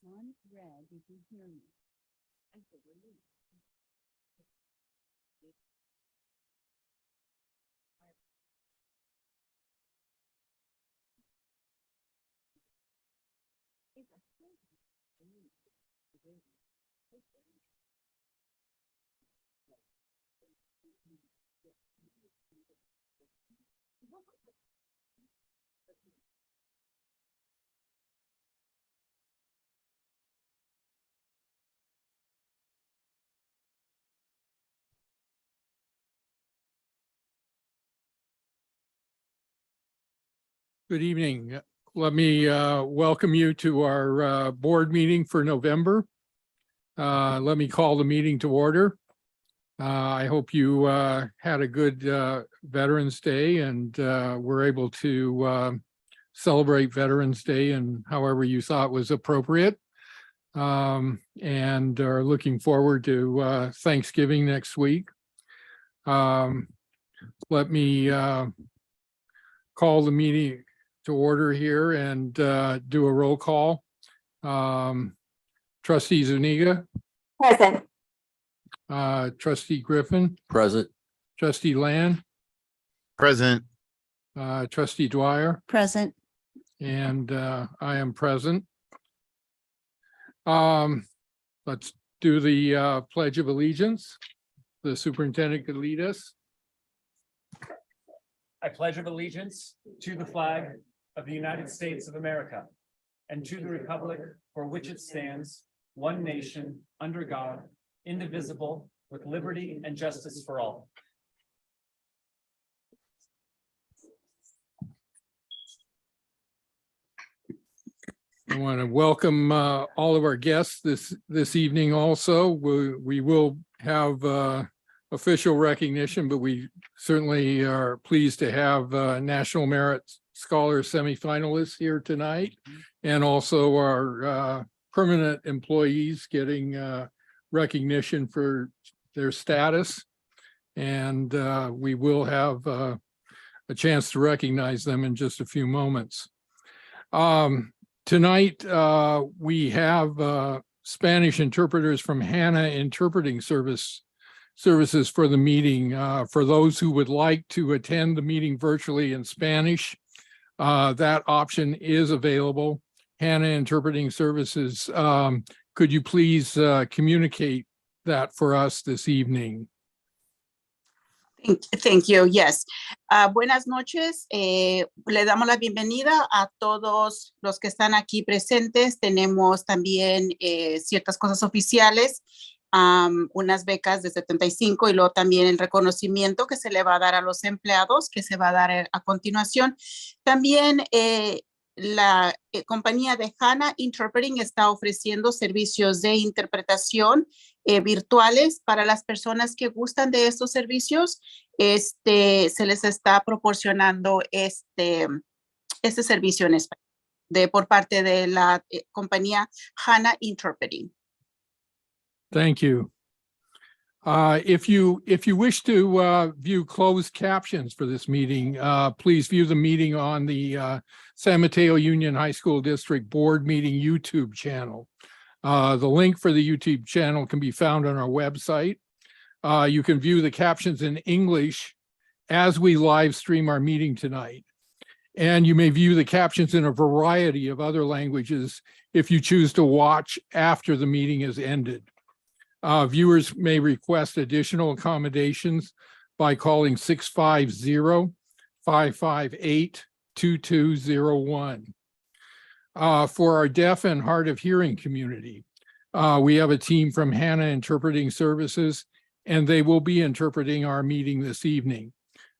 On red, did you hear me? Good evening. Let me welcome you to our board meeting for November. Let me call the meeting to order. I hope you had a good Veterans Day and were able to celebrate Veterans Day and however you thought was appropriate. And are looking forward to Thanksgiving next week. Let me call the meeting to order here and do a roll call. Trustee Zuniga. Present. Trustee Griffin. Present. Trustee Land. Present. Trustee Dwyer. Present. And I am present. Let's do the Pledge of Allegiance. The superintendent could lead us. I pledge of allegiance to the flag of the United States of America and to the republic for which it stands, one nation, under God, indivisible, with liberty and justice for all. I want to welcome all of our guests this evening also. We will have official recognition, but we certainly are pleased to have National Merit Scholar semifinalists here tonight, and also our permanent employees getting recognition for their status. And we will have a chance to recognize them in just a few moments. Tonight, we have Spanish interpreters from HANA Interpreting Services for the meeting. For those who would like to attend the meeting virtually in Spanish, that option is available. HANA Interpreting Services, could you please communicate that for us this evening? Thank you. Yes. Buenas noches. Le damos la bienvenida a todos los que están aquí presentes. Tenemos también ciertas cosas oficiales, unas becas de 75 y luego también el reconocimiento que se le va a dar a los empleados, que se va a dar a continuación. También la compañía de HANA Interpreting está ofreciendo servicios de interpretación virtuales para las personas que gustan de estos servicios. Se les está proporcionando este servicio en español por parte de la compañía HANA Interpreting. Thank you. If you wish to view closed captions for this meeting, please view the meeting on the San Mateo Union High School District Board Meeting YouTube channel. The link for the YouTube channel can be found on our website. You can view the captions in English as we live stream our meeting tonight. And you may view the captions in a variety of other languages if you choose to watch after the meeting is ended. Viewers may request additional accommodations by calling 650-558-2201. For our deaf and hard of hearing community, we have a team from HANA Interpreting Services, and they will be interpreting our meeting this evening.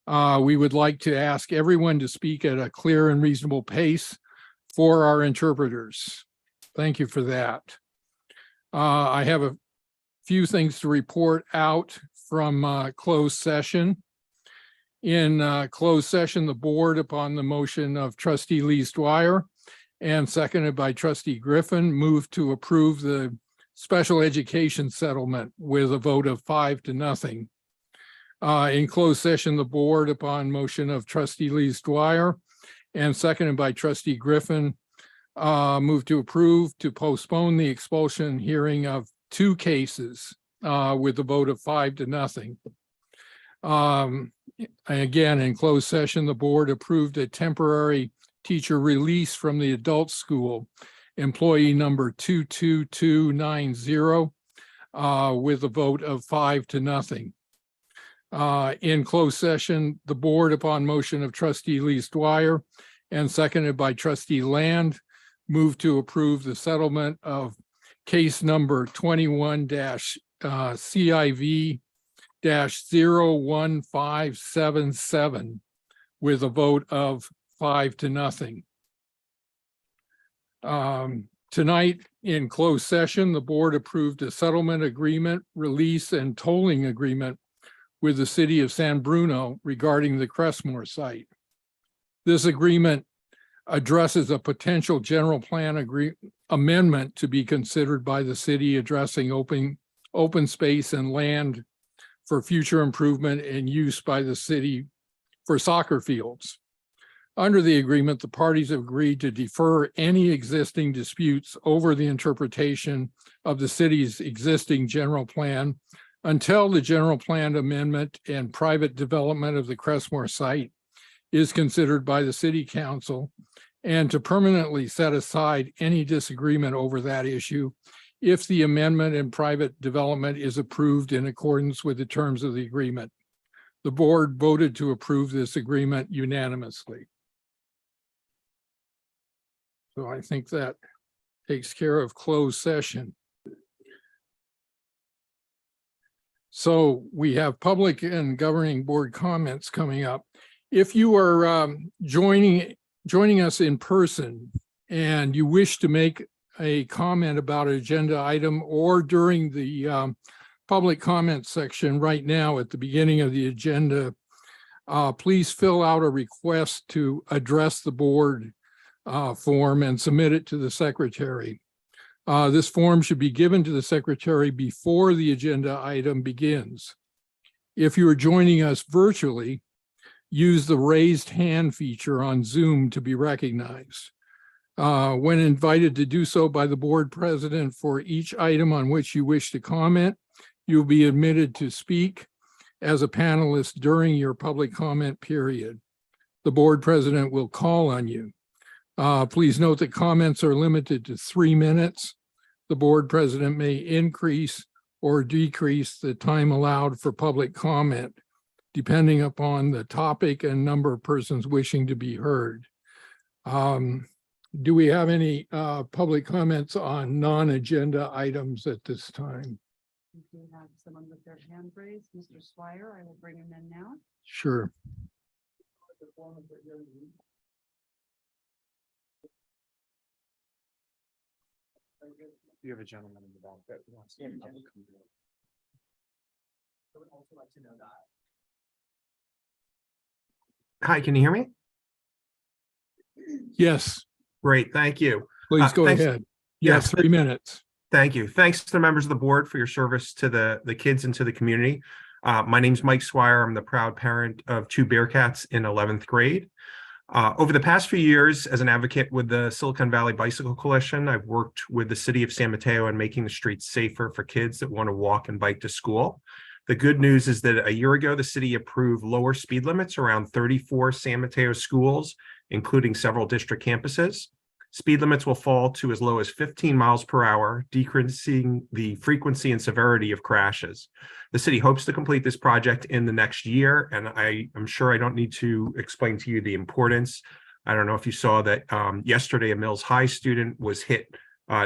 We would like to ask everyone to speak at a clear and reasonable pace for our interpreters. Thank you for that. I have a few things to report out from closed session. In closed session, the board, upon the motion of Trustee Lees Dwyer and seconded by Trustee Griffin, moved to approve the special education settlement with a vote of 5-0. In closed session, the board, upon motion of Trustee Lees Dwyer and seconded by Trustee Griffin, moved to approve to postpone the expulsion hearing of 2 cases with a vote of 5-0. Again, in closed session, the board approved a temporary teacher release from the adult school, employee number 22290, with a vote of 5-0. In closed session, the board, upon motion of Trustee Lees Dwyer and seconded by Trustee Land, moved to approve the settlement of case number 21-CIV-01577 with a vote of 5-0. Tonight, in closed session, the board approved a settlement agreement, release, and tolling agreement with the city of San Bruno regarding the Crestmore site. This agreement addresses a potential general plan amendment to be considered by the city addressing open space and land for future improvement and use by the city for soccer fields. Under the agreement, the parties have agreed to defer any existing disputes over the interpretation of the city's existing general plan until the general plan amendment and private development of the Crestmore site is considered by the city council, and to permanently set aside any disagreement over that issue if the amendment and private development is approved in accordance with the terms of the agreement. The board voted to approve this agreement unanimously. So I think that takes care of closed session. So we have public and governing board comments coming up. If you are joining us in person and you wish to make a comment about an agenda item or during the public comment section right now at the beginning of the agenda, please fill out a request to address the board form and submit it to the secretary. This form should be given to the secretary before the agenda item begins. If you are joining us virtually, use the raised hand feature on Zoom to be recognized. When invited to do so by the board president for each item on which you wish to comment, you'll be admitted to speak as a panelist during your public comment period. The board president will call on you. Please note that comments are limited to 3 minutes. The board president may increase or decrease the time allowed for public comment, depending upon the topic and number of persons wishing to be heard. Do we have any public comments on non-agenda items at this time? We do have someone with their hand raised, Mr. Swire. I will bring him in now. Sure. You have a gentleman in the back that wants to. I would also like to know that. Hi, can you hear me? Yes, Great, thank you. please go thanks. ahead. You have Yes, 3 minutes. Thank you. Thanks to the members of the board for your service to the kids and to the community. My name's Mike Swire. I'm the proud parent of 2 Bearcats in 11th grade. Over the past few years, as an advocate with the Silicon Valley Bicycle Coalition, I've worked with the city of San Mateo on making the streets safer for kids that want to walk and bike to school. The good news is that a year ago, the city approved lower speed limits around 34 San Mateo schools, including several district campuses. Speed limits will fall to as low as 15 miles per hour, decreasing the frequency and severity of crashes. The city hopes to complete this project in the next year, and I'm sure I don't need to explain to you the importance. I don't know if you saw that yesterday a Mills High student was hit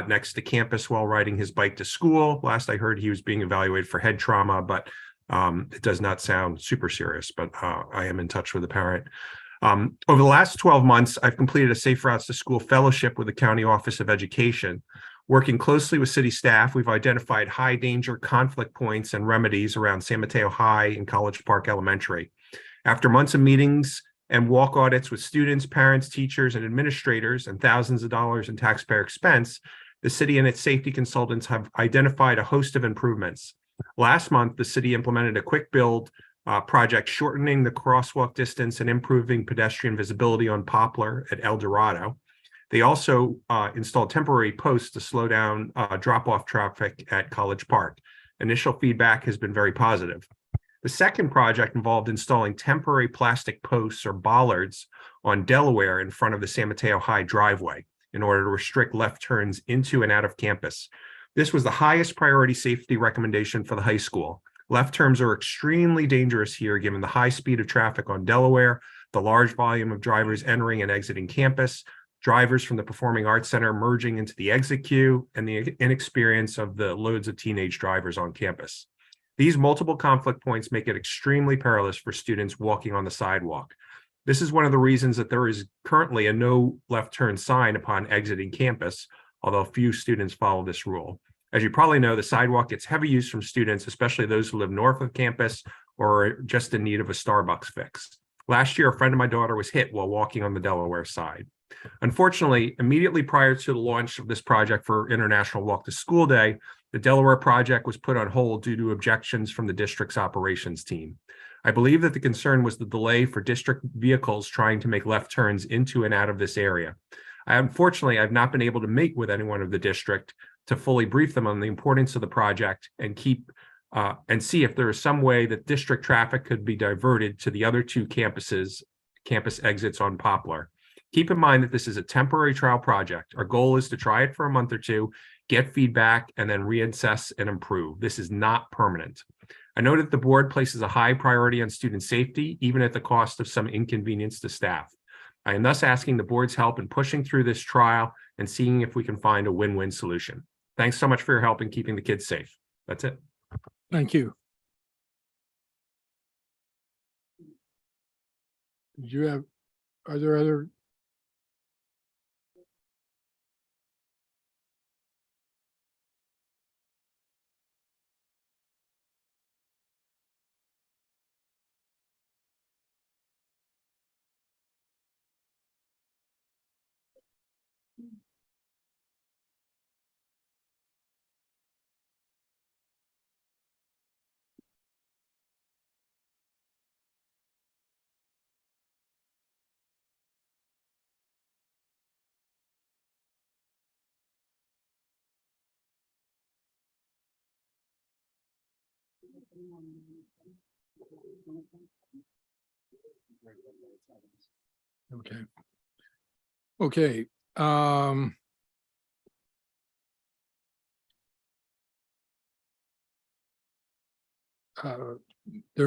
next to campus while riding his bike to school. Last I heard, he was being evaluated for head trauma, but it does not sound super serious, but I am in touch with the parent. Over the last 12 months, I've completed a Safe Routes to School fellowship with the County Office of Education. Working closely with city staff, we've identified high danger conflict points and remedies around San Mateo High and College Park Elementary. After months of meetings and walk audits with students, parents, teachers, and administrators, and thousands of dollars in taxpayer expense, the city and its safety consultants have identified a host of improvements. Last month, the city implemented a quick build project shortening the crosswalk distance and improving pedestrian visibility on Poplar at El Dorado. They also installed temporary posts to slow down drop-off traffic at College Park. Initial feedback has been very positive. The second project involved installing temporary plastic posts or bollards on Delaware in front of the San Mateo High driveway in order to restrict left turns into and out of campus. This was the highest priority safety recommendation for the high school. Left turns are extremely dangerous here given the high speed of traffic on Delaware, the large volume of drivers entering and exiting campus, drivers from the Performing Arts Center merging into the exit queue, and the inexperience of the loads of teenage drivers on campus. These multiple conflict points make it extremely perilous for students walking on the sidewalk. This is one of the reasons that there is currently a no left turn sign upon exiting campus, although few students follow this rule. As you probably know, the sidewalk gets heavy use from students, especially those who live north of campus or are just in need of a Starbucks fix. Last year, a friend of my daughter was hit while walking on the Delaware side. Unfortunately, immediately prior to the launch of this project for International Walk to School Day, the Delaware project was put on hold due to objections from the district's operations team. I believe that the concern was the delay for district vehicles trying to make left turns into and out of this area. Unfortunately, I've not been able to meet with anyone of the district to fully brief them on the importance of the project and see if there is some way that district traffic could be diverted to the other 2 campus exits on Poplar. Keep in mind that this is a temporary trial project. Our goal is to try it for a month or 2, get feedback, and then reassess and improve. This is not permanent. I know that the board places a high priority on student safety, even at the cost of some inconvenience to staff. I am thus asking the board's help in pushing through this trial and seeing if we can find a win-win solution. Thanks so much for your help in keeping the kids safe. That's it. Thank you. Are there other? Okay. Okay. There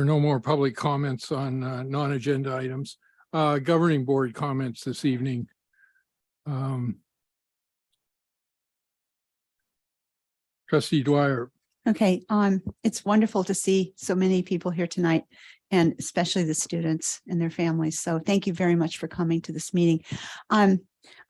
are no more public comments on non-agenda items. Governing board comments this evening. Trustee Dwyer. Okay, it's wonderful to see so many people here tonight, and especially the students and their families. So thank you very much for coming to this meeting. I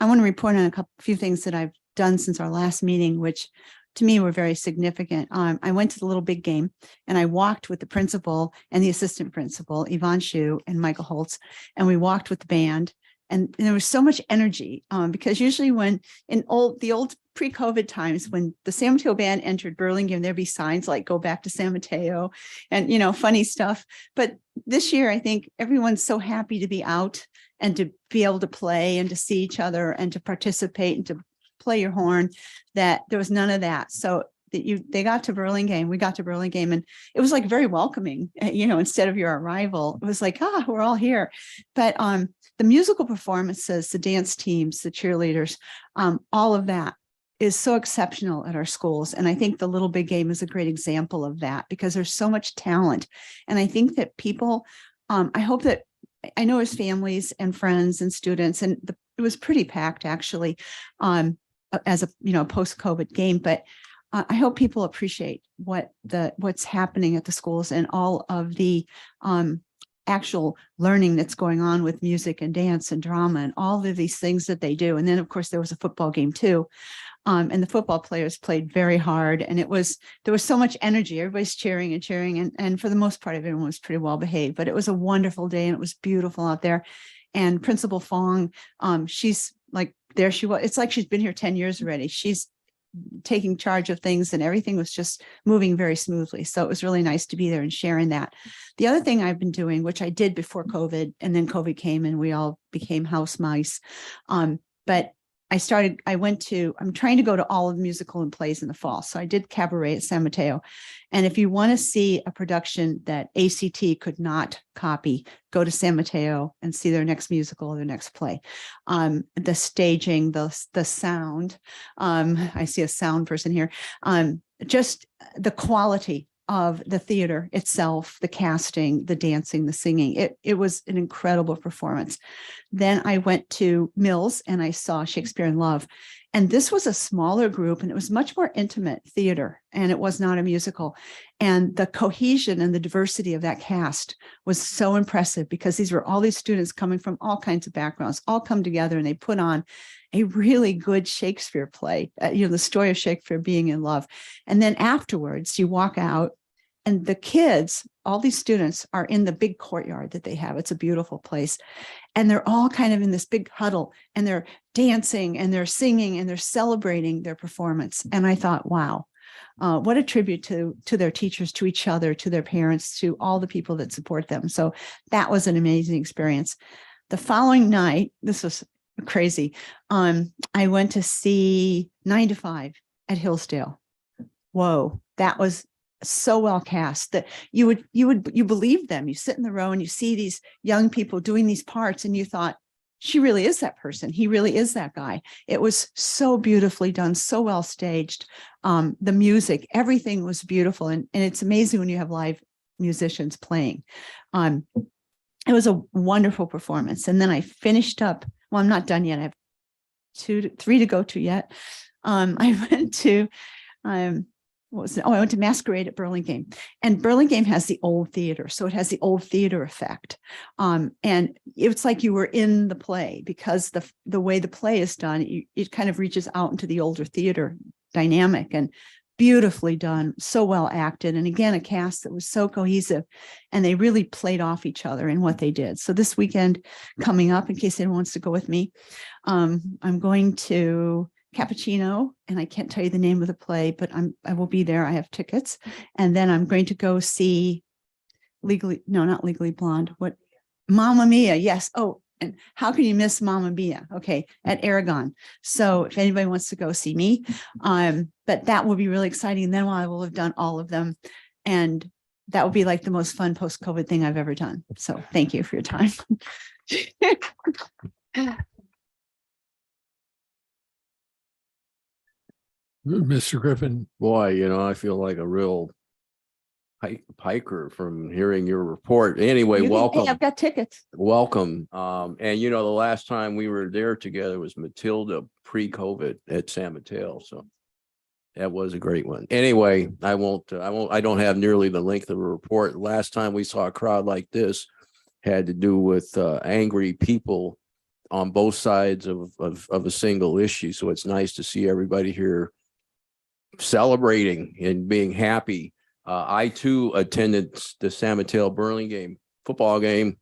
want to report on few things that I've done since our last meeting, which to me were very significant. I went to the Little Big Game and I walked with the principal and the assistant principal, Yvonne Shu and Michael Holtz, and we walked with the band. And there was so much energy because usually when the old pre-COVID times, when the San Mateo band entered Burlingame, there'd be signs like "Go back to San Mateo" and, funny stuff. But this year, I think everyone's so happy to be out and to be able to play and to see each other and to participate and to play your horn, that there was none of that. So they got to Burlingame, we got to Burlingame, and it was like very welcoming, instead of your arrival, it was like, we're all here. But the musical performances, the dance teams, the cheerleaders, all of that is so exceptional at our schools. And I think the Little Big Game is a great example of that because there's so much talent. And I think that people, I hope that, I know as families and friends and students, and it was pretty packed actually, as a post-COVID game, but I hope people appreciate what's happening at the schools and all of the actual learning that's going on with music and dance and drama and all of these things that they do. And then of course there was a football game too. And the football players played very hard, and there was so much energy. Everybody's cheering and cheering. And for the most part, everyone was pretty well behaved, but it was a wonderful day and it was beautiful out there. And Principal Fong, she's like, there she was. It's like she's been here 10 years already. She's taking charge of things and everything was just moving very smoothly. So it was really nice to be there and sharing that. The other thing I've been doing, which I did before COVID, and then COVID came and we all became house mice. But I'm trying to go to all of the musical and plays in the fall. So I did Cabaret at San Mateo. And if you want to see a production that ACT could not copy, go to San Mateo and see their next musical or their next play. The staging, the sound, I see a sound person here, just the quality of the theater itself, the casting, the dancing, the singing. It was an incredible performance. Then I went to Mills and I saw Shakespeare in Love. And this was a smaller group and it was much more intimate theater and it was not a musical. And the cohesion and the diversity of that cast was so impressive because these were all these students coming from all kinds of backgrounds, all come together and they put on a really good Shakespeare play, the story of Shakespeare being in love. And then afterwards you walk out and the kids, all these students are in the big courtyard that they have. It's a beautiful place. And they're all kind of in this big huddle and they're dancing and they're singing and they're celebrating their performance. And I thought, wow, what a tribute to their teachers, to each other, to their parents, to all the people that support them. So that was an amazing experience. The following night, this was crazy. I went to see 9 to 5 at Hillsdale. Whoa, that was so well cast that you believe them. You sit in the row and you see these young people doing these parts and you thought, she really is that person. He really is that guy. It was so beautifully done, so well staged. The music, everything was beautiful. And it's amazing when you have live musicians playing. It was a wonderful performance. And then I finished up. Well, I'm not done yet. I have 3 to go to yet. I went to, I went to Masquerade at Burlingame, and Burlingame has the old theater. So it has the old theater effect. And it's like you were in the play because the way the play is done, it kind of reaches out into the older theater dynamic and beautifully done, so well acted. And again, a cast that was so cohesive and they really played off each other in what they did. So this weekend coming up, in case anyone wants to go with me, I'm going to Cappuccino, and I can't tell you the name of the play, but I will be there. I have tickets. And then I'm going to go see not Legally Blonde. What? Mamma Mia. Yes. Oh, and how can you miss Mamma Mia? Okay. At Aragon. So if anybody wants to go see me, but that will be really exciting. And then I will have done all of them. And that will be like the most fun post-COVID thing I've ever done. So thank you for your time. Mr. Griffin. Boy, I feel like a real hiker from hearing your report. Anyway, welcome. Hey, I've got tickets. Welcome. And the last time we were there together was Matilda pre-COVID at San Mateo. So that was a great one. Anyway, I don't have nearly the length of a report. Last time we saw a crowd like this had to do with angry people on both sides of a single issue. So it's nice to see everybody here celebrating and being happy. I too attended the San Mateo Burlingame football game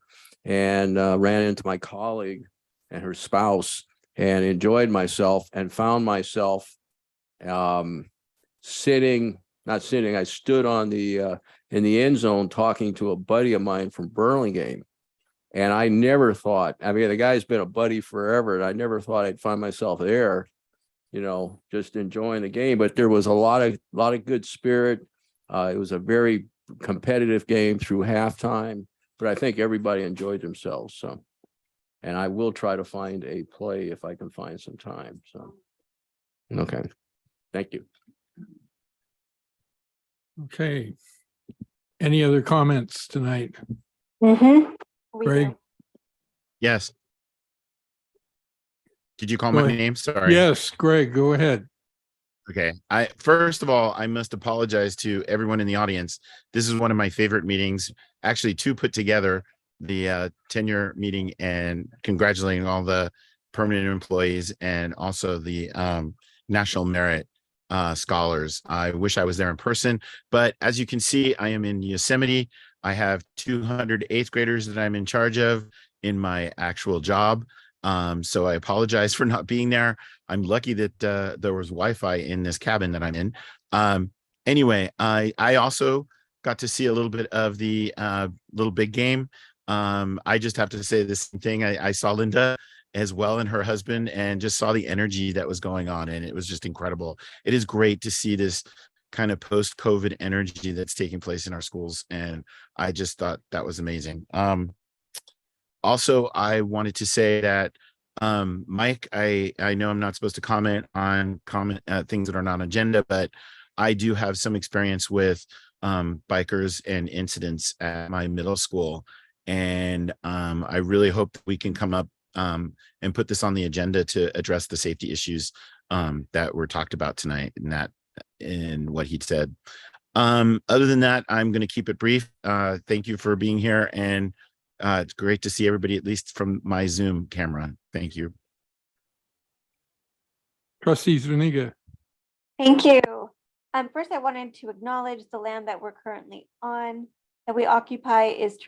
and ran into my colleague and her spouse and enjoyed myself and found myself I stood on the in the end zone talking to a buddy of mine from Burlingame. And I never thought, I mean, the guy's been a buddy forever, and I never thought I'd find myself there, you know, just enjoying the game. But there was a lot of good spirit. It was a very competitive game through halftime, but I think everybody enjoyed themselves. So, and I will try to find a play if I can find some time. So, okay. Thank you. Okay. Any other comments tonight? Greg? Yes. Did you call Go my ahead. name? Sorry. Yes, Greg, go ahead. Okay. First of all, I must apologize to everyone in the audience. This is one of my favorite meetings, actually to put together the tenure meeting and congratulating all the permanent employees and also the National Merit scholars. I wish I was there in person, but as you can see, I am in Yosemite. I have 200 eighth graders that I'm in charge of in my actual job. So I apologize for not being there. I'm lucky that there was Wi-Fi in this cabin that I'm in. Anyway, I also got to see a little bit of the Little Big Game. I just have to say this thing. I saw Linda as well and her husband and just saw the energy that was going on, and it was just incredible. It is great to see this kind of post-COVID energy that's taking place in our schools, and I just thought that was amazing. Also, I wanted to say that Mike, I know I'm not supposed to comment on things that are not on agenda, but I do have some experience with bikers and incidents at my middle school, and I really hope that we can come up and put this on the agenda to address the safety issues that were talked about tonight in what he said. Other than that, I'm going to keep it brief. Thank you for being here, and it's great to see everybody, at least from my Zoom camera. Thank you. Trustee Zuniga. Thank you. First, I wanted to acknowledge the land that we're currently on, that we occupy is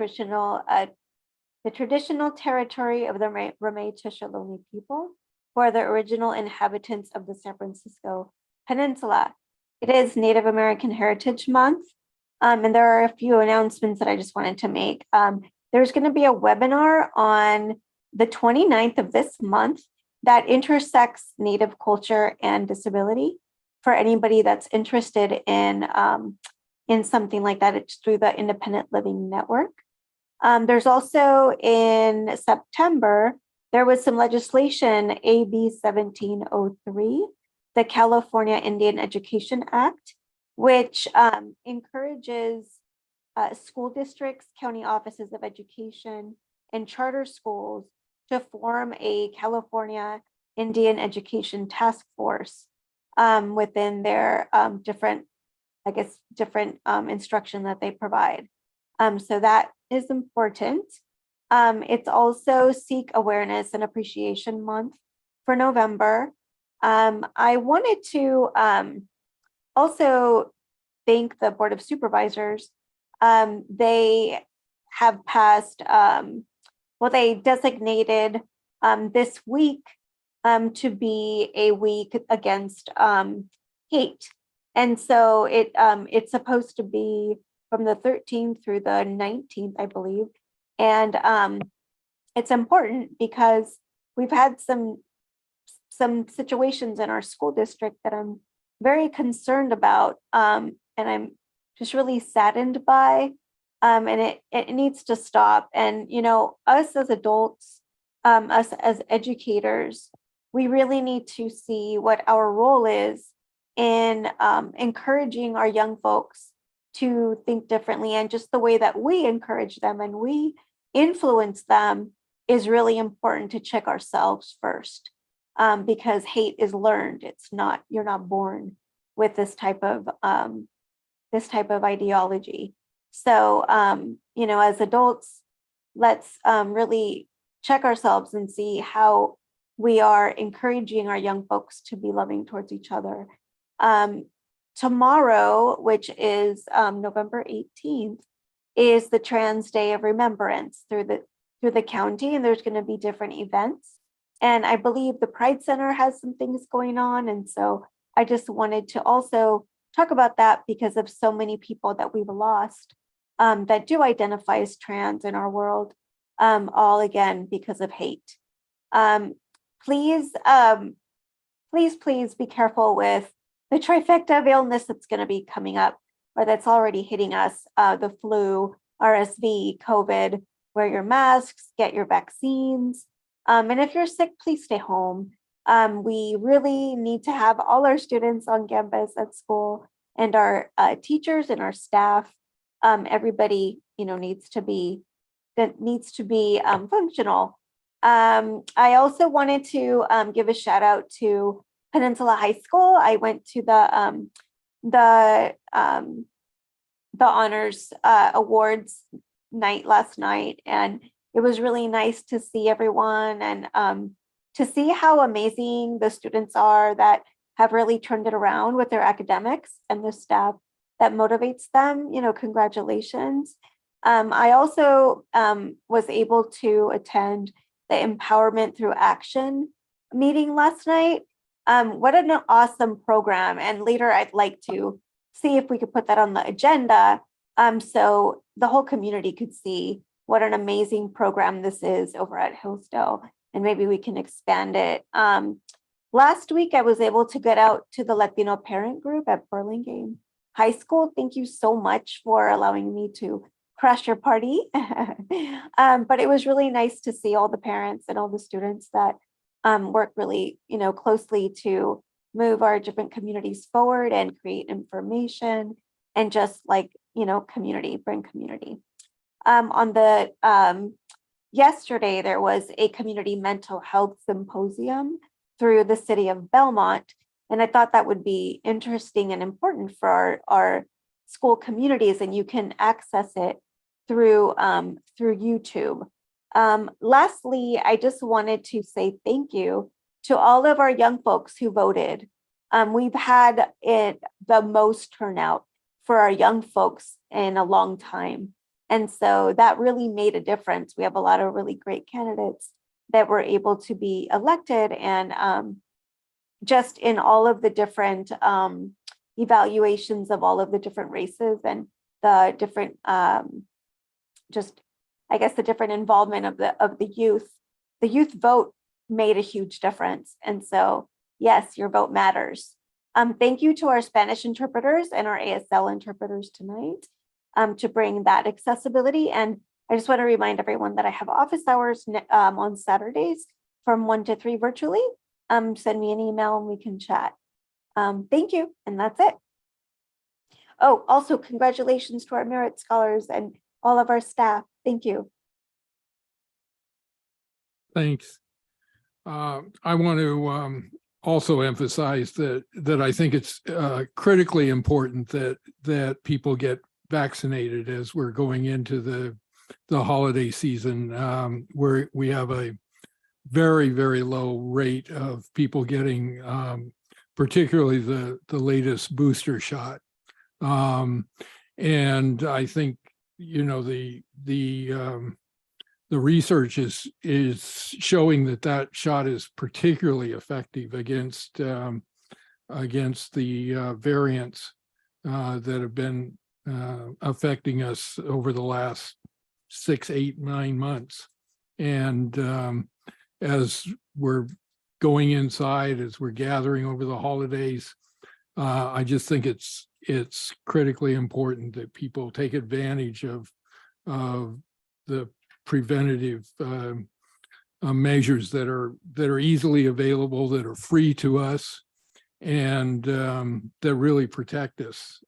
the traditional territory of the Ramaytush Ohlone people, who are the original inhabitants of the San Francisco Peninsula. It is Native American Heritage Month, and there are a few announcements that I just wanted to make. There's going to be a webinar on the 29th of this month that intersects Native culture and disability for anybody that's interested in something like that. It's through the Independent Living Network. There's also in September, there was some legislation, AB 1703, the California Indian Education Act, which encourages school districts, county offices of education, and charter schools to form a California Indian Education Task Force within their different instruction that they provide. So that is important. It's also Sikh Awareness and Appreciation Month for November. I wanted to also thank the Board of Supervisors. They have passed, they designated this week to be a week against hate. And so it's supposed to be from the 13th through the 19th, I believe. And it's important because we've had some situations in our school district that I'm very concerned about, and I'm just really saddened by, and it needs to stop. And, you know, us as adults, us as educators, we really need to see what our role is in encouraging our young folks to think differently, and just the way that we encourage them and we influence them is really important to check ourselves first, because hate is learned. It's not, you're not born with this type of ideology. So, you know, as adults, let's really check ourselves and see how we are encouraging our young folks to be loving towards each other. Tomorrow, which is November 18th, is the Trans Day of Remembrance through the county, and there's going to be different events. And I believe the Pride Center has some things going on. And so I just wanted to also talk about that because of so many people that we've lost that do identify as trans in our world, all again because of hate. Please be careful with the trifecta of illness that's going to be coming up or that's already hitting us, the flu, RSV, COVID. Wear your masks, get your vaccines. And if you're sick, please stay home. We really need to have all our students on campus at school and our teachers and our staff. Everybody, needs to be functional. I also wanted to give a shout out to Peninsula High School. I went to the honors awards night last night, and it was really nice to see everyone and to see how amazing the students are that have really turned it around with their academics and the staff that motivates them. Congratulations. I also was able to attend the Empowerment Through Action meeting last night. What an awesome program. And later I'd like to see if we could put that on the agenda so the whole community could see what an amazing program this is over at Hillsdale, and maybe we can expand it. Last week, I was able to get out to the Latino parent group at Burlingame High School. Thank you so much for allowing me to crash your party. But it was really nice to see all the parents and all the students that work really, closely to move our different communities forward and create information and just bring community. On the yesterday, there was a community mental health symposium through the city of Belmont. And I thought that would be interesting and important for our school communities, and you can access it through YouTube. Lastly, I just wanted to say thank you to all of our young folks who voted. We've had the most turnout for our young folks in a long time. And so that really made a difference. We have a lot of really great candidates that were able to be elected, and just in all of the different evaluations of all of the different races and the different, the different involvement of the youth vote made a huge difference. And so, yes, your vote matters. Thank you to our Spanish interpreters and our ASL interpreters tonight to bring that accessibility. And I just want to remind everyone that I have office hours on Saturdays from 1 to 3 virtually. Send me an email and we can chat. Thank you. And that's it. Oh, also congratulations to our Merit Scholars and all of our staff. Thank you. Thanks. I want to also emphasize that I think it's critically important that people get vaccinated as we're going into the holiday season, where we have a very, very low rate of people getting particularly the latest booster shot. And I think, the research is showing that shot is particularly effective against the variants that have been affecting us over the last 6, 8, 9 months. And as we're going inside, as we're gathering over the holidays, I just think it's critically important that people take advantage of the preventative measures that are easily available, that are free to us, and that really protect us.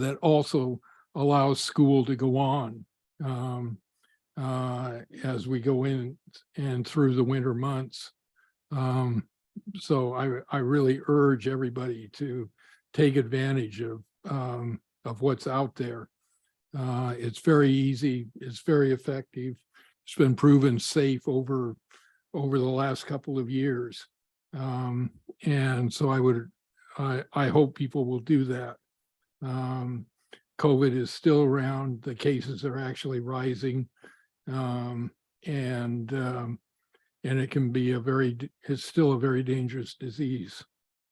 That also allows school to go on as we go in and through the winter months. So I really urge everybody to take advantage of what's out there. It's very easy. It's very effective. It's been proven safe over the last couple of years. And so I hope people will do that. COVID is still around. The cases are actually rising. And it can be it's still a very dangerous disease,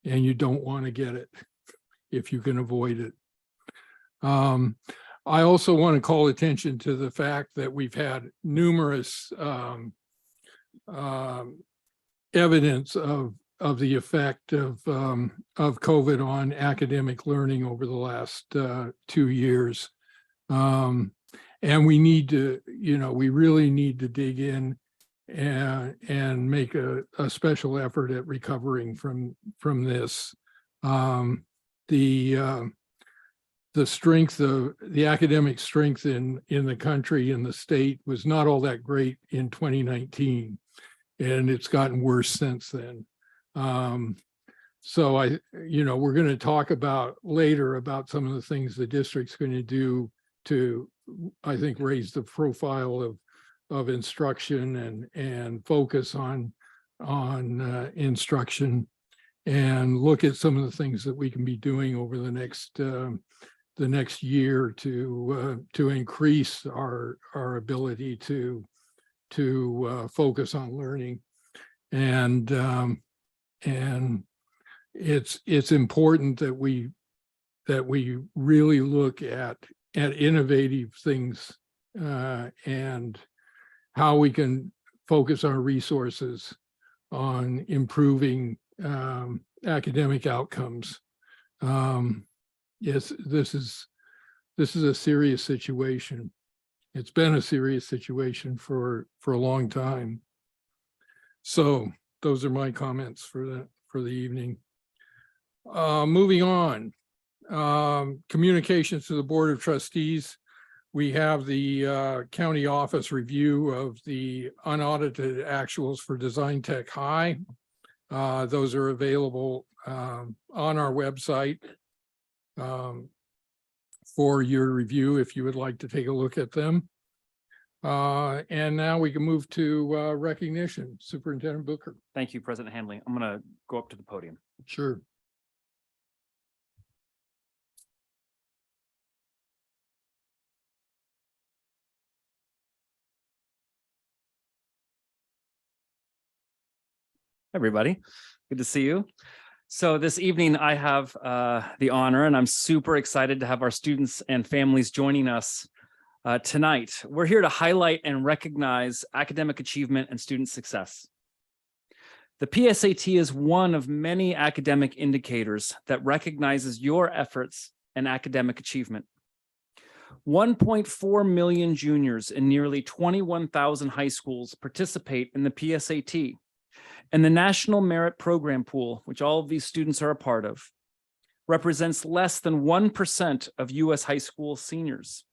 and you don't want to get it if you can avoid it. I also want to call attention to the fact that we've had numerous evidence of the effect of COVID on academic learning over the last 2 years. And we need to, we really need to dig in and make a special effort at recovering from this. The strength of the academic strength in the country and the state was not all that great in 2019, and it's gotten worse since then. So we're going to talk about later about some of the things the district's going to do to, I think, raise the profile of instruction and focus on instruction, and look at some of the things that we can be doing over the next year to increase our ability to focus on learning. And it's important that we really look at innovative things and how we can focus our resources on improving academic outcomes. Yes, this is a serious situation. It's been a serious situation for a long time. So those are my comments for the evening. Moving on, communications to the Board of Trustees. We have the county office review of the unaudited actuals for Design Tech High. Those are available on our website for your review if you would like to take a look at them. And now we can move to recognition. Superintendent Booker. Thank you, President Handley. I'm going to go up to the podium. Sure. Everybody, good to see you. So this evening I have the honor, and I'm super excited to have our students and families joining us tonight. We're here to highlight and recognize academic achievement and student success. The PSAT is one of many academic indicators that recognizes your efforts and academic achievement. 1.4 million juniors in nearly 21,000 high schools participate in the PSAT. And the National Merit Program Pool, which all of these students are a part of, represents less than 1% of U.S. high school seniors.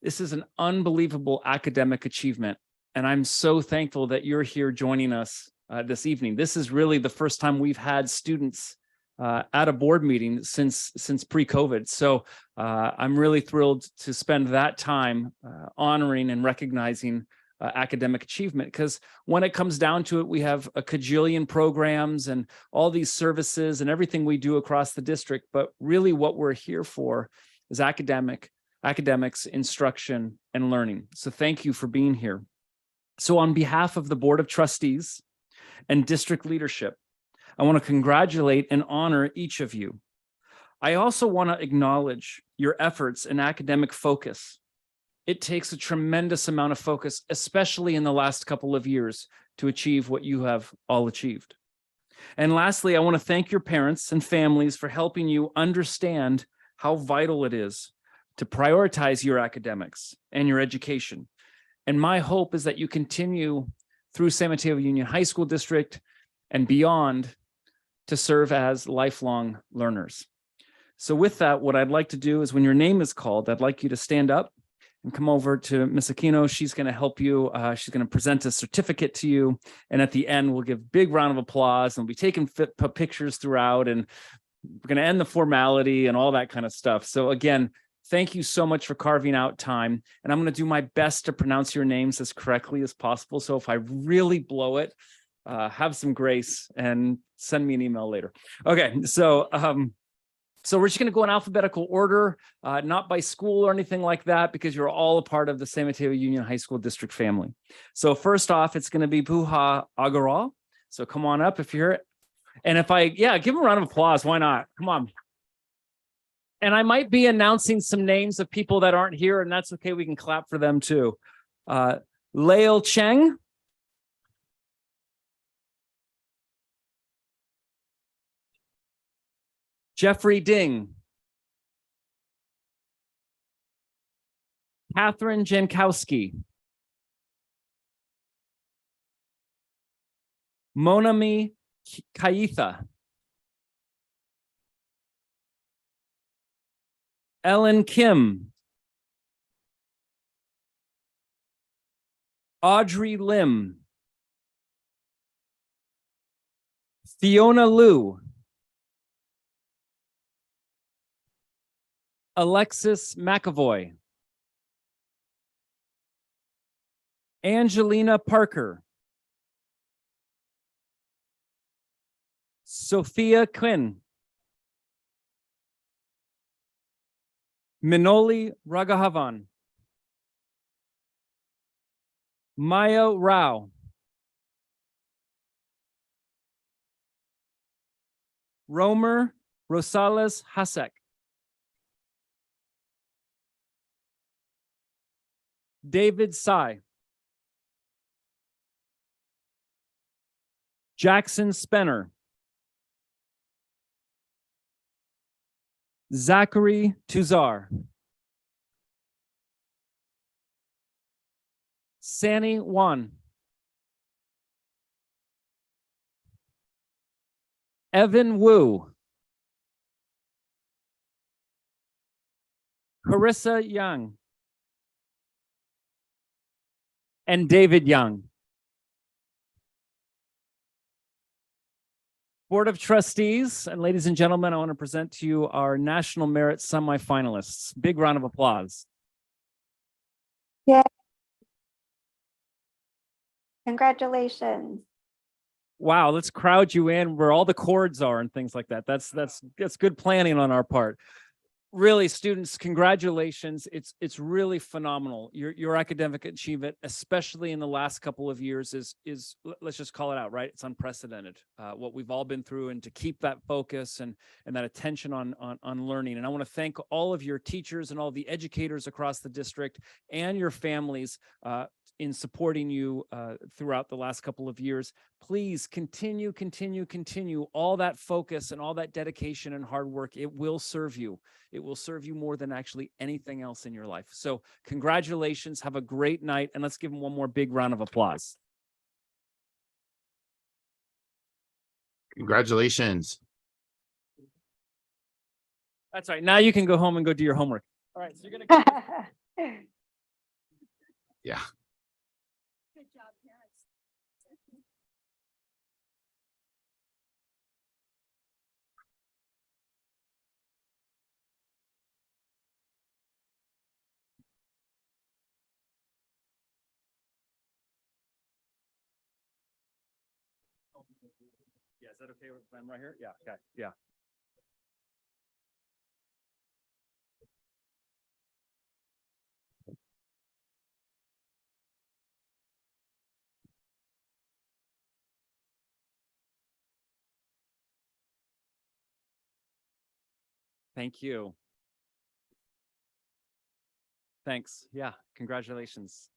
This is an unbelievable academic achievement, and I'm so thankful that you're here joining us this evening. This is really the first time we've had students at a board meeting since pre-COVID. So I'm really thrilled to spend that time honoring and recognizing academic achievement, because when it comes down to it, we have a cajillion programs and all these services and everything we do across the district. But really what we're here for is academics, instruction, and learning. So thank you for being here. So on behalf of the Board of Trustees and district leadership, I want to congratulate and honor each of you. I also want to acknowledge your efforts and academic focus. It takes a tremendous amount of focus, especially in the last couple of years, to achieve what you have all achieved. And lastly, I want to thank your parents and families for helping you understand how vital it is to prioritize your academics and your education. And my hope is that you continue through San Mateo Union High School District and beyond to serve as lifelong learners. So with that, what I'd like to do is when your name is called, I'd like you to stand up and come over to Ms. Aquino. She's going to help you. She's going to present a certificate to you. And at the end, we'll give a big round of applause, and we'll be taking pictures throughout, and we're going to end the formality and all that kind of stuff. So again, thank you so much for carving out time. And I'm going to do my best to pronounce your names as correctly as possible. So if I really blow it, have some grace and send me an email later. Okay, so we're just going to go in alphabetical order, not by school or anything like that, because you're all a part of the San Mateo Union High School District family. So first off, it's going to be Puha Agaral. So come on up if you're, and if give him a round of applause. Why not? Come on. And I might be announcing some names of people that aren't here, and that's okay. We can clap for them too. Leo Cheng. Jeffrey Ding. Catherine Jankowski. Monami Kaitha. Ellen Kim. Audrey Lim. Fiona Liu. Alexis McAvoy. Angelina Parker. Sophia Quinn. Minoli Raghavan. Maya Rao. Romer Rosales Hasek. David Sy. Jackson Spenner. Zachary Tuzar. Sani Wan. Evan Wu. Carissa Young. And David Young. Board of Trustees, and ladies and gentlemen, I want to present to you our National Merit semifinalists. Big round of applause. Yeah. Congratulations. Wow, let's crowd you in where all the chords are and things like that. That's good planning on our part. Really, students, congratulations. It's really phenomenal. Your academic achievement, especially in the last couple of years, is let's just call it out, right? It's unprecedented. What we've all been through, and to keep that focus and that attention on learning. And I want to thank all of your teachers and all the educators across the district and your families in supporting you throughout the last couple of years. Please continue all that focus and all that dedication and hard work. It will serve you. It will serve you more than actually anything else in your life. So congratulations. Have a great night. And let's give them one more big round of applause. Congratulations. That's right. Now you can go home and go do your homework. All right. So you're going to. Yeah. Good job, parents. Yeah, is that okay with them right here? Yeah, okay, yeah. Thank you. Thanks. Yeah, congratulations.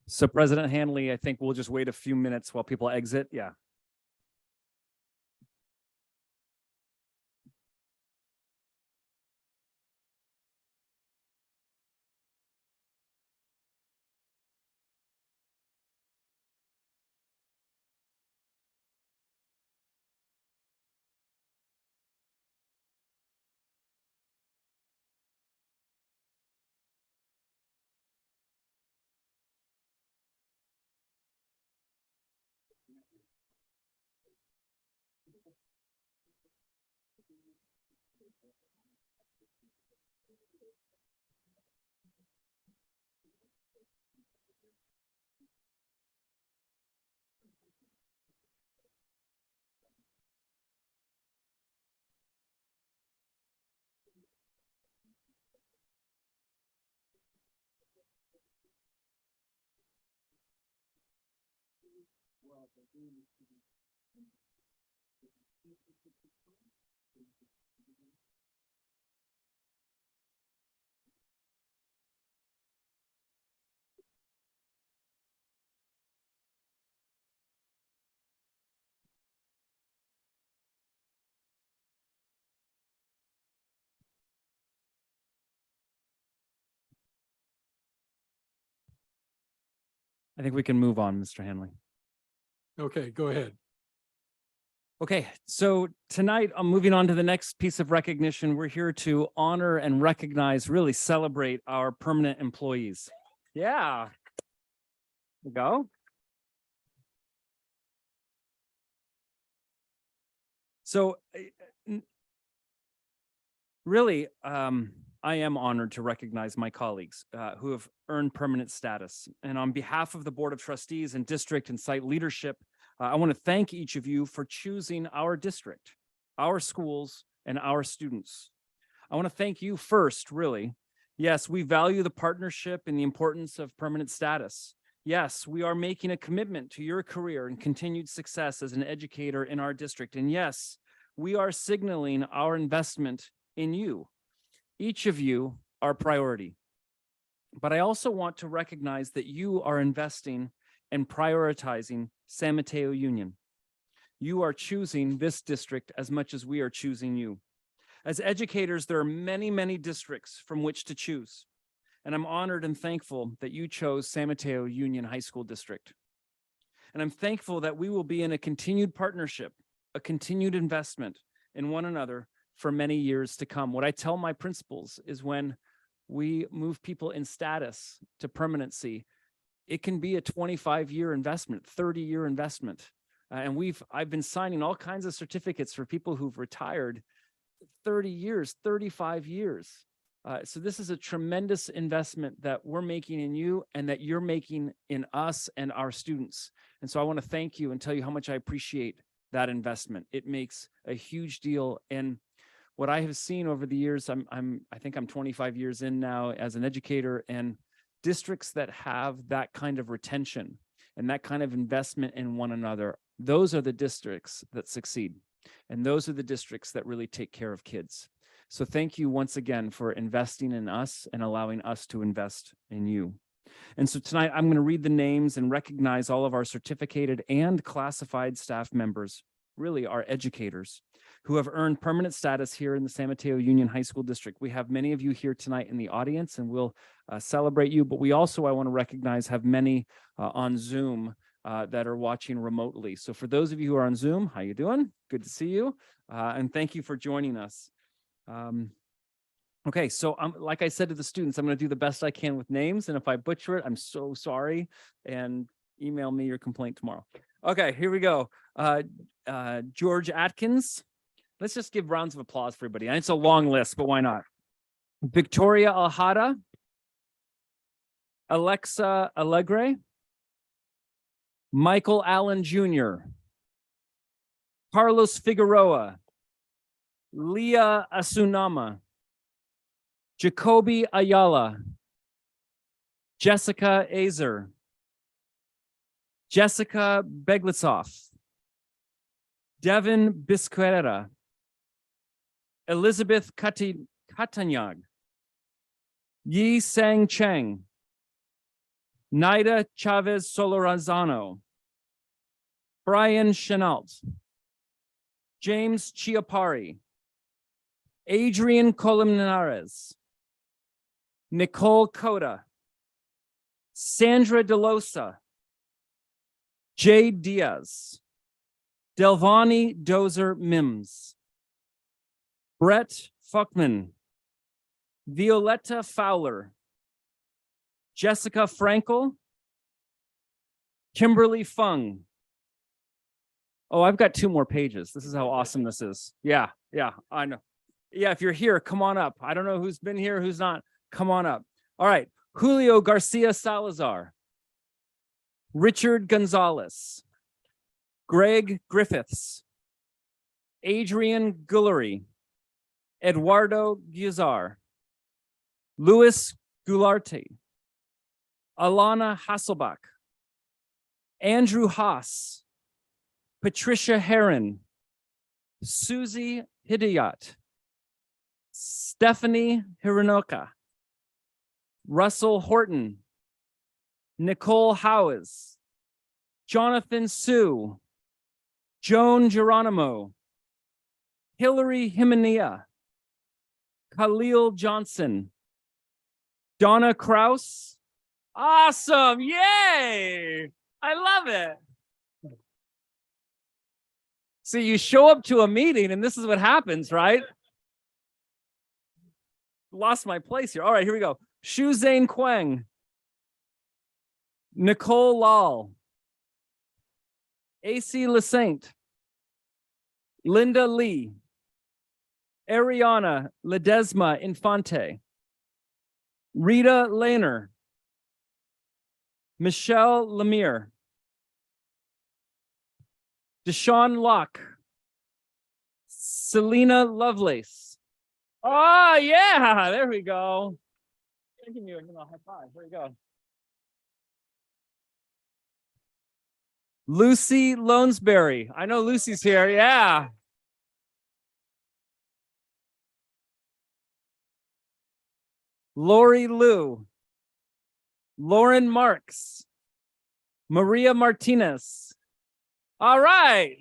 So President Hanley, I think we'll just wait a few minutes while people exit. Yeah. I think we can move on, Mr. Hanley. Okay, go ahead. Okay, so tonight I'm moving on to the next piece of recognition. We're here to honor and recognize, really celebrate our permanent employees. Yeah. There we go. So really, I am honored to recognize my colleagues who have earned permanent status. And on behalf of the Board of Trustees and district and site leadership, I want to thank each of you for choosing our district, our schools, and our students. I want to thank you first, really. Yes, we value the partnership and the importance of permanent status. Yes, we are making a commitment to your career and continued success as an educator in our district. And yes, we are signaling our investment in you. Each of you are a priority. But I also want to recognize that you are investing and prioritizing San Mateo Union. You are choosing this district as much as we are choosing you. As educators, there are many, many districts from which to choose. And I'm honored and thankful that you chose San Mateo Union High School District. And I'm thankful that we will be in a continued partnership, a continued investment in one another for many years to come. What I tell my principals is when we move people in status to permanency, it can be a 25-year investment, 30-year investment. And I've been signing all kinds of certificates for people who've retired 30 years, 35 years. So this is a tremendous investment that we're making in you and that you're making in us and our students. And so I want to thank you and tell you how much I appreciate that investment. It makes a huge deal. And what I have seen over the years, I think I'm 25 years in now as an educator, and districts that have that kind of retention and that kind of investment in one another, those are the districts that succeed. And those are the districts that really take care of kids. So thank you once again for investing in us and allowing us to invest in you. And so tonight I'm going to read the names and recognize all of our certificated and classified staff members, really our educators, who have earned permanent status here in the San Mateo Union High School District. We have many of you here tonight in the audience, and we'll celebrate you, but we also, I want to recognize, have many on Zoom that are watching remotely. So for those of you who are on Zoom, how you doing? Good to see you, and thank you for joining us. Okay, so like I said to the students, I'm going to do the best I can with names, and if I butcher it, I'm so sorry, and email me your complaint tomorrow. Okay, here we go. George Atkins. Let's just give rounds of applause for everybody. And it's a long list, but why not? Victoria Alhada, Alexa Allegre, Michael Allen Jr., Carlos Figueroa, Leah Asunama, Jacoby Ayala, Jessica Azer, Jessica Beglitzoff, Devin Bisquera, Elizabeth Katanyag, Yi Sang Cheng, Naida Chavez Solorazano, Brian Chenault, James Chiapari, Adrian Colmenares, Nicole Coda, Sandra DeLosa, Jade Diaz, Delvani Dozer Mims, Brett Fuckman, Violetta Fowler, Jessica Frankel, Kimberly Fung. Oh, I've got 2 more pages. This is how awesome this is. Yeah, I know. Yeah, if you're here, come on up. I don't know who's been here, who's not. Come on up. All right. Julio Garcia Salazar. Richard Gonzalez. Greg Griffiths. Adrian Guillory. Eduardo Guizar. Luis Goularte. Alana Hasselbach. Andrew Haas. Patricia Heron. Susie Hidayat. Stephanie Hironoka. Russell Horton. Nicole Howes. Jonathan Sue. Joan Geronimo. Hillary Himania. Khalil Johnson. Donna Kraus. Awesome. Yay. I love it. See, you show up to a meeting and this is what happens, right? Lost my place here. All right, here we go. Shu Zane Quang. Nicole Lal. AC Lasaint. Linda Lee. Ariana Ledesma Infante. Rita Lehner. Michelle Lemire. Deshaun Locke. Selena Lovelace. Oh, yeah, there we go. Give me a high five. There you go. Lucy Lonesberry. I know Lucy's here. Yeah. Lori Liu. Lauren Marks. Maria Martinez. All right.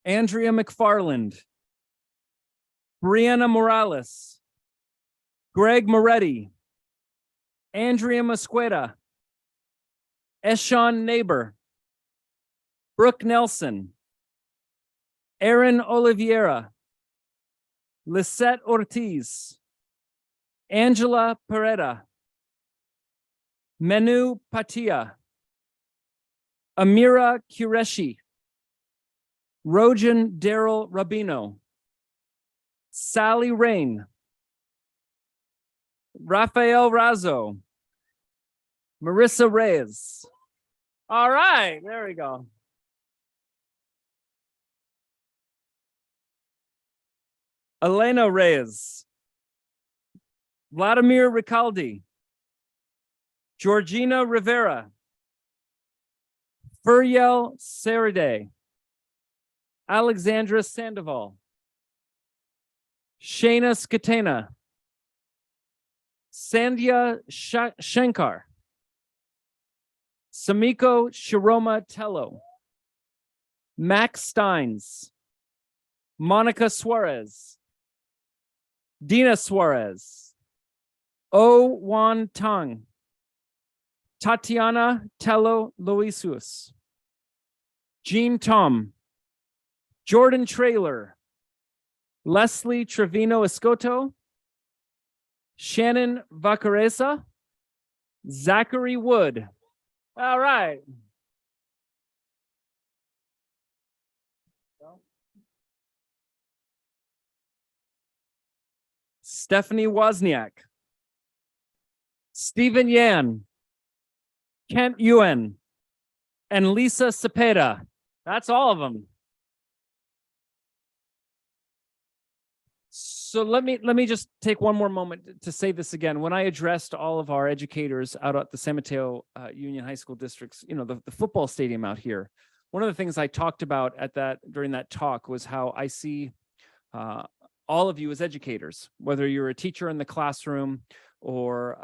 Andrea McFarland. Brianna Morales. Greg Moretti. Andrea Mosqueda. Eshawn Neighbor. Brooke Nelson. Aaron Oliveira. Lisette Ortiz. Angela Pereda. Menu Patia. Amira Qureshi. Rojan Daryl Rabino. Sally Rain. Rafael Razo. Marissa Reyes. All right, there we go. Elena Reyes. Vladimir Ricaldi. Georgina Rivera. Furiel Sarade. Alexandra Sandoval. Shayna Skatena. Sandhya Shankar. Samiko Shiroma Tello. Max Steins. Monica Suarez. Dina Suarez. O Wan Tang. Tatiana Tello Loisius. Jean Tom. Jordan Trailer. Leslie Trevino Escoto. Shannon Vacaresa. Zachary Wood. All right. Stephanie Wozniak. Stephen Yan. Kent Ewan. And Lisa Cepeda. That's all of them. So let me just take one more moment to say this again. When I addressed all of our educators out at the San Mateo Union High School districts, you know, the football stadium out here, one of the things I talked about during that talk was how I see all of you as educators, whether you're a teacher in the classroom or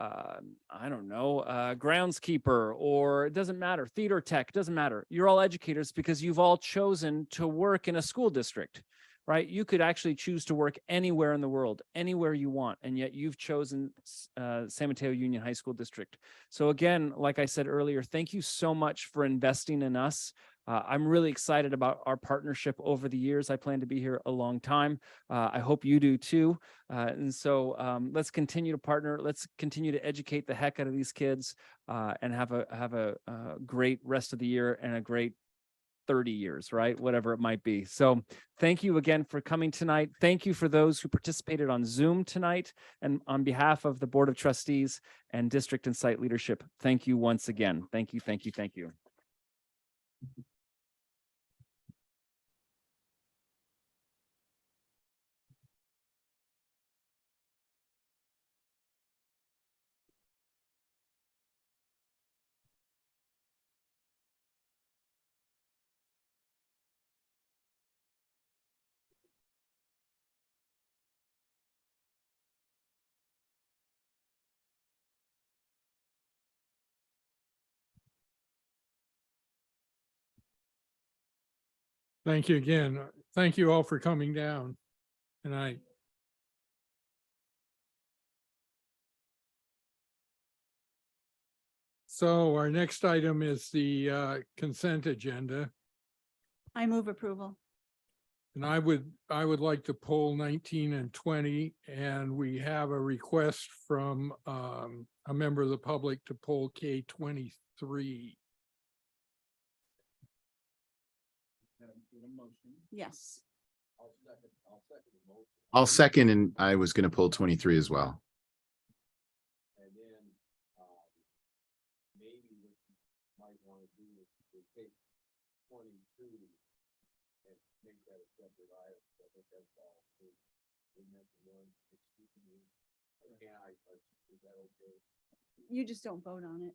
I don't know, groundskeeper, or it doesn't matter, theater tech, doesn't matter. You're all educators because you've all chosen to work in a school district. Right? You could actually choose to work anywhere in the world, anywhere you want, and yet you've chosen San Mateo Union High School District. So again, like I said earlier, thank you so much for investing in us. I'm really excited about our partnership over the years. I plan to be here a long time. I hope you do too. And so let's continue to partner. Let's continue to educate the heck out of these kids and have a great rest of the year and a great 30 years, right? Whatever it might be. So thank you again for coming tonight. Thank you for those who participated on Zoom tonight. And on behalf of the Board of Trustees and District and Site Leadership, thank you once again. Thank you, thank you, thank you. Thank you again. Thank you all for coming down tonight. So our next item is the consent agenda. I move approval. And I would like to pull 19 and 20, and we have a request from a member of the public to pull K 23. Yes. I'll second, and I was going to pull 23 as well. And then, maybe what you might want to do is to take 22 and make that a separate item. I think that's all. Is that okay? You just don't vote on it.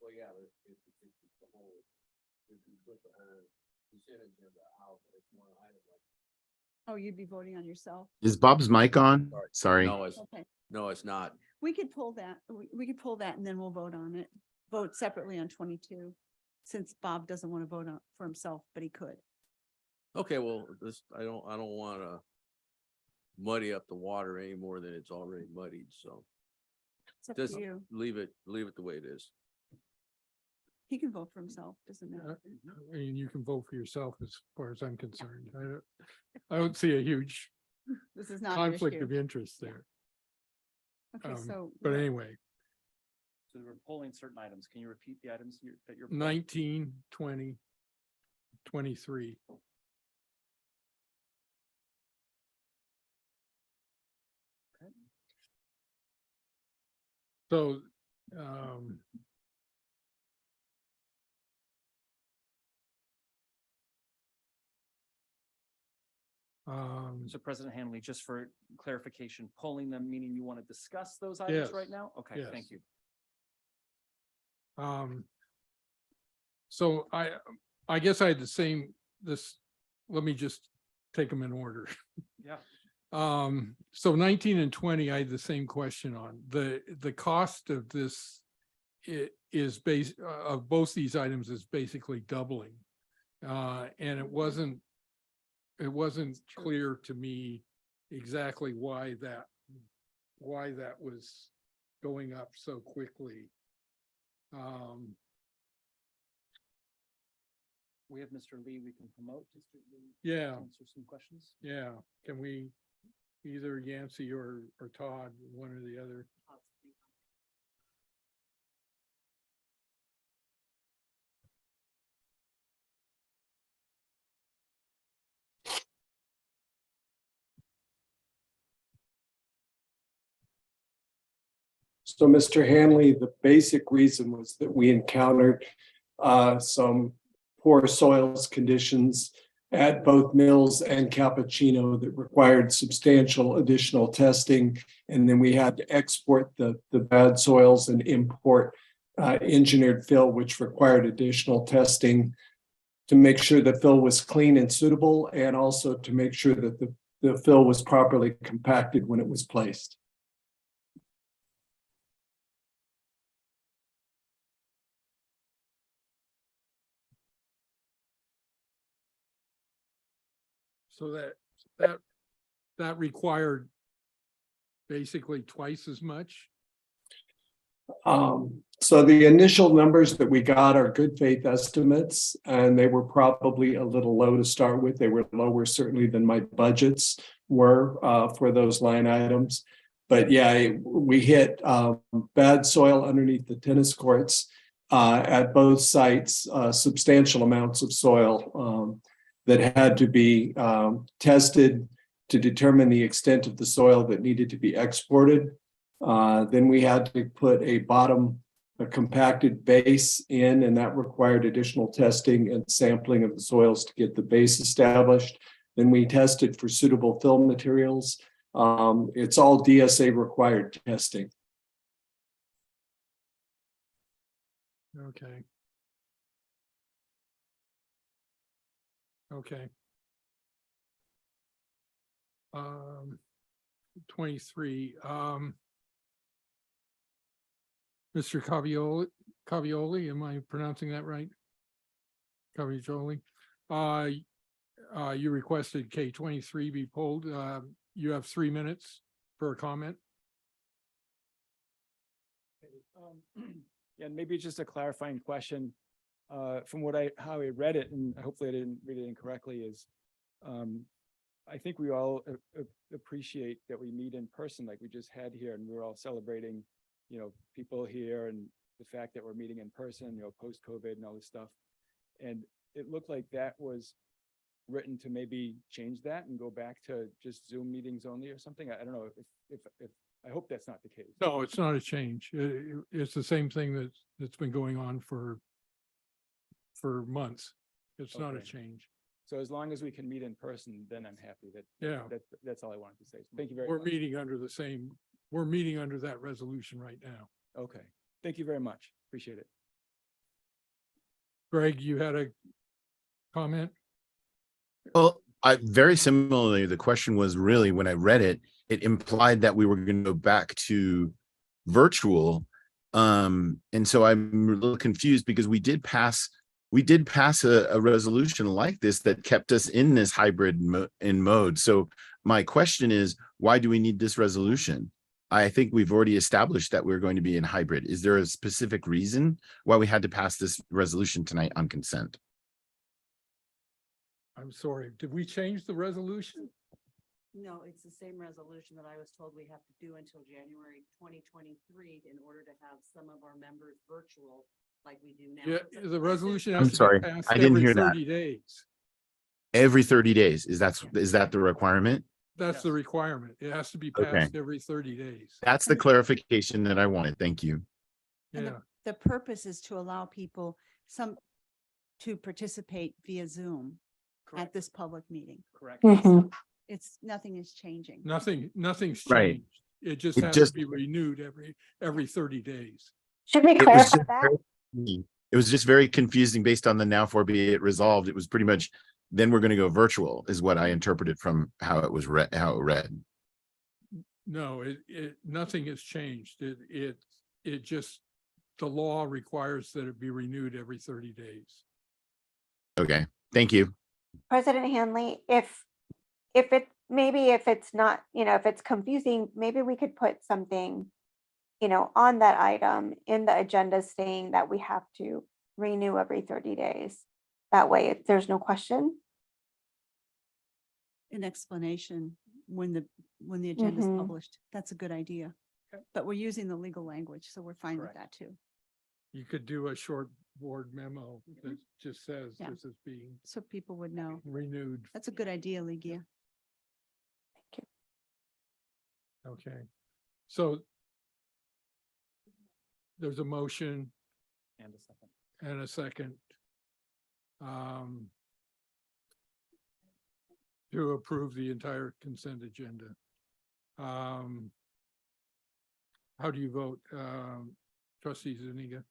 Well, yeah, but it's the whole, if you put the whole consent agenda out, it's one item like. Oh, you'd be voting on yourself. Is Bob's mic on? Sorry. No, it's, Okay. no, it's not. We could pull that. We could pull that and then we'll vote on it. Vote separately on 22. Since Bob doesn't want to vote on for himself, but he could. Okay, well, this, I don't want to muddy up the water any more than it's already muddied, so It's up just to you. leave it the way it is. He can vote for himself, doesn't matter. I mean, you can vote for yourself as far as I'm concerned. I don't see a huge This is not an conflict issue. of interest there. Okay, so. But anyway, So we're pulling certain items. Can you repeat the items that you're? 19, 20, 23. Okay. So, So President Hanley, just for clarification, pulling them, meaning you want to discuss those items Yes. right now? Okay, Yes. thank you. So I guess I had the same, let me just take them in order. Yeah. So 19 and 20, I had the same question on. The cost of this is of both these items is basically doubling. And it wasn't clear to me exactly why that was going up so quickly. We have Mr. Lee we can promote. Mr. Lee, Yeah, answer some questions. yeah. Can we, either Yancey or Todd, one or the other? So, Mr. Hanley, the basic reason was that we encountered some poor soils conditions at both Mills and Cappuccino that required substantial additional testing. And then we had to export the bad soils and import engineered fill, which required additional testing to make sure the fill was clean and suitable, and also to make sure that the fill was properly compacted when it was placed. So that required basically twice as much. So the initial numbers that we got are good faith estimates, and they were probably a little low to start with. They were lower certainly than my budgets were for those line items. But yeah, we hit bad soil underneath the tennis courts at both sites, substantial amounts of soil that had to be tested to determine the extent of the soil that needed to be exported. Then we had to put a compacted base in, and that required additional testing and sampling of the soils to get the base established. Then we tested for suitable fill materials. It's all DSA required testing. Okay. Okay. 23, Mr. Cavioli, am I pronouncing that right? Cavioli. You requested K23 be pulled. You have 3 minutes for a comment. Yeah, maybe just a clarifying question. From how I read it, and hopefully I didn't read it incorrectly, is I think we all appreciate that we meet in person like we just had here, and we're all celebrating, people here and the fact that we're meeting in person, post-COVID and all this stuff. And it looked like that was written to maybe change that and go back to just Zoom meetings only or something. I don't know if I hope that's not the case. No, it's not a change. It's the same thing that's been going on for months. It's not a Okay. change. So as long as we can meet in person, then I'm happy Yeah. that's all I wanted to say. Thank you very We're much. we're meeting under that resolution right now. Okay. Thank you very much. Appreciate it. Greg, you had a comment? Well, very similarly, the question was really, when I read it, it implied that we were going to go back to virtual. And so I'm a little confused because we did pass a resolution like this that kept us in this hybrid mode. So my question is, why do we need this resolution? I think we've already established that we're going to be in hybrid. Is there a specific reason why we had to pass this resolution tonight on consent? I'm sorry, did we change the resolution? No, it's the same resolution that I was told we have to do until January 2023 in order to have some of our members virtual like we do now. Yeah, the resolution I'm has to sorry, be passed I didn't every hear that. 30 days. Every 30 days. Is that the requirement? That's the Yes. requirement. It has to be Okay. passed every 30 days. That's the clarification that I wanted. Thank you. And Yeah, the purpose is to allow people to participate via Zoom at Correct. this public meeting. Correct. Nothing is changing. nothing's Right. changed. It just It has just- to be renewed every 30 days. Should we It was clarify just that? It was just very confusing based on the now for be it resolved. It was pretty much, then we're going to go virtual is what I interpreted from how it was read, how it read. No, nothing has changed. It just, the law requires that it be renewed every 30 days. Okay, thank you. President Hanley, if it's not, if it's confusing, maybe we could put something, on that item in the agenda saying that we have to renew every 30 days. That way there's no question. An explanation when the agenda is Mhm. published. That's a good idea. But we're using the legal language, so we're fine with Correct. that too. You could do a short board memo that just says Yeah. this is being So people would know. renewed. That's a good idea, Ligia. Okay. So there's a motion And a second. and a second to approve the entire consent agenda. How do you vote? Trustee Zuniga,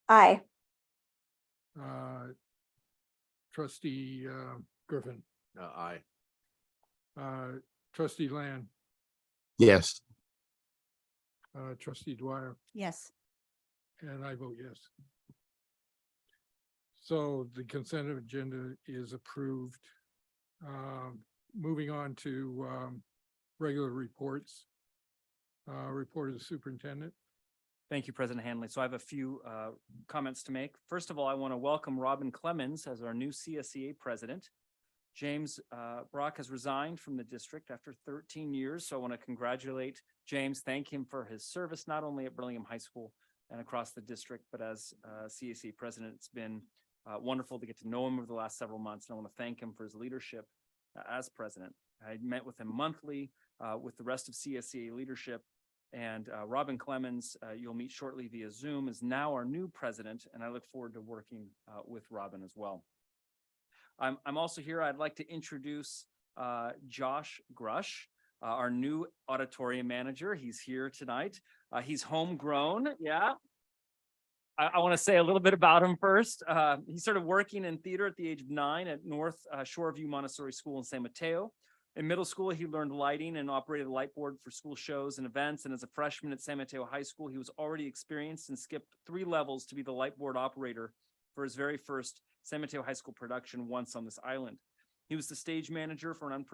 Aye. trustee Griffin, Aye. trustee Land, Yes. trustee Dwyer, Yes. and I vote yes. So the consent agenda is approved. Moving on to regular reports. Report of the superintendent. Thank you, President Hanley. So I have a few comments to make. First of all, I want to welcome Robin Clemens as our new CSEA president. James Brock has resigned from the district after 13 years. So I want to congratulate James, thank him for his service, not only at Burlingame High School, and across the district. But as CAC president, it's been wonderful to get to know him over the last several months. And I want to thank him for his leadership as president. I met with him monthly with the rest of CSCA leadership. And Robin Clemens, you'll meet shortly via Zoom, is now our new president, and I look forward to working with Robin as well. I'm also here. I'd like to introduce Josh Grush, our new auditorium manager. He's here tonight. He's homegrown. Yeah. I want to say a little bit about him first. He started working in theater at the age of 9 at North Shoreview Montessori School in San Mateo. In middle school, he learned lighting and operated a light board for school shows and events. And as a freshman at San Mateo High School, he was already experienced and skipped 3 levels to be the light board operator for his very first San Mateo High School production, Once on This Island. He was the stage manager for an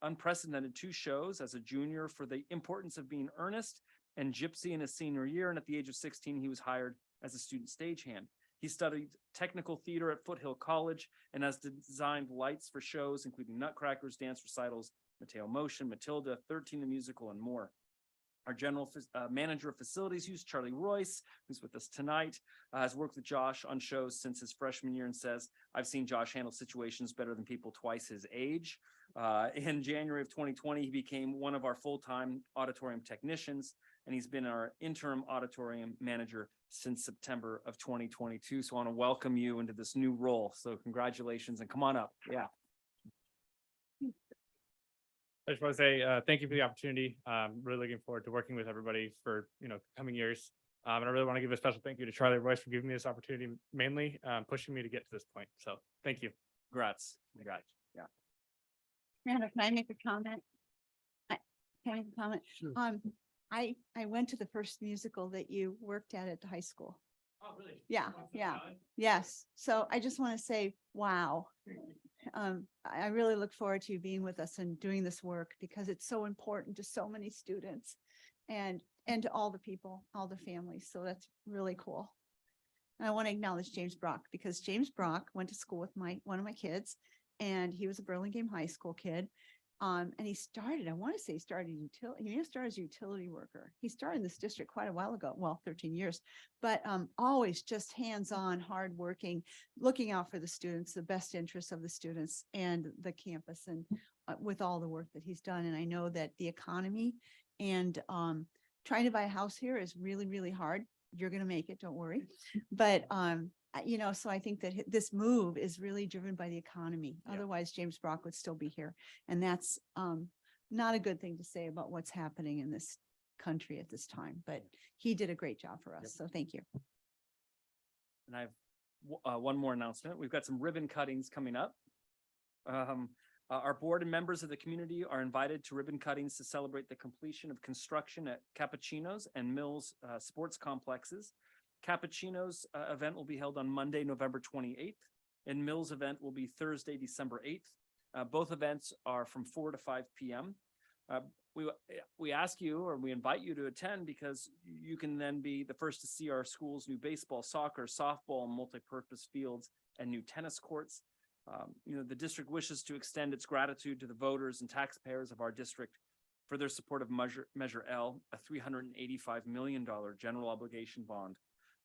unprecedented 2 shows as a junior for The Importance of Being Earnest and Gypsy in his senior year. And at the age of 16, he was hired as a student stagehand. He studied technical theater at Foothill College and has designed lights for shows, including Nutcrackers, dance recitals, Mateo Motion, Matilda, 13 the Musical, and more. Our general manager of facilities use, Charlie Royce, who's with us tonight, has worked with Josh on shows since his freshman year and says, I've seen Josh handle situations better than people twice his age. In January of 2020, he became one of our full-time auditorium technicians, and he's been our interim auditorium manager since September of 2022. So I want to welcome you into this new role. So congratulations and come on up. Yeah. I just want to say thank you for the opportunity. Really looking forward to working with everybody for coming years. And I really want to give a special thank you to Charlie Royce for giving me this opportunity, mainly pushing me to get to this point. So thank you. Congrats. Congrats. Yeah. Miranda, can I make a comment? Can I make a comment? Sure. I went to the first musical that you worked at the high school. Oh, really? Yeah, yeah, yes. So I just want to say, wow. I really look forward to you being with us and doing this work because it's so important to so many students and to all the people, all the families. So that's really cool. And I want to acknowledge James Brock because James Brock went to school with one of my kids, and he was a Burlingame High School kid. And he started, I want to say he started as a utility worker. He started in this district quite a while ago, well, 13 years, but always just hands-on, hardworking, looking out for the students, the best interests of the students and the campus, and with all the work that he's done. And I know that the economy and trying to buy a house here is really, really hard. You're going to make it, don't worry. But so I think that this move is really driven by the economy. Yeah. Otherwise, James Brock would still be here. And that's not a good thing to say about what's happening in this country at this time, but he did a great job for us. Yep. So thank you. And I have one more announcement. We've got some ribbon cuttings coming up. Our board and members of the community are invited to ribbon cuttings to celebrate the completion of construction at Cappuccino's and Mills sports complexes. Cappuccino's event will be held on Monday, November 28th, and Mills event will be Thursday, December 8th. Both events are from 4 to 5 p.m. We ask you, or we invite you to attend because you can then be the first to see our school's new baseball, soccer, softball, and multi-purpose fields and new tennis courts. The district wishes to extend its gratitude to the voters and taxpayers of our district for their support of Measure L, a $385 million general obligation bond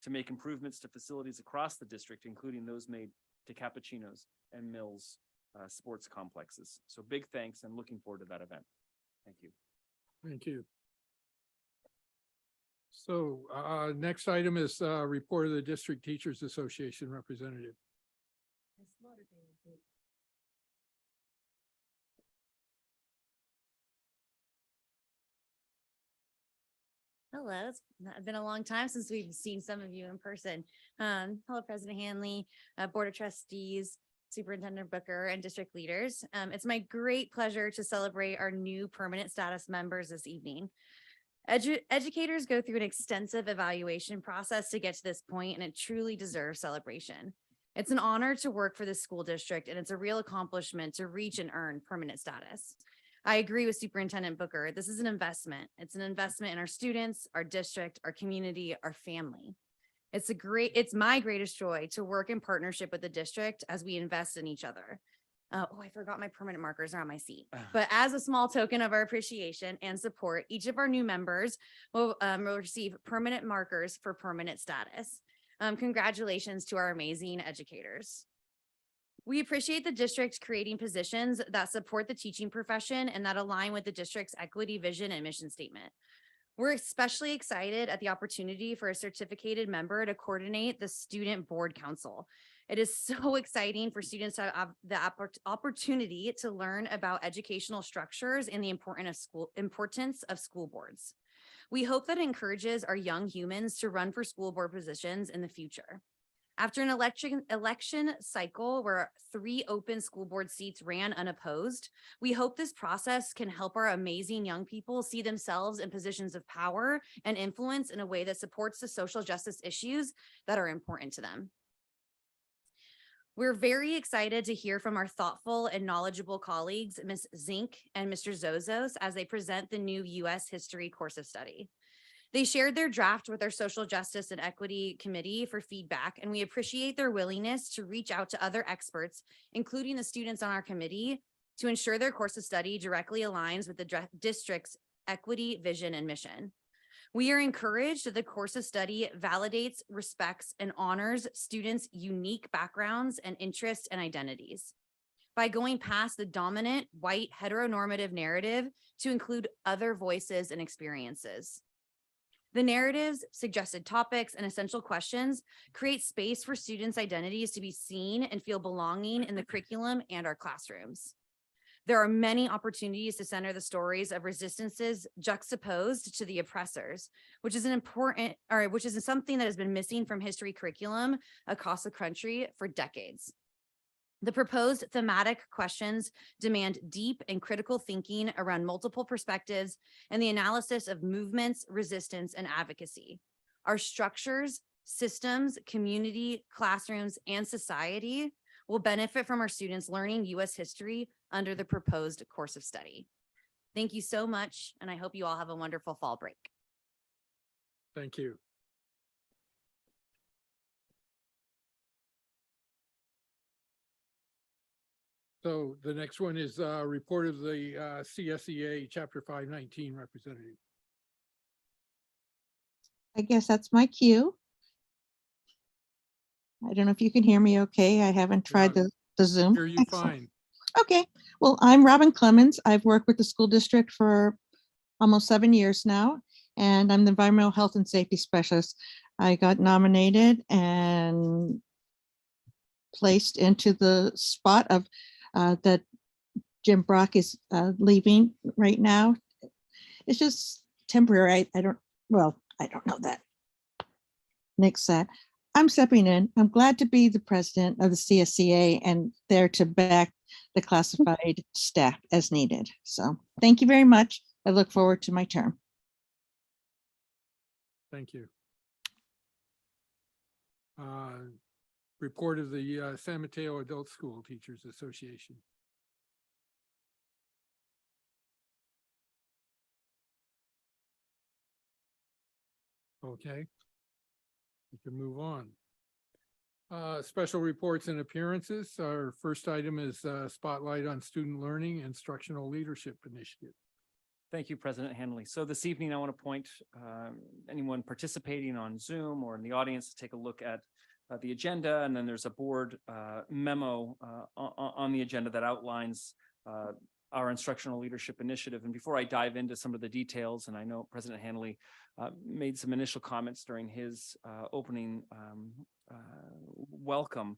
to make improvements to facilities across the district, including those made to Cappuccino's and Mills sports complexes. So big thanks and looking forward to that event. Thank you. Thank you. So next item is report of the District Teachers Association representative. Hello, it's been a long time since we've seen some of you in person. Hello, President Hanley, Board of Trustees, Superintendent Booker, and district leaders. It's my great pleasure to celebrate our new permanent status members this evening. Educators go through an extensive evaluation process to get to this point, and it truly deserves celebration. It's an honor to work for the school district, and it's a real accomplishment to reach and earn permanent status. I agree with Superintendent Booker. This is an investment. It's an investment in our students, our district, our community, our family. It's my greatest joy to work in partnership with the district as we invest in each other. I forgot my permanent markers are on my seat. But as a small token of our appreciation and support, each of our new members will receive permanent markers for permanent status. Congratulations to our amazing educators. We appreciate the district creating positions that support the teaching profession and that align with the district's equity, vision, and mission statement. We're especially excited at the opportunity for a certificated member to coordinate the student board council. It is so exciting for students to have the opportunity to learn about educational structures and the importance of school boards. We hope that it encourages our young humans to run for school board positions in the future. After an election cycle where 3 open school board seats ran unopposed, we hope this process can help our amazing young people see themselves in positions of power and influence in a way that supports the social justice issues that are important to them. We're very excited to hear from our thoughtful and knowledgeable colleagues, Ms. Zink and Mr. Zozos, as they present the new U.S. History course of study. They shared their draft with our Social Justice and Equity Committee for feedback, and we appreciate their willingness to reach out to other experts, including the students on our committee, to ensure their course of study directly aligns with the district's equity, vision, and mission. We are encouraged that the course of study validates, respects, and honors students' unique backgrounds and interests and identities by going past the dominant white heteronormative narrative to include other voices and experiences. The narratives, suggested topics, and essential questions create space for students' identities to be seen and feel belonging in the curriculum and our classrooms. There are many opportunities to center the stories of resistances juxtaposed to the oppressors, which is something that has been missing from history curriculum across the country for decades. The proposed thematic questions demand deep and critical thinking around multiple perspectives and the analysis of movements, resistance, and advocacy. Our structures, systems, community, classrooms, and society will benefit from our students learning U.S. history under the proposed course of study. Thank you so much, and I hope you all have a wonderful fall break. Thank you. So the next one is a report of the CSEA Chapter 519 representative. I guess that's my cue. I don't know if you can hear me okay. I haven't tried the Zoom. Hear you fine. Okay. Well, I'm Robin Clemens. I've worked with the school district for almost 7 years now, and I'm the environmental health and safety specialist. I got nominated and placed into the spot of that Jim Brock is leaving right now. It's just temporary. I don't know that. Next set. I'm stepping in. I'm glad to be the president of the CSEA and there to back the classified staff as needed. So thank you very much. I look forward to my term. Thank you. Report of the San Mateo Adult School Teachers Association. Okay. We can move on. Special reports and appearances. Our first item is Spotlight on Student Learning Instructional Leadership Initiative. Thank you, President Hanley. So this evening, I want to point anyone participating on Zoom or in the audience to take a look at the agenda, and then there's a board memo on the agenda that outlines our instructional leadership initiative. And before I dive into some of the details, and I know President Hanley made some initial comments during his opening welcome.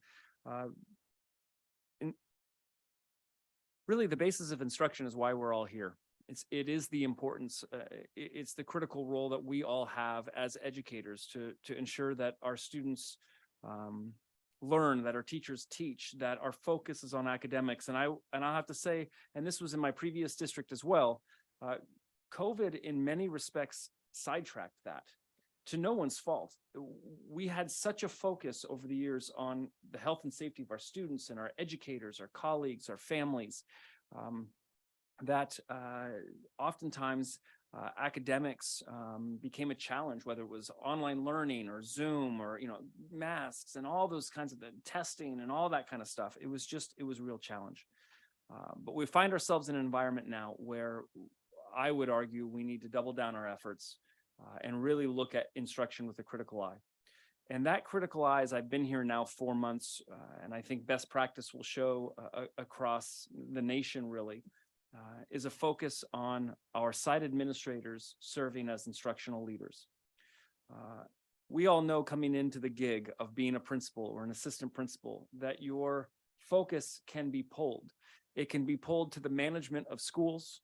Really, the basis of instruction is why we're all here. It is the importance, it's the critical role that we all have as educators to ensure that our students learn, that our teachers teach, that our focus is on academics. And I'll have to say, and this was in my previous district as well, COVID in many respects sidetracked that, to no one's fault. We had such a focus over the years on the health and safety of our students and our educators, our colleagues, our families, that oftentimes academics became a challenge, whether it was online learning or Zoom or, masks and all those kinds of testing and all that kind of stuff. It was a real challenge. But we find ourselves in an environment now where I would argue we need to double down our efforts and really look at instruction with a critical eye. And that critical eye, as I've been here now 4 months, and I think best practice will show across the nation really, is a focus on our site administrators serving as instructional leaders. We all know coming into the gig of being a principal or an assistant principal that your focus can be pulled. It can be pulled to the management of schools,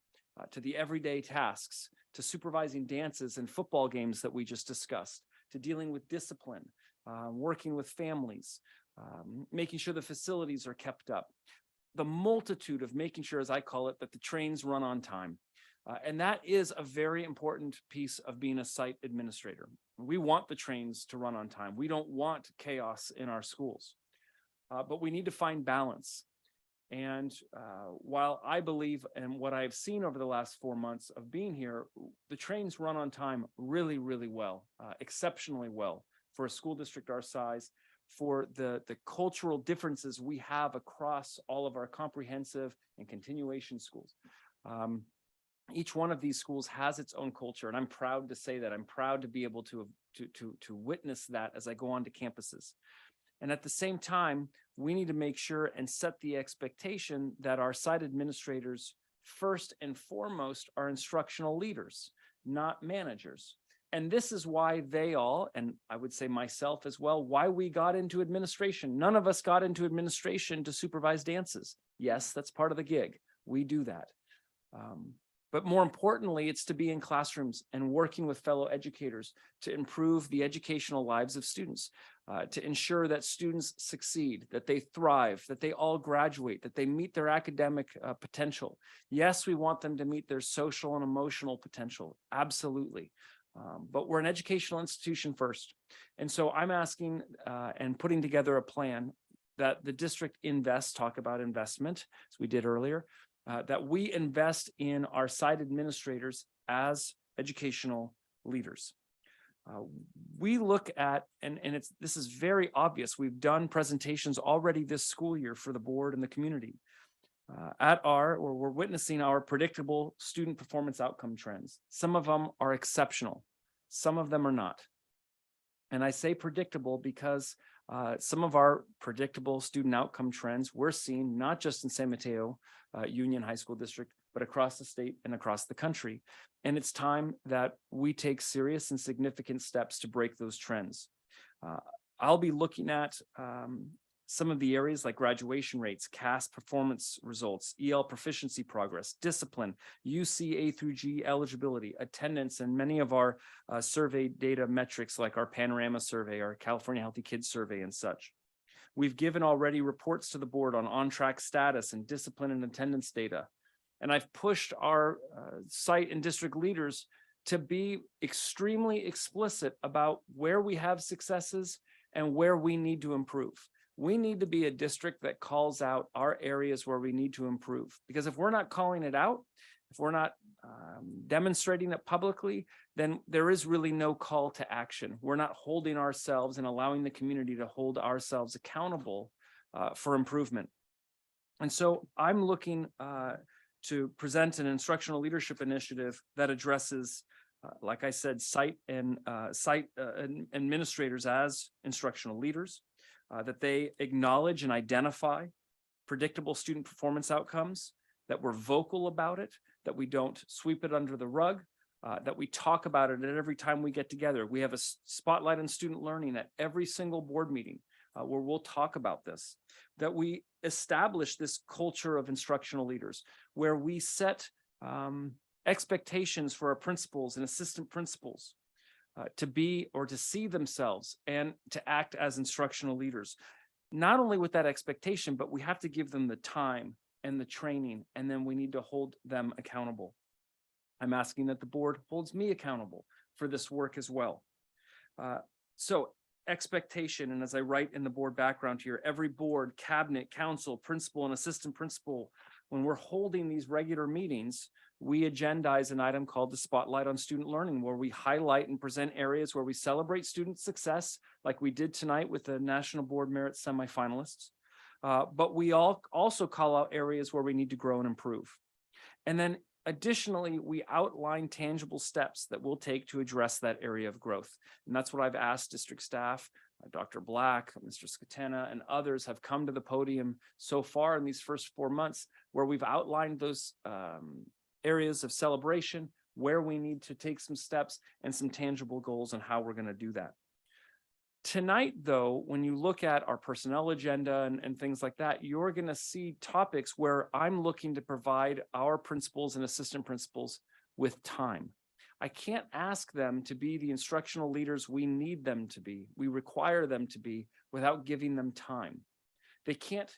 to the everyday tasks, to supervising dances and football games that we just discussed, to dealing with discipline, working with families, making sure the facilities are kept up. The multitude of making sure, as I call it, that the trains run on time. And that is a very important piece of being a site administrator. We want the trains to run on time. We don't want chaos in our schools, but we need to find balance. And while I believe, and what I've seen over the last 4 months of being here, the trains run on time really, really well, exceptionally well for a school district our size, for the cultural differences we have across all of our comprehensive and continuation schools. Each one of these schools has its own culture, and I'm proud to say that. I'm proud to be able to witness that as I go on to campuses. And at the same time, we need to make sure and set the expectation that our site administrators, first and foremost, are instructional leaders, not managers. And this is why they all, and I would say myself as well, why we got into administration. None of us got into administration to supervise dances. Yes, that's part of the gig. We do that. But more importantly, it's to be in classrooms and working with fellow educators to improve the educational lives of students, to ensure that students succeed, that they thrive, that they all graduate, that they meet their academic potential. Yes, we want them to meet their social and emotional potential, absolutely. But we're an educational institution first. And so I'm asking and putting together a plan that the district talk about investment, as we did earlier, that we invest in our site administrators as educational leaders. We look at, and this is very obvious, we've done presentations already this school year for the board and the community. We're witnessing our predictable student performance outcome trends. Some of them are exceptional, some of them are not. And I say predictable because some of our predictable student outcome trends we're seeing not just in San Mateo Union High School District, but across the state and across the country. And it's time that we take serious and significant steps to break those trends. I'll be looking at some of the areas like graduation rates, CAS performance results, EL proficiency progress, discipline, UC A through G eligibility, attendance, and many of our survey data metrics like our Panorama survey, our California Healthy Kids survey and such. We've given already reports to the board on on-track status and discipline and attendance data. And I've pushed our site and district leaders to be extremely explicit about where we have successes and where we need to improve. We need to be a district that calls out our areas where we need to improve. Because if we're not calling it out, if we're not demonstrating it publicly, then there is really no call to action. We're not holding ourselves and allowing the community to hold ourselves accountable for improvement. And so I'm looking to present an instructional leadership initiative that addresses, like I said, site administrators as instructional leaders, that they acknowledge and identify predictable student performance outcomes, that we're vocal about it, that we don't sweep it under the rug, that we talk about it at every time we get together. We have a spotlight on student learning at every single board meeting where we'll talk about this, that we establish this culture of instructional leaders where we set expectations for our principals and assistant principals to be or to see themselves and to act as instructional leaders. Not only with that expectation, but we have to give them the time and the training, and then we need to hold them accountable. I'm asking that the board holds me accountable for this work as well. So expectation, and as I write in the board background here, every board, cabinet, council, principal, and assistant principal, when we're holding these regular meetings, we agendize an item called the Spotlight on Student Learning, where we highlight and present areas where we celebrate student success, like we did tonight with the National Board Merit semifinalists. But we also call out areas where we need to grow and improve. And then additionally, we outline tangible steps that we'll take to address that area of growth. And that's what I've asked district staff, Dr. Black, Mr. Scatena, and others have come to the podium so far in these first 4 months, where we've outlined those areas of celebration, where we need to take some steps and some tangible goals on how we're going to do that. Tonight, though, when you look at our personnel agenda and things like that, you're going to see topics where I'm looking to provide our principals and assistant principals with time. I can't ask them to be the instructional leaders we need them to be, we require them to be, without giving them time. They can't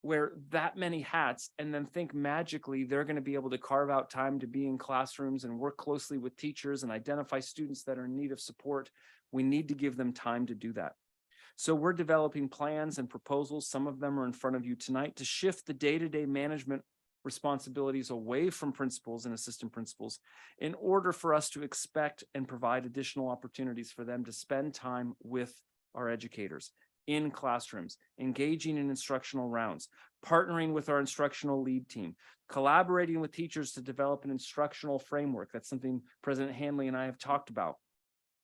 wear that many hats and then think magically they're going to be able to carve out time to be in classrooms and work closely with teachers and identify students that are in need of support. We need to give them time to do that. So we're developing plans and proposals. Some of them are in front of you tonight to shift the day-to-day management responsibilities away from principals and assistant principals in order for us to expect and provide additional opportunities for them to spend time with our educators in classrooms, engaging in instructional rounds, partnering with our instructional lead team, collaborating with teachers to develop an instructional framework. That's something President Hanley and I have talked about,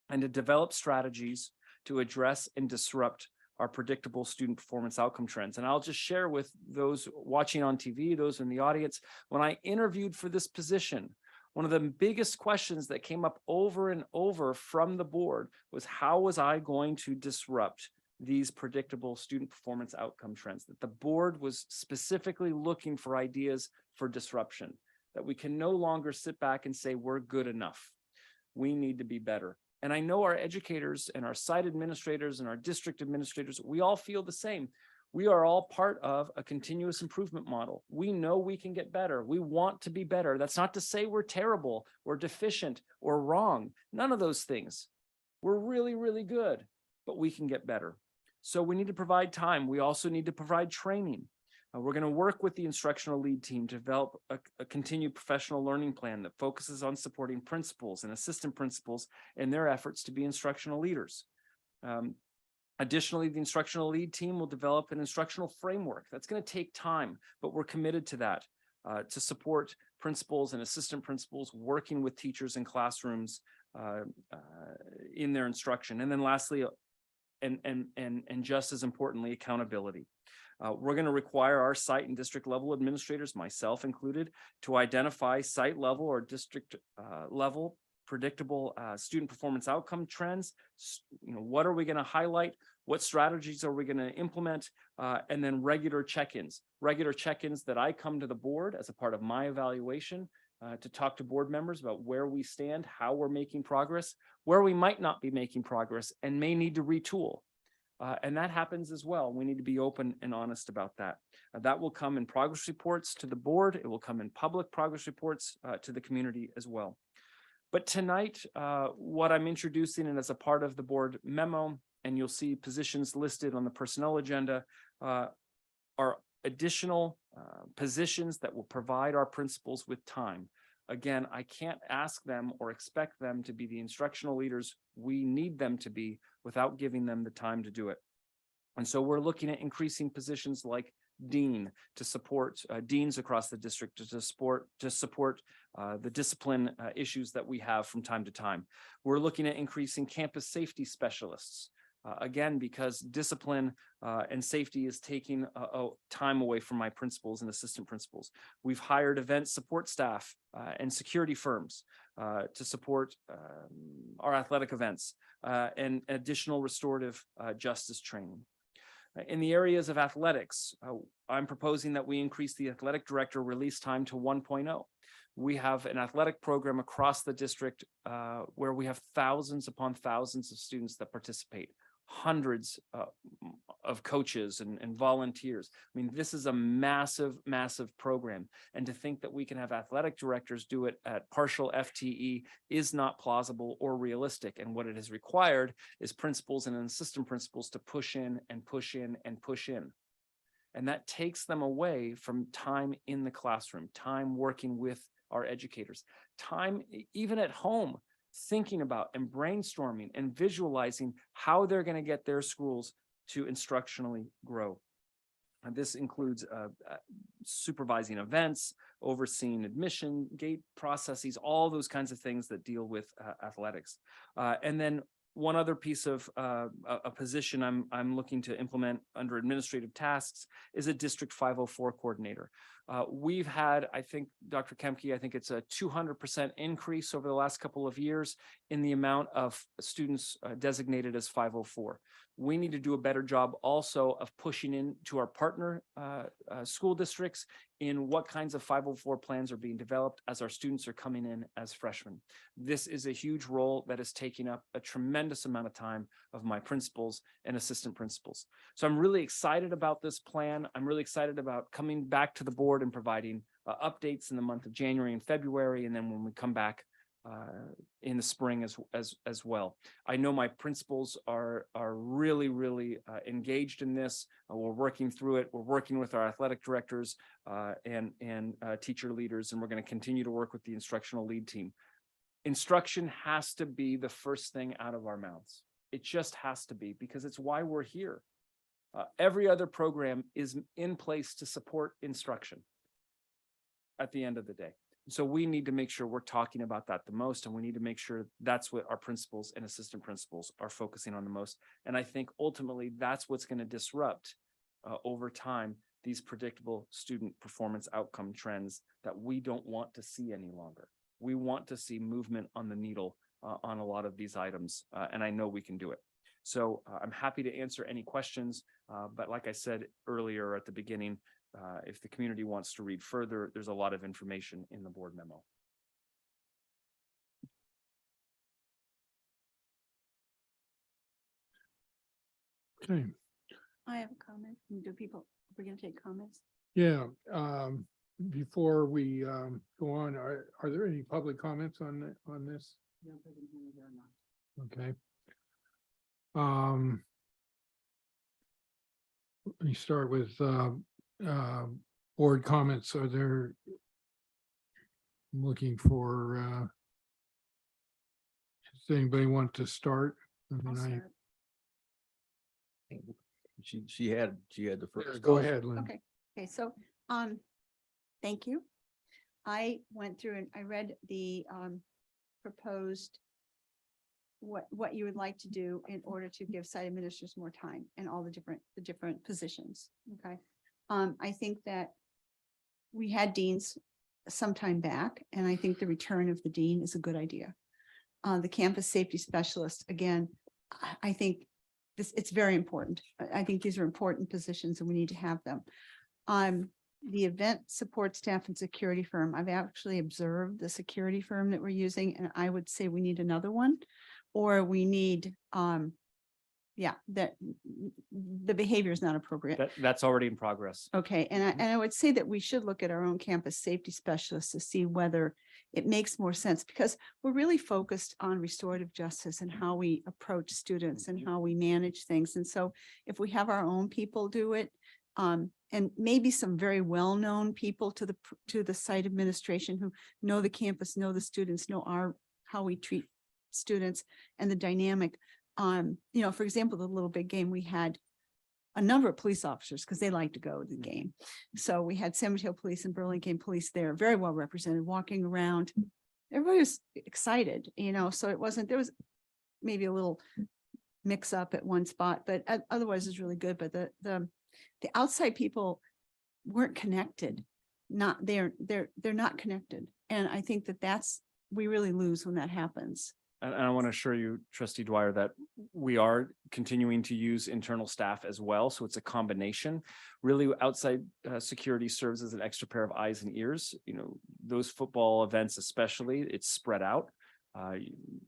and to develop strategies to address and disrupt our predictable student performance outcome trends. And I'll just share with those watching on TV, those in the audience, when I interviewed for this position, one of the biggest questions that came up over and over from the board was, how was I going to disrupt these predictable student performance outcome trends? That the board was specifically looking for ideas for disruption, that we can no longer sit back and say we're good enough. We need to be better. And I know our educators and our site administrators and our district administrators, we all feel the same. We are all part of a continuous improvement model. We know we can get better. We want to be better. That's not to say we're terrible or deficient or wrong. None of those things. We're really, really good, but we can get better. So we need to provide time. We also need to provide training. We're going to work with the instructional lead team to develop a continued professional learning plan that focuses on supporting principals and assistant principals in their efforts to be instructional leaders. Additionally, the instructional lead team will develop an instructional framework. That's going to take time, but we're committed to that, to support principals and assistant principals working with teachers in classrooms in their instruction. And then lastly, and just as importantly, accountability. We're going to require our site and district level administrators, myself included, to identify site level or district level predictable student performance outcome trends. What are we going to highlight? What strategies are we going to implement? And then regular check-ins that I come to the board as a part of my evaluation to talk to board members about where we stand, how we're making progress, where we might not be making progress and may need to retool. And that happens as well. We need to be open and honest about that. That will come in progress reports to the board. It will come in public progress reports to the community as well. But tonight, what I'm introducing, and as a part of the board memo, and you'll see positions listed on the personnel agenda, are additional positions that will provide our principals with time. Again, I can't ask them or expect them to be the instructional leaders we need them to be without giving them the time to do it. And so we're looking at increasing positions like dean to support deans across the district to support the discipline issues that we have from time to time. We're looking at increasing campus safety specialists. Again, because discipline and safety is taking time away from my principals and assistant principals. We've hired event support staff and security firms to support our athletic events and additional restorative justice training. In the areas of athletics, I'm proposing that we increase the athletic director release time to 1.0. We have an athletic program across the district where we have thousands upon thousands of students that participate. Hundreds of coaches and volunteers. I mean, this is a massive, massive program. And to think that we can have athletic directors do it at partial FTE is not plausible or realistic. And what it has required is principals and assistant principals to push in and push in and push in. And that takes them away from time in the classroom, time working with our educators, time even at home, thinking about and brainstorming and visualizing how they're going to get their schools to instructionally grow. And this includes supervising events, overseeing admission, gate processes, all those kinds of things that deal with athletics. And then one other piece of a position I'm looking to implement under administrative tasks is a District 504 coordinator. We've had, I think, Dr. Kemke, I think it's a 200% increase over the last couple of years in the amount of students designated as 504. We need to do a better job also of pushing into our partner school districts in what kinds of 504 plans are being developed as our students are coming in as freshmen. This is a huge role that is taking up a tremendous amount of time of my principals and assistant principals. So I'm really excited about this plan. I'm really excited about coming back to the board and providing updates in the month of January and February, and then when we come back in the spring as well. I know my principals are really engaged in this. We're working through it. We're working with our athletic directors and teacher leaders, and we're going to continue to work with the instructional lead team. Instruction has to be the first thing out of our mouths. It just has to be, because it's why we're here. Every other program is in place to support instruction at the end of the day. So we need to make sure we're talking about that the most, and we need to make sure that's what our principals and assistant principals are focusing on the most. And I think ultimately that's what's going to disrupt over time these predictable student performance outcome trends that we don't want to see any longer. We want to see movement on the needle on a lot of these items, and I know we can do it. So I'm happy to answer any questions, but like I said earlier at the beginning, if the community wants to read further, there's a lot of information in the board memo. Okay, I have a comment. We're going to take comments? yeah. Before we go on, are there any public comments on this? Okay. Let me start with board comments. Are there, I'm looking for, does anybody want to start? I'll start. She had the first. Go ahead, Lynn. Okay, so, thank you. I went through and I read the proposed what you would like to do in order to give site administrators more time and all the different positions. Okay. I think that we had deans some time back, and I think the return of the dean is a good idea. The campus safety specialist, again, I think it's very important. I think these are important positions and we need to have them. The event support staff and security firm, I've actually observed the security firm that we're using, and I would say we need another one, or we need, that the behavior is not appropriate. That's already in progress. Okay, and I would say that we should look at our own campus safety specialists to see whether it makes more sense, because we're really focused on restorative justice and how we approach students and how we manage things. And so if we have our own people do it, and maybe some very well-known people to the site administration who know the campus, know the students, know how we treat students and the dynamic. For example, the Little Big Game, we had a number of police officers because they like to go to the game. So we had San Mateo Police and Burlingame Police there, very well represented, walking around. Everybody was excited, so it wasn't, there was maybe a little mix up at one spot, but otherwise it's really good. But the outside people weren't connected. They're not connected. And I think we really lose when that happens. And I want to assure you, Trustee Dwyer, that we are continuing to use internal staff as well. So it's a combination. Really, outside security serves as an extra pair of eyes and ears. Those football events especially, it's spread out.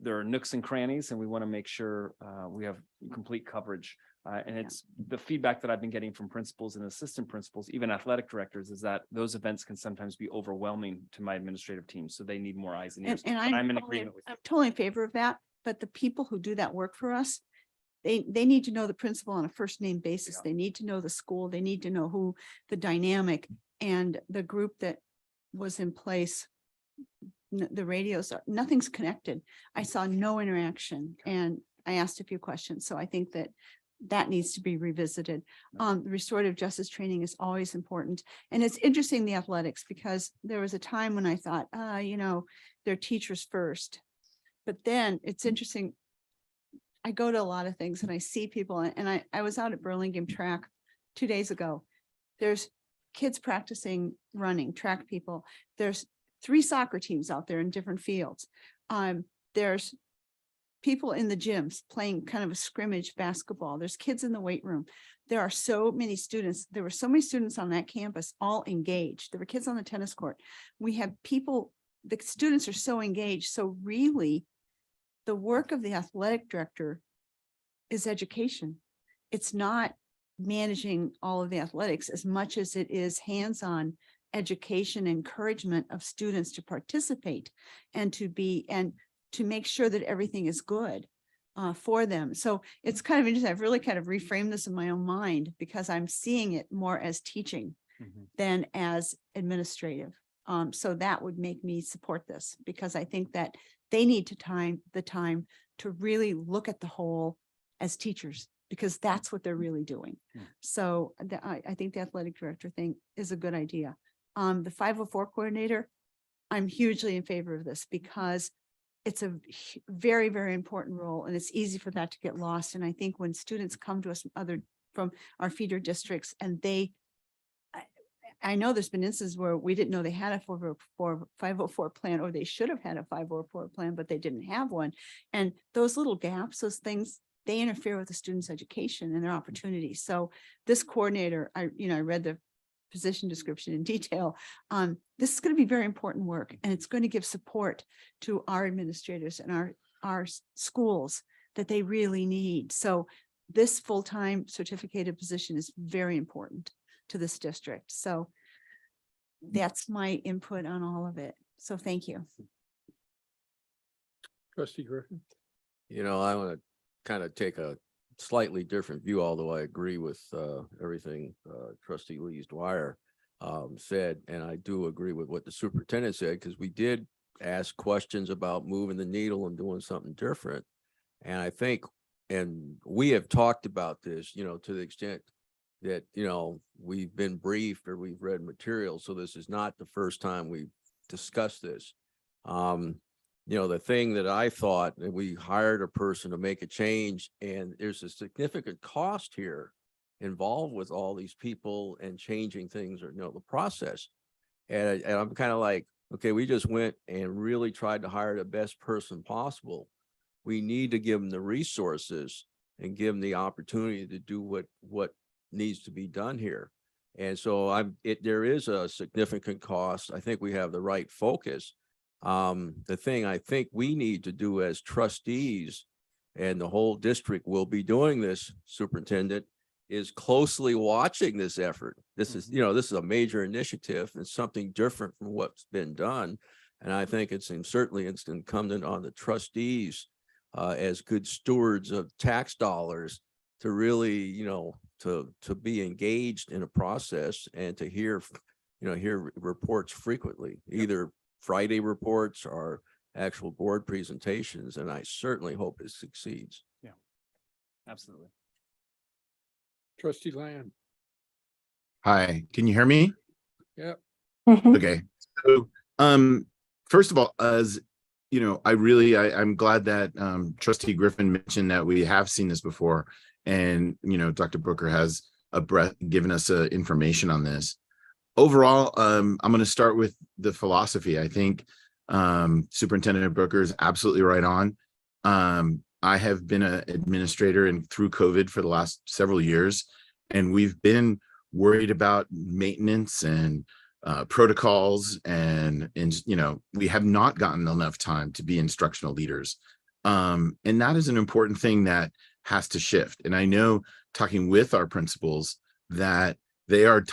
There are nooks and crannies, and we want to make sure we have complete coverage. And it's the feedback that I've been getting from principals and assistant principals, even athletic directors, is that those events can sometimes be overwhelming to my administrative team. So they need more eyes and ears. And I'm in agreement with you. I'm totally in favor of that. But the people who do that work for us, they need to know the principal on a first name basis. Yeah. They need to know the school. They need to know who the dynamic and the group that was in place. The radios nothing's connected. I saw no interaction, and I asked a few questions. So I think that that needs to be revisited. Restorative justice training is always important. And it's interesting, the athletics, because there was a time when I thought, they're teachers first. But then it's interesting. I go to a lot of things and I see people, and I was out at Burlingame track 2 days ago. There's kids practicing running, track people. There's 3 soccer teams out there in different fields. There's people in the gyms playing kind of a scrimmage basketball. There's kids in the weight room. There are so many students. There were so many students on that campus, all engaged. There were kids on the tennis court. We have people, the students are so engaged. So really, the work of the athletic director is education. It's not managing all of the athletics as much as it is hands-on education, encouragement of students to participate and to make sure that everything is good for them. So it's kind of interesting. I've really kind of reframed this in my own mind because I'm seeing it more as teaching than as administrative. So that would make me support this, because I think that they need the time to really look at the whole as teachers, because that's what they're really doing. So I think the athletic director thing is a good idea. The 504 coordinator, I'm hugely in favor of this because it's a very, very important role, and it's easy for that to get lost. And I think when students come to us from our feeder districts, and I know there's been instances where we didn't know they had a 504 plan, or they should have had a 504 plan, but they didn't have one. And those little gaps, those things, they interfere with the students' education and their opportunities. So this coordinator, I read the position description in detail. This is going to be very important work, and it's going to give support to our administrators and our schools that they really need. So this full-time certificated position is very important to this district. So that's my input on all of it. So thank you. Trustee Griffin. I want to kind of take a slightly different view, although I agree with everything Trustee Lees Dwyer said. And I do agree with what the superintendent said, because we did ask questions about moving the needle and doing something different. And I think, and we have talked about this, to the extent that, we've been briefed or we've read material. So this is not the first time we've discussed this. The thing that I thought, that we hired a person to make a change, and there's a significant cost here involved with all these people and changing things, or, the process. And I'm kind of like, okay, we just went and really tried to hire the best person possible. We need to give them the resources and give them the opportunity to do what needs to be done here. And so there is a significant cost. I think we have the right focus. The thing I think we need to do as trustees, and the whole district will be doing this, Superintendent, is closely watching this effort. This is, this is a major initiative and something different from what's been done. And I think it's certainly incumbent on the trustees as good stewards of tax dollars to really, to be engaged in a process and to hear reports frequently, either Friday reports or actual board presentations. And I certainly hope it succeeds. Yeah, absolutely. Trustee Land. Hi, can you hear me? Yep. Okay. So, first of all, as I'm glad that Trustee Griffin mentioned that we have seen this before, and Dr. Booker has given us information on this. Overall, I'm going to start with the philosophy. I think Superintendent Booker is absolutely right on. I have been an administrator and through COVID for the last several years, and we've been worried about maintenance and protocols, and we have not gotten enough time to be instructional leaders. And that is an important thing that has to shift. And I know, talking with our principals, that they are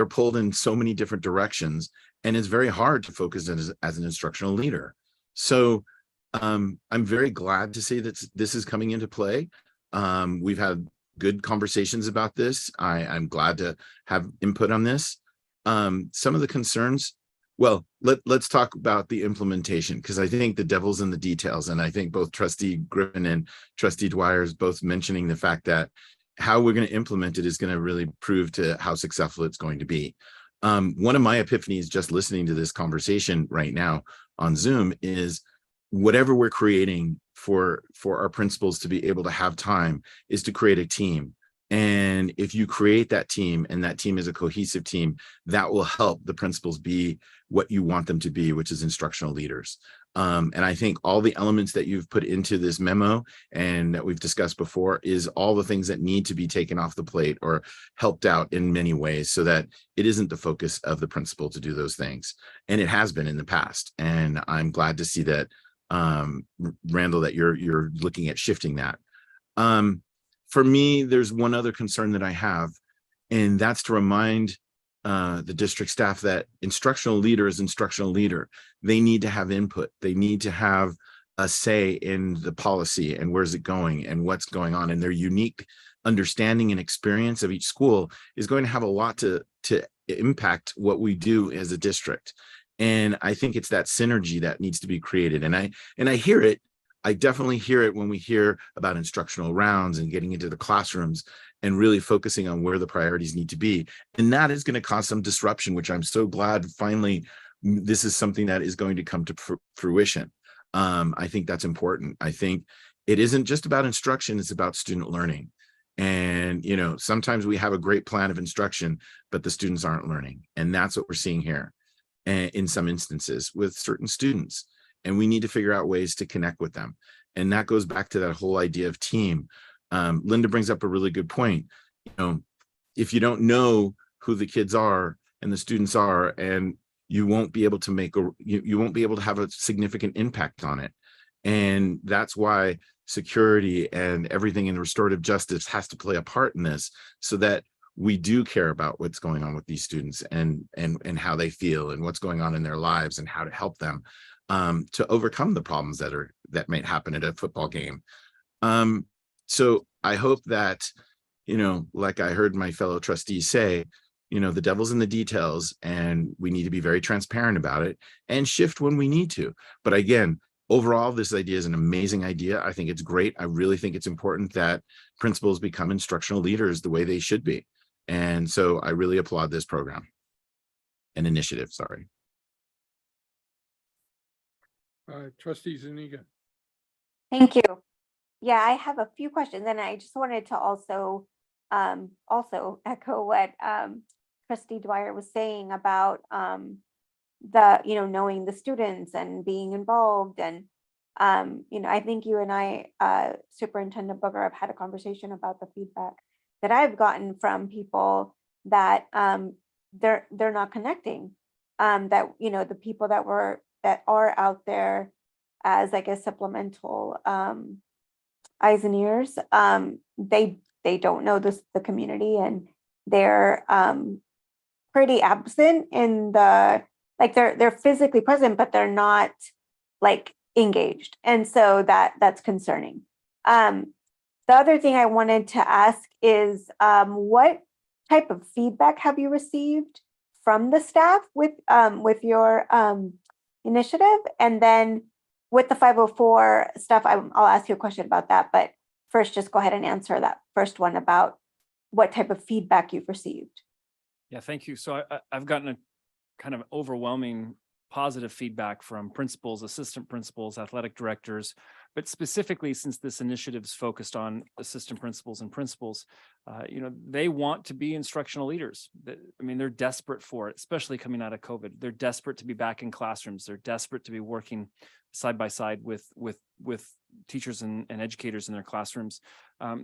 pulled in so many different directions, and it's very hard to focus as an instructional leader. So I'm very glad to see that this is coming into play. We've had good conversations about this. I'm glad to have input on this. Some of the concerns, well, let's talk about the implementation, because I think the devil's in the details. And I think both Trustee Griffin and Trustee Dwyer is both mentioning the fact that how we're going to implement it is going to really prove to how successful it's going to be. One of my epiphanies just listening to this conversation right now on Zoom is whatever we're creating for our principals to be able to have time is to create a team. And if you create that team and that team is a cohesive team, that will help the principals be what you want them to be, which is instructional leaders. And I think all the elements that you've put into this memo and that we've discussed before is all the things that need to be taken off the plate or helped out in many ways so that it isn't the focus of the principal to do those things. And it has been in the past. And I'm glad to see that, Randall, that you're looking at shifting that. For me, there's one other concern that I have, and that's to remind the district staff that instructional leader is instructional leader. They need to have input. They need to have a say in the policy and where's it going and what's going on. And their unique understanding and experience of each school is going to have a lot to impact what we do as a district. And I think it's that synergy that needs to be created. And I hear it. I definitely hear it when we hear about instructional rounds and getting into the classrooms and really focusing on where the priorities need to be. And that is going to cause some disruption, which I'm so glad finally this is something that is going to come to fruition. I think that's important. I think it isn't just about instruction, it's about student learning. And, you know, sometimes we have a great plan of instruction, but the students aren't learning. And that's what we're seeing here in some instances with certain students. And we need to figure out ways to connect with them. And that goes back to that whole idea of team. Linda brings up a really good point. You know, if you don't know who the kids are and the students are, and you won't be able to make you won't be able to have a significant impact on it. And that's why security and everything in restorative justice has to play a part in this, so that we do care about what's going on with these students and how they feel and what's going on in their lives and how to help them to overcome the problems that might happen at a football game. So I hope that, you know, like I heard my fellow trustees say, you know, the devil's in the details and we need to be very transparent about it and shift when we need to. But again, overall, this idea is an amazing idea. I think it's great. I really think it's important that principals become instructional leaders the way they should be. And so I really applaud this program and initiative, sorry. Trustee Zuniga. Thank you. Yeah, I have a few questions, and I just wanted to also echo what Trustee Dwyer was saying about knowing the students and being involved. And I think you and I, Superintendent Booker, have had a conversation about the feedback that I've gotten from people that they're not connecting. That the people that are out there as like a supplemental eyes and ears, they don't know the community, and they're pretty absent in they're physically present, but they're not like engaged. And so that's concerning. The other thing I wanted to ask is what type of feedback have you received from the staff with your initiative? And then with the 504 stuff, I'll ask you a question about that. But first, just go ahead and answer that first one about what type of feedback you've received. Yeah, thank you. So I've gotten a kind of overwhelming positive feedback from principals, assistant principals, athletic directors, but specifically since this initiative is focused on assistant principals and principals, they want to be instructional leaders. I mean, they're desperate for it, especially coming out of COVID. They're desperate to be back in classrooms. They're desperate to be working side by side with teachers and educators in their classrooms.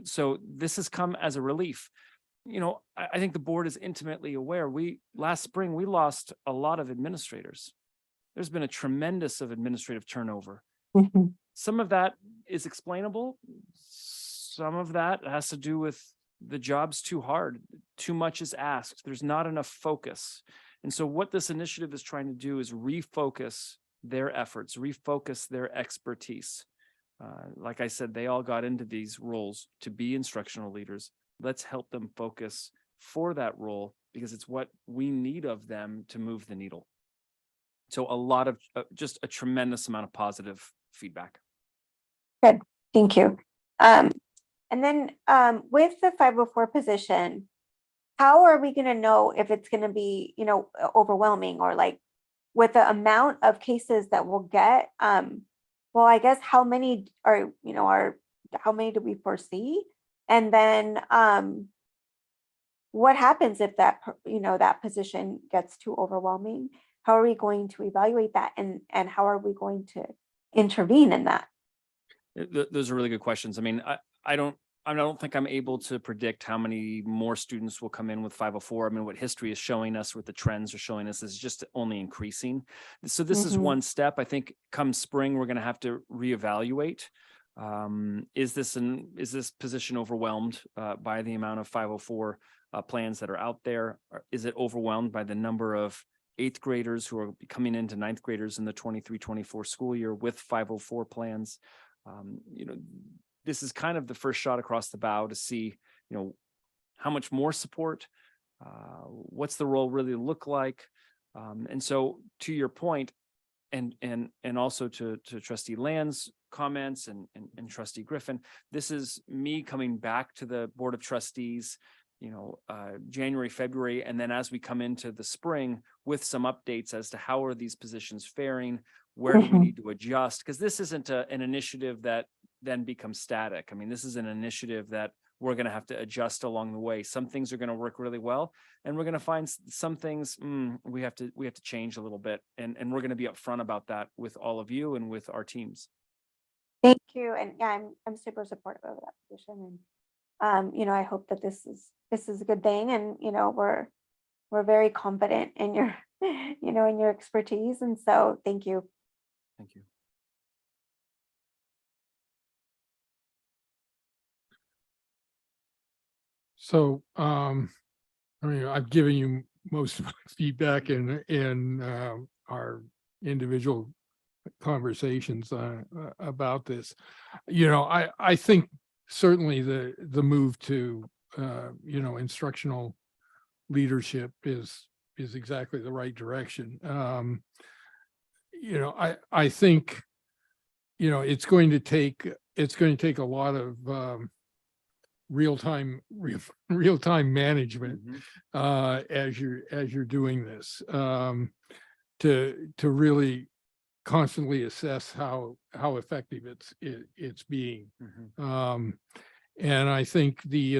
So this has come as a relief. I think the board is intimately aware. Last spring, we lost a lot of administrators. There's been a tremendous of administrative turnover. Mm-hmm. Some of that is explainable. Some of that has to do with the job's too hard. Too much is asked. There's not enough focus. And so what this initiative is trying to do is refocus their efforts, refocus their expertise. Like I said, they all got into these roles to be instructional leaders. Let's help them focus for that role because it's what we need of them to move the needle. So a lot of just a tremendous amount of positive feedback. Good, thank you. And then with the 504 position, how are we going to know if it's going to be, overwhelming, or like with the amount of cases that we'll get? Well, I guess how many how many do we foresee? And then what happens if that position gets too overwhelming? How are we going to evaluate that, and how are we going to intervene in that? Those are really good questions. I mean, I don't think I'm able to predict how many more students will come in with 504. I mean, what history is showing us, what the trends are showing us, is just only increasing. So this is one step. I think come spring, we're going to have to reevaluate. Is this position overwhelmed by the amount of 504 plans that are out there? Or is it overwhelmed by the number of 8th graders who are coming into 9th graders in the 23-24 school year with 504 plans? This is kind of the first shot across the bow to see, how much more support, what's the role really look like. And so to your point, and also to Trustee Land's comments and Trustee Griffin, this is me coming back to the Board of Trustees, January, February, and then as we come into the spring with some updates as to how are these positions faring, where do we need to adjust? Because this isn't an initiative that then becomes static. I mean, this is an initiative that we're going to have to adjust along the way. Some things are going to work really well, and we're going to find some things we have to change a little bit, and we're going to be upfront about that with all of you and with our teams. Thank you, and yeah, I'm super supportive of that position, and I hope that this is a good thing, and we're very confident in your in your expertise, and so thank you. Thank you. So, I've given you most of my feedback in our individual conversations about this. I think certainly the move to instructional leadership is exactly the right direction. I think it's going to take a lot of real-time management as you're doing this, to really constantly assess how effective it's being. And I think the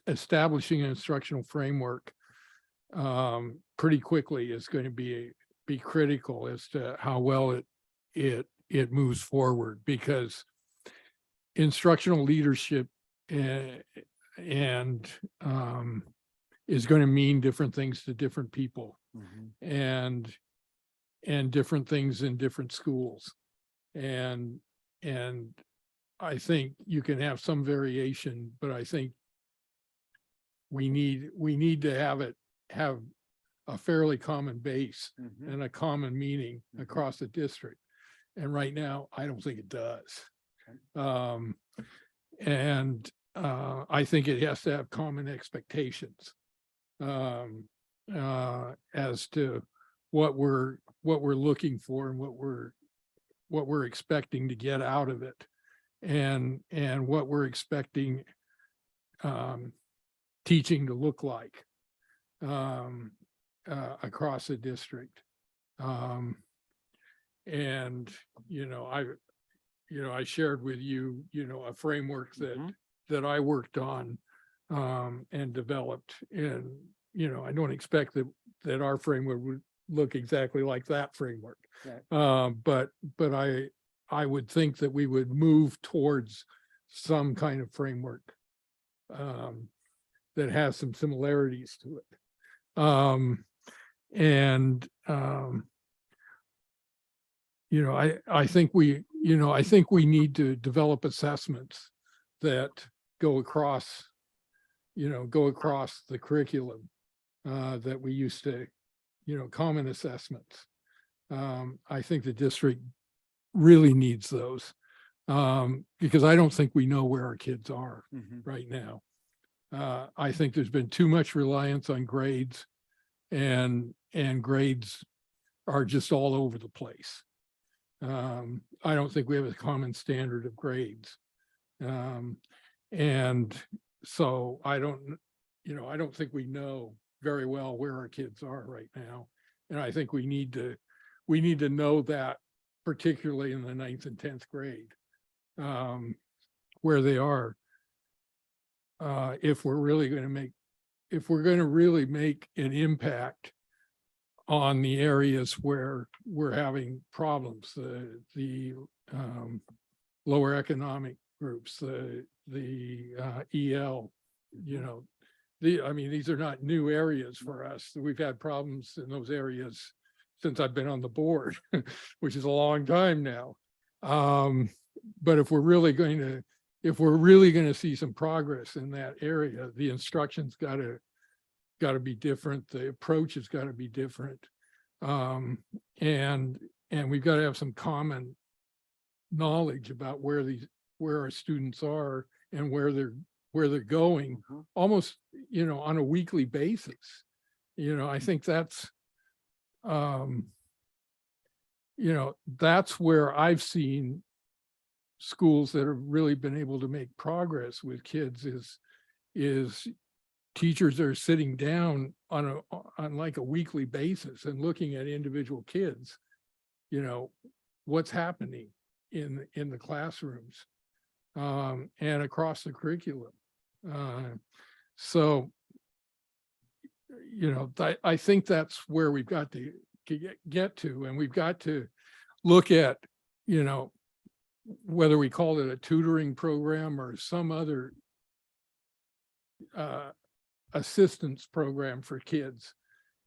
establishing an instructional framework pretty quickly is going to be critical as to how well it moves forward, because instructional leadership and is going to mean different things to different people, and different things in different schools. And I think you can have some variation, but I think we need to have a fairly common base and a common meaning across the district. And right now, I don't think it does. And I think it has to have common expectations as to what we're looking for and what we're expecting to get out of it, and what we're expecting teaching to look like across the district. And I shared with you, a framework that I worked on and developed, and I don't expect that our framework would look exactly like that framework. But I would think that we would move towards some kind of framework that has some similarities to it. I think we need to develop assessments that go across the curriculum that we used to, common assessments. I think the district really needs those, because I don't think we know where our kids are right now. I think there's been too much reliance on grades, and grades are just all over the place. I don't think we have a common standard of grades. And so I don't think we know very well where our kids are right now. And I think we need to know that, particularly in the 9th and 10th grade, where they are. If we're going to really make an impact on the areas where we're having problems, the lower economic groups, the EL, these are not new areas for us. We've had problems in those areas since I've been on the board, which is a long time now. But if we're really going to see some progress in that area, the instruction's got to be different. The approach has got to be different. And we've got to have some common knowledge about where our students are and where they're going, almost, on a weekly basis. I think that's, that's where I've seen schools that have really been able to make progress with kids is teachers are sitting down on like a weekly basis and looking at individual kids, what's happening in the classrooms, and across the curriculum. So, I think that's where we've got to get to, and we've got to look at, whether we call it a tutoring program or some other assistance program for kids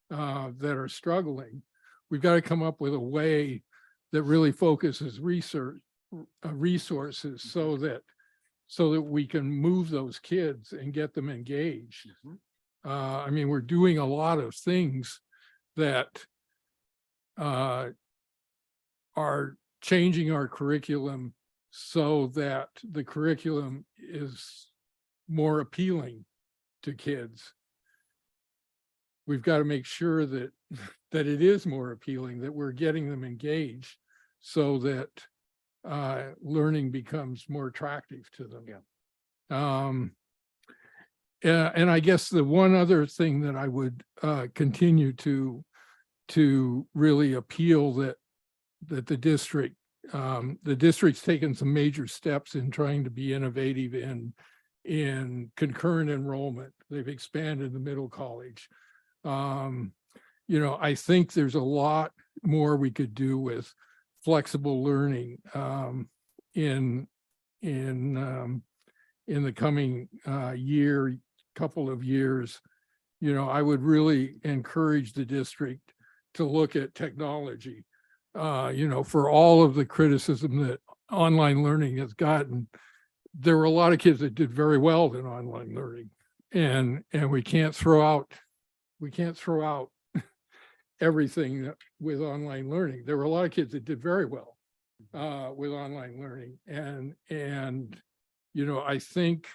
that are struggling. We've got to come up with a way that really focuses resources so that we can move those kids and get them engaged. We're doing a lot of things that are changing our curriculum so that the curriculum is more appealing to kids. We've got to make sure that it is more appealing, that we're getting them engaged so that learning becomes more attractive to them. And I guess the one other thing that I would continue to really appeal that the district's taken some major steps in trying to be innovative in concurrent enrollment. They've expanded the middle college. I think there's a lot more we could do with flexible learning in the coming couple of years. I would really encourage the district to look at technology. For all of the criticism that online learning has gotten, there were a lot of kids that did very well in online learning, and we can't throw out everything with online learning. There were a lot of kids that did very well with online learning, and I think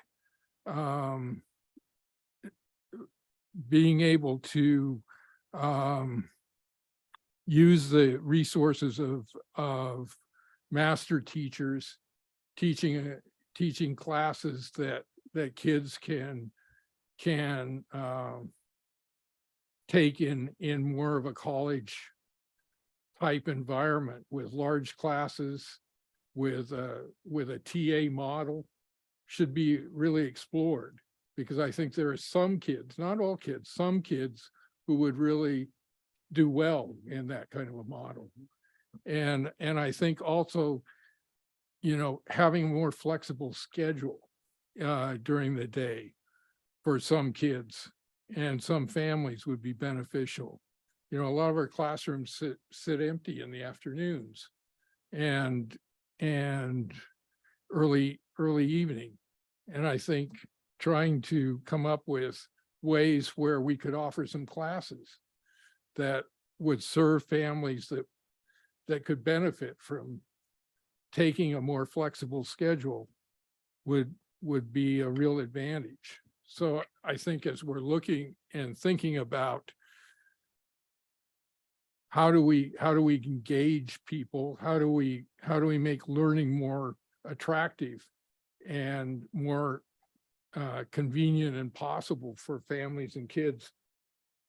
being able to use the resources of master teachers teaching classes that kids can take in more of a college type environment with large classes with a TA model should be really explored, because I think there are some kids, not all kids, some kids who would really do well in that kind of a model. And I think also, having a more flexible schedule during the day for some kids and some families would be beneficial. A lot of our classrooms sit empty in the afternoons and early evening. And I think trying to come up with ways where we could offer some classes that would serve families that could benefit from taking a more flexible schedule would be a real advantage. So I think as we're looking and thinking about how do we engage people, how do we make learning more attractive, and more convenient and possible for families and kids.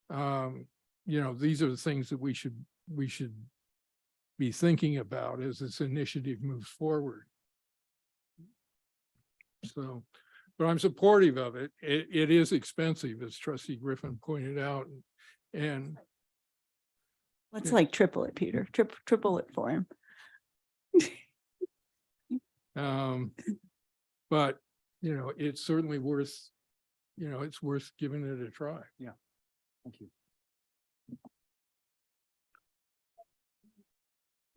You know, these are the things that we should be thinking about as this initiative moves forward. So, but I'm supportive of it. It is expensive, as Trustee Griffin pointed out, and Let's like triple it, Peter, triple it for him. but you know, it's certainly worth, you know, it's worth giving it a try. Thank you.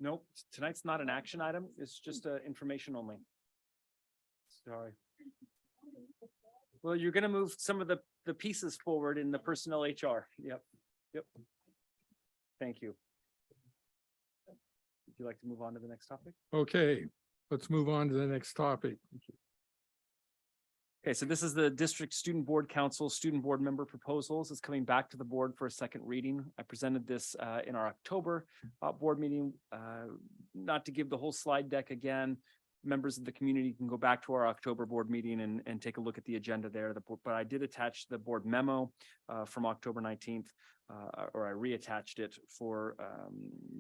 Nope, tonight's not an action item. It's just information only. Sorry. Well, you're gonna move some of the pieces forward in the personnel HR. Yep. Thank you. Would you like to move on to the next topic? Okay, let's move on to the next topic. Okay, so this is the District Student Board Council, Student Board Member Proposals. It's coming back to the board for a second reading. I presented this in our October board meeting. Not to give the whole slide deck again, members of the community can go back to our October board meeting and take a look at the agenda there. But I did attach the board memo from October 19th, or I reattached it for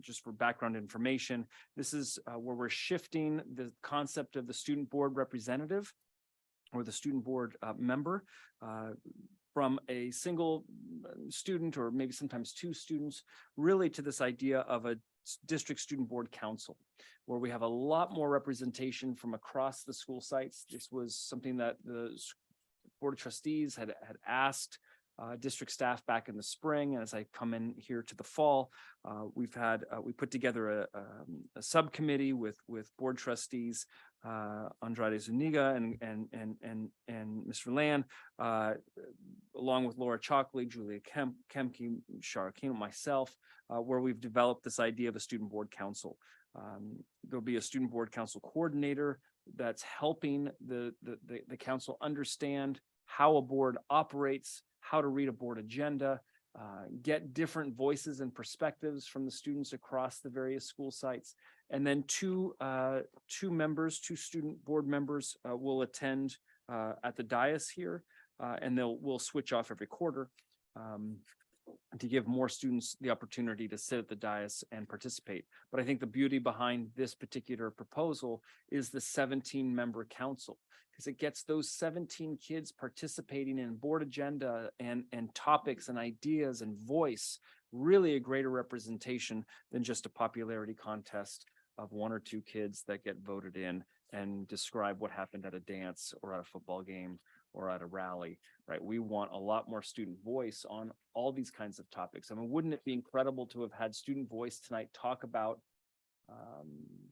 just for background information. This is where we're shifting the concept of the student board representative or the student board member from a single student or maybe sometimes two students, really to this idea of a district student board council, where we have a lot more representation from across the school sites. This was something that the Board of Trustees had asked district staff back in the spring. And as I come in here to the fall, we put together a subcommittee with board trustees, Andrade Zuniga and Mr. Land, along with Laura Chalkley, Julia Kemke, Shara Kino, myself, where we've developed this idea of a student board council. There'll be a student board council coordinator that's helping the council understand how a board operates, how to read a board agenda, get different voices and perspectives from the students across the various school sites. And then two student board members will attend at the dais here, and we'll switch off every quarter to give more students the opportunity to sit at the dais and participate. But I think the beauty behind this particular proposal is the 17-member council, because it gets those 17 kids participating in board agenda and topics and ideas and voice, really a greater representation than just a popularity contest of one or two kids that get voted in and describe what happened at a dance or at a football game or at a rally, right? We want a lot more student voice on all these kinds of topics. I mean, wouldn't it be incredible to have had student voice tonight talk about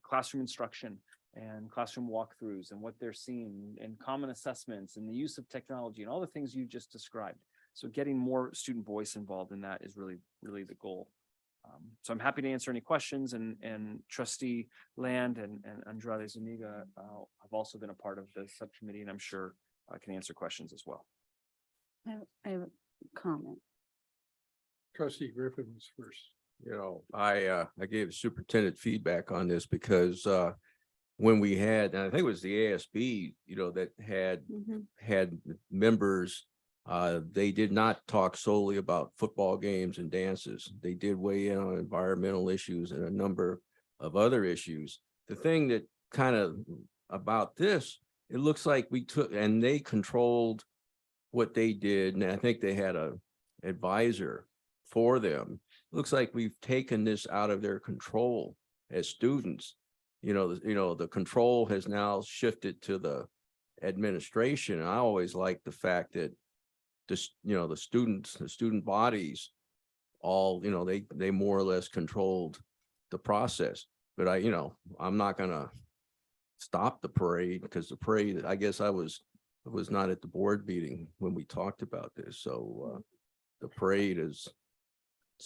classroom instruction and classroom walkthroughs and what they're seeing and common assessments and the use of technology and all the things you just described. So getting more student voice involved in that is really, really the goal. So I'm happy to answer any questions, and Trustee Land and Andrade Zuniga have also been a part of the subcommittee, and I'm sure I can answer questions as well. I have a comment. Trustee Griffin was first. You know, I gave superintendent feedback on this because when we had, and I think it was the ASB, you know, that had members, they did not talk solely about football games and dances. They did weigh in on environmental issues and a number of other issues. The thing that kind of about this, it looks like we took, and they controlled what they did, and I think they had a advisor for them. Looks like we've taken this out of their control as students. You know, the control has now shifted to the administration. And I always like the fact that this, you know, the student bodies all, you know, they more or less controlled the process. But I'm not gonna stop the parade, because the parade, I guess I was not at the board meeting when we talked about this. So the parade it's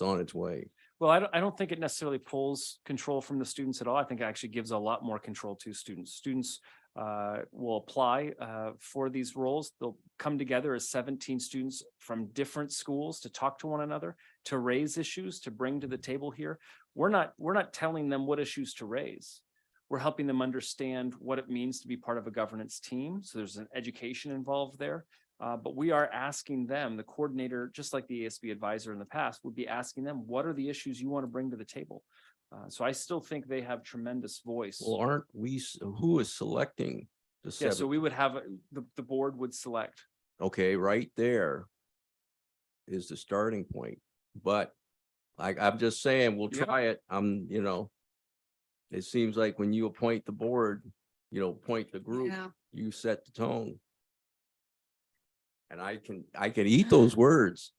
on its way. Well, I don't think it necessarily pulls control from the students at all. I think it actually gives a lot more control to students. Students will apply for these roles. They'll come together as 17 students from different schools to talk to one another, to raise issues, to bring to the table here. We're not telling them what issues to raise. We're helping them understand what it means to be part of a governance team. So there's an education involved there. But we are asking them, the coordinator, just like the ASB advisor in the past, would be asking them, what are the issues you want to bring to the table? So I still think they have tremendous voice. Well, aren't we, who is selecting the Yeah, so seven? we would have, the board would select. Okay, right there is the starting point. But I'm just saying, we'll Yeah. try it. It seems like when you appoint the board, appoint the group, Yeah. you set the tone. And I can eat those words.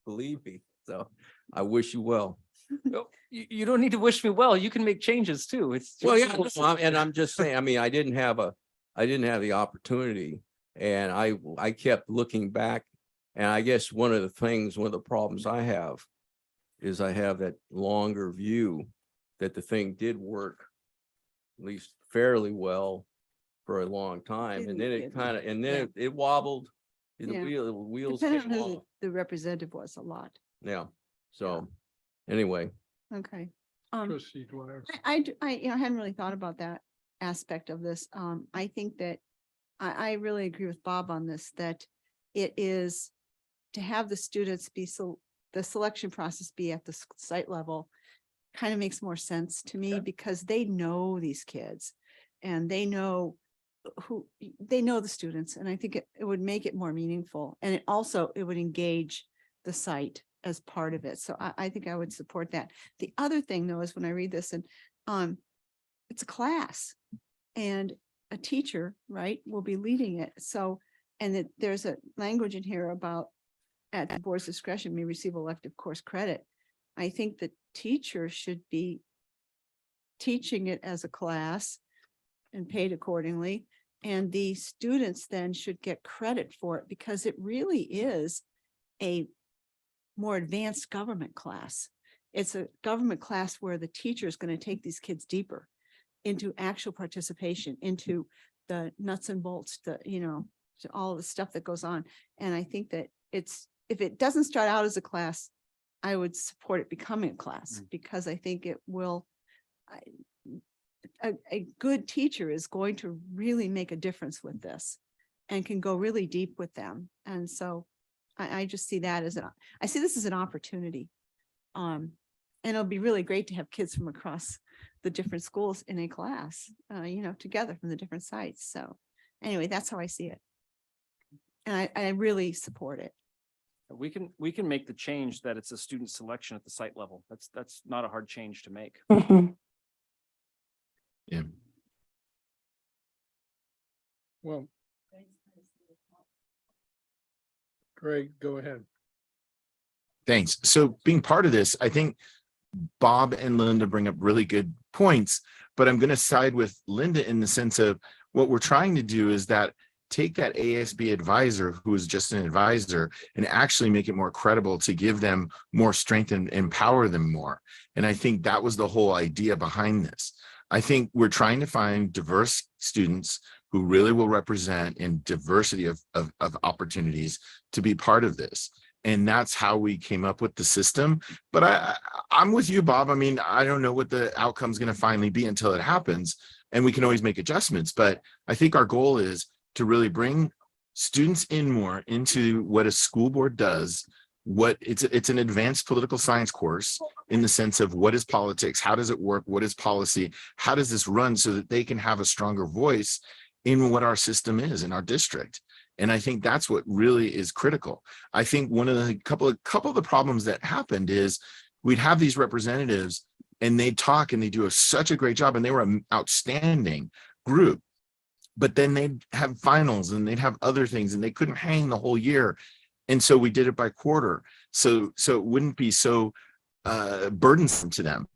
Believe me. So I wish you well. No, you don't need to wish me well. You can make changes too. It's Well, just- yeah, well, and I'm just saying, I didn't have the opportunity, and I kept looking back. And I guess one of the problems I have is I have that longer view that the thing did work at least fairly well for a long time. And then it kind of, it wobbled. The Yeah. wheels Depending came on who off. the representative was a lot. Yeah. So anyway, Okay. Trustee Dwyer. I hadn't really thought about that aspect of this. I think that I really agree with Bob on this, that it is to have the students be, so the selection process be at the site level kind of makes more sense to me because they know these kids and they know the students. And I think it would make it more meaningful. And it would engage the site as part of it. So I think I would support that. The other thing though, is when I read this and it's a class and a teacher, right, will be leading it. So, and that there's a language in here about at the board's discretion may receive elective course credit. I think the teacher should be teaching it as a class and paid accordingly. And the students then should get credit for it because it really is a more advanced government class. It's a government class where the teacher is going to take these kids deeper into actual participation, into the nuts and bolts, to all the stuff that goes on. And I think that if it doesn't start out as a class, I would support it becoming a class because I think it will, a good teacher is going to really make a difference with this and can go really deep with them. And so I just see that as I see this as an opportunity. And it'll be really great to have kids from across the different schools in a class, together from the different sites. So anyway, that's how I see it. And I really support it. We can make the change that it's a student selection at the site level. That's not a hard change to make. Yeah. Well, Greg, go ahead. Thanks. So being part of this, I think Bob and Linda bring up really good points, but I'm going to side with Linda in the sense of what we're trying to do is that take that ASB advisor who is just an advisor and actually make it more credible to give them more strength and empower them more. And I think that was the whole idea behind this. I think we're trying to find diverse students who really will represent in diversity of opportunities to be part of this. And that's how we came up with the system. But I'm with you, Bob. I mean, I don't know what the outcome is going to finally be until it happens, and we can always make adjustments. But I think our goal is to really bring students in more into what a school board does. What it's an advanced political science course in the sense of what is politics, how does it work, what is policy, how does this run, so that they can have a stronger voice in what our system is in our district. And I think that's what really is critical. I think one of the couple of the problems that happened is we'd have these representatives and they talk and they do such a great job and they were an outstanding group, but then they'd have finals and they'd have other things and they couldn't hang the whole year. And so we did it by quarter. So it wouldn't be so burdensome to them.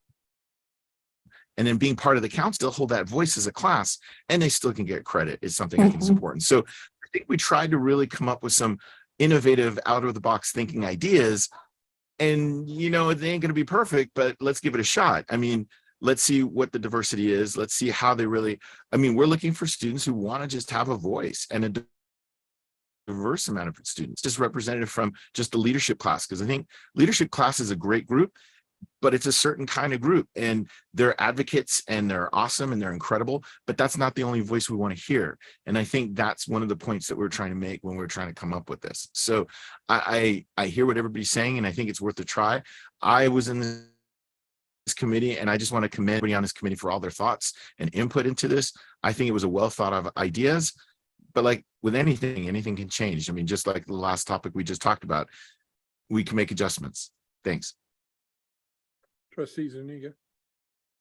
And then being part of the council, still hold that voice as a class and they still can get credit is something I think is important. So I think we tried to really come up with some innovative out of the box thinking ideas, and they ain't going to be perfect, but let's give it a shot. I mean, let's see what the diversity is. Let's see how they really, we're looking for students who want to just have a voice and a diverse amount of students, just representative from just the leadership class. Because I think leadership class is a great group. but it's a certain kind of group, and they're advocates and they're awesome and they're incredible, but that's not the only voice we want to hear. And I think that's one of the points that we're trying to make when we're trying to come up with this. So I hear what everybody's saying, and I think it's worth a try. I was in this committee, and I just want to commend everybody on this committee for all their thoughts and input into this. I think it was a well thought of ideas, but like with anything, anything can change. I mean, just like the last topic we just talked about, we can make adjustments. Thanks. Trustee Zuniga.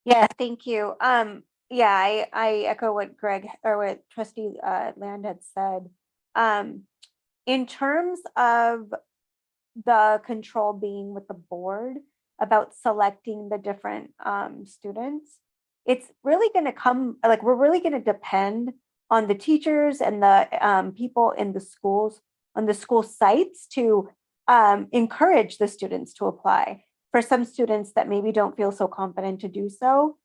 Yeah, thank you. Yeah, I echo what Greg or what Trustee Land had said. In terms of the control being with the board about selecting the different students, it's really going to come, like, we're really going to depend on the teachers and the people in the schools, on the school sites, to encourage the students to apply. For some students that maybe don't feel so confident to do so,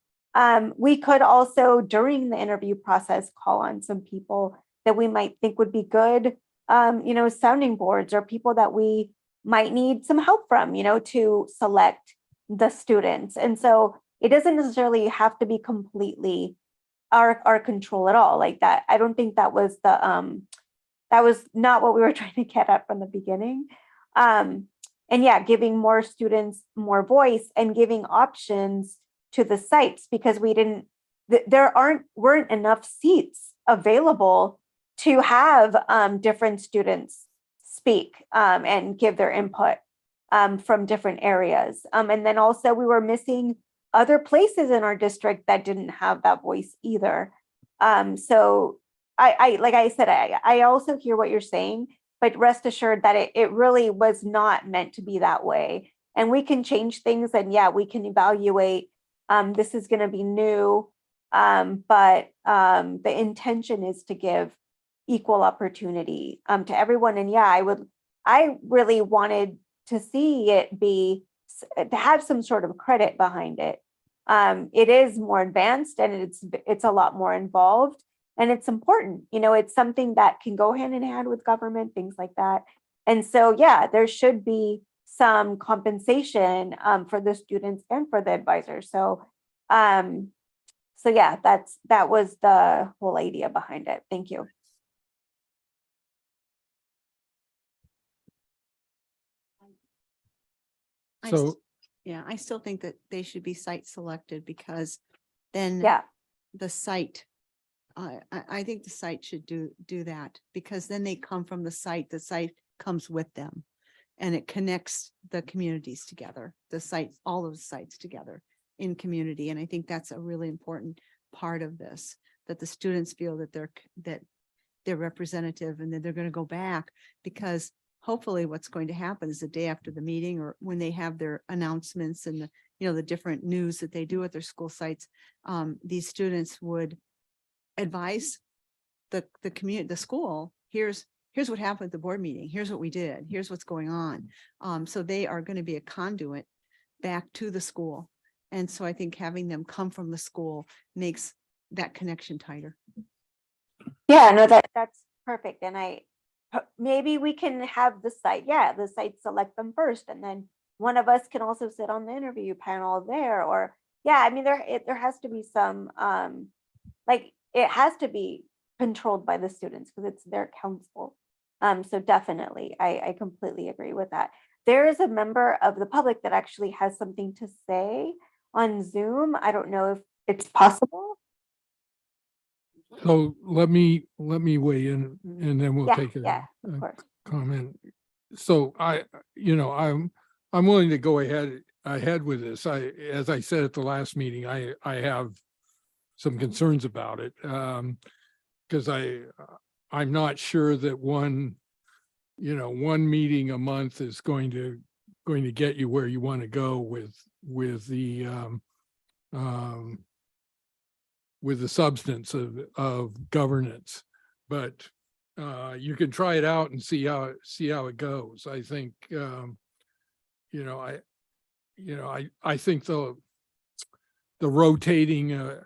we could also, during the interview process, call on some people that we might think would be good, sounding boards, or people that we might need some help from, to select the students. And so it doesn't necessarily have to be completely our control at all. Like that, I don't think that was that was not what we were trying to get at from the beginning. And yeah, giving more students more voice and giving options to the sites, because there weren't enough seats available to have different students speak and give their input from different areas. And then also we were missing other places in our district that didn't have that voice either. So I like I said, I also hear what you're saying, but rest assured that it really was not meant to be that way. And we can change things, and yeah, we can evaluate. This is going to be new, but the intention is to give equal opportunity to everyone. And yeah, I really wanted to see it to have some sort of credit behind it. It is more advanced, and it's a lot more involved. And it's important, it's something that can go hand in hand with government, things like that. And so, yeah, there should be some compensation for the students and for the advisors. So, yeah, that was the whole idea behind it. Thank you. So, Yeah, I still think that they should be site selected, because then Yeah. the site, I think the site should do that, because then they come from the site comes with them, and it connects the communities together, all of the sites together in community. And I think that's a really important part of this, that the students feel that they're representative, and that they're going to go back, because hopefully what's going to happen is the day after the meeting, or when they have their announcements and the different news that they do at their school sites, these students would advise the community, the school, here's what happened at the board meeting, here's what we did, here's what's going on. So they are going to be a conduit back to the school. And so I think having them come from the school makes that connection tighter. Yeah, no, that's perfect. And maybe we can have the site select them first, and then one of us can also sit on the interview panel there. Or yeah, I mean, there has to be some it has to be controlled by the students, because it's their council. So definitely, I completely agree with that. There is a member of the public that actually has something to say on Zoom. I don't know if it's possible. So let me weigh in, and then we'll take Of a course. comment. So I'm willing to go ahead with this. As I said at the last meeting, I have some concerns about it, because I'm not sure that one meeting a month is going to get you where you want to go with the substance of governance. But you can try it out and see how it goes. I think I think the rotating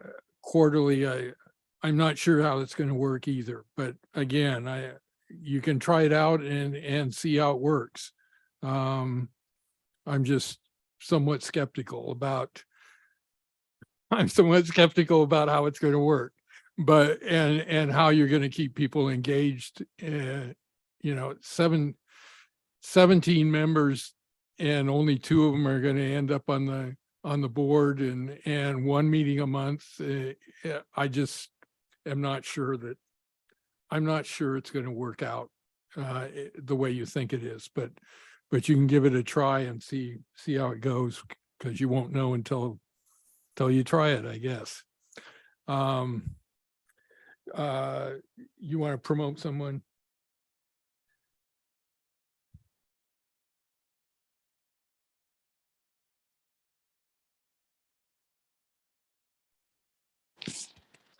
quarterly, I'm not sure how it's going to work either. But again, you can try it out and see how it works. I'm just somewhat skeptical about how it's going to work, but, and how you're going to keep people engaged. 17 members and only 2 of them are going to end up on the board and 1 meeting a month. I just am not sure I'm not sure it's going to work out the way you think it is, but you can give it a try and see how it goes, because you won't know until you try it, I guess. You want to promote someone?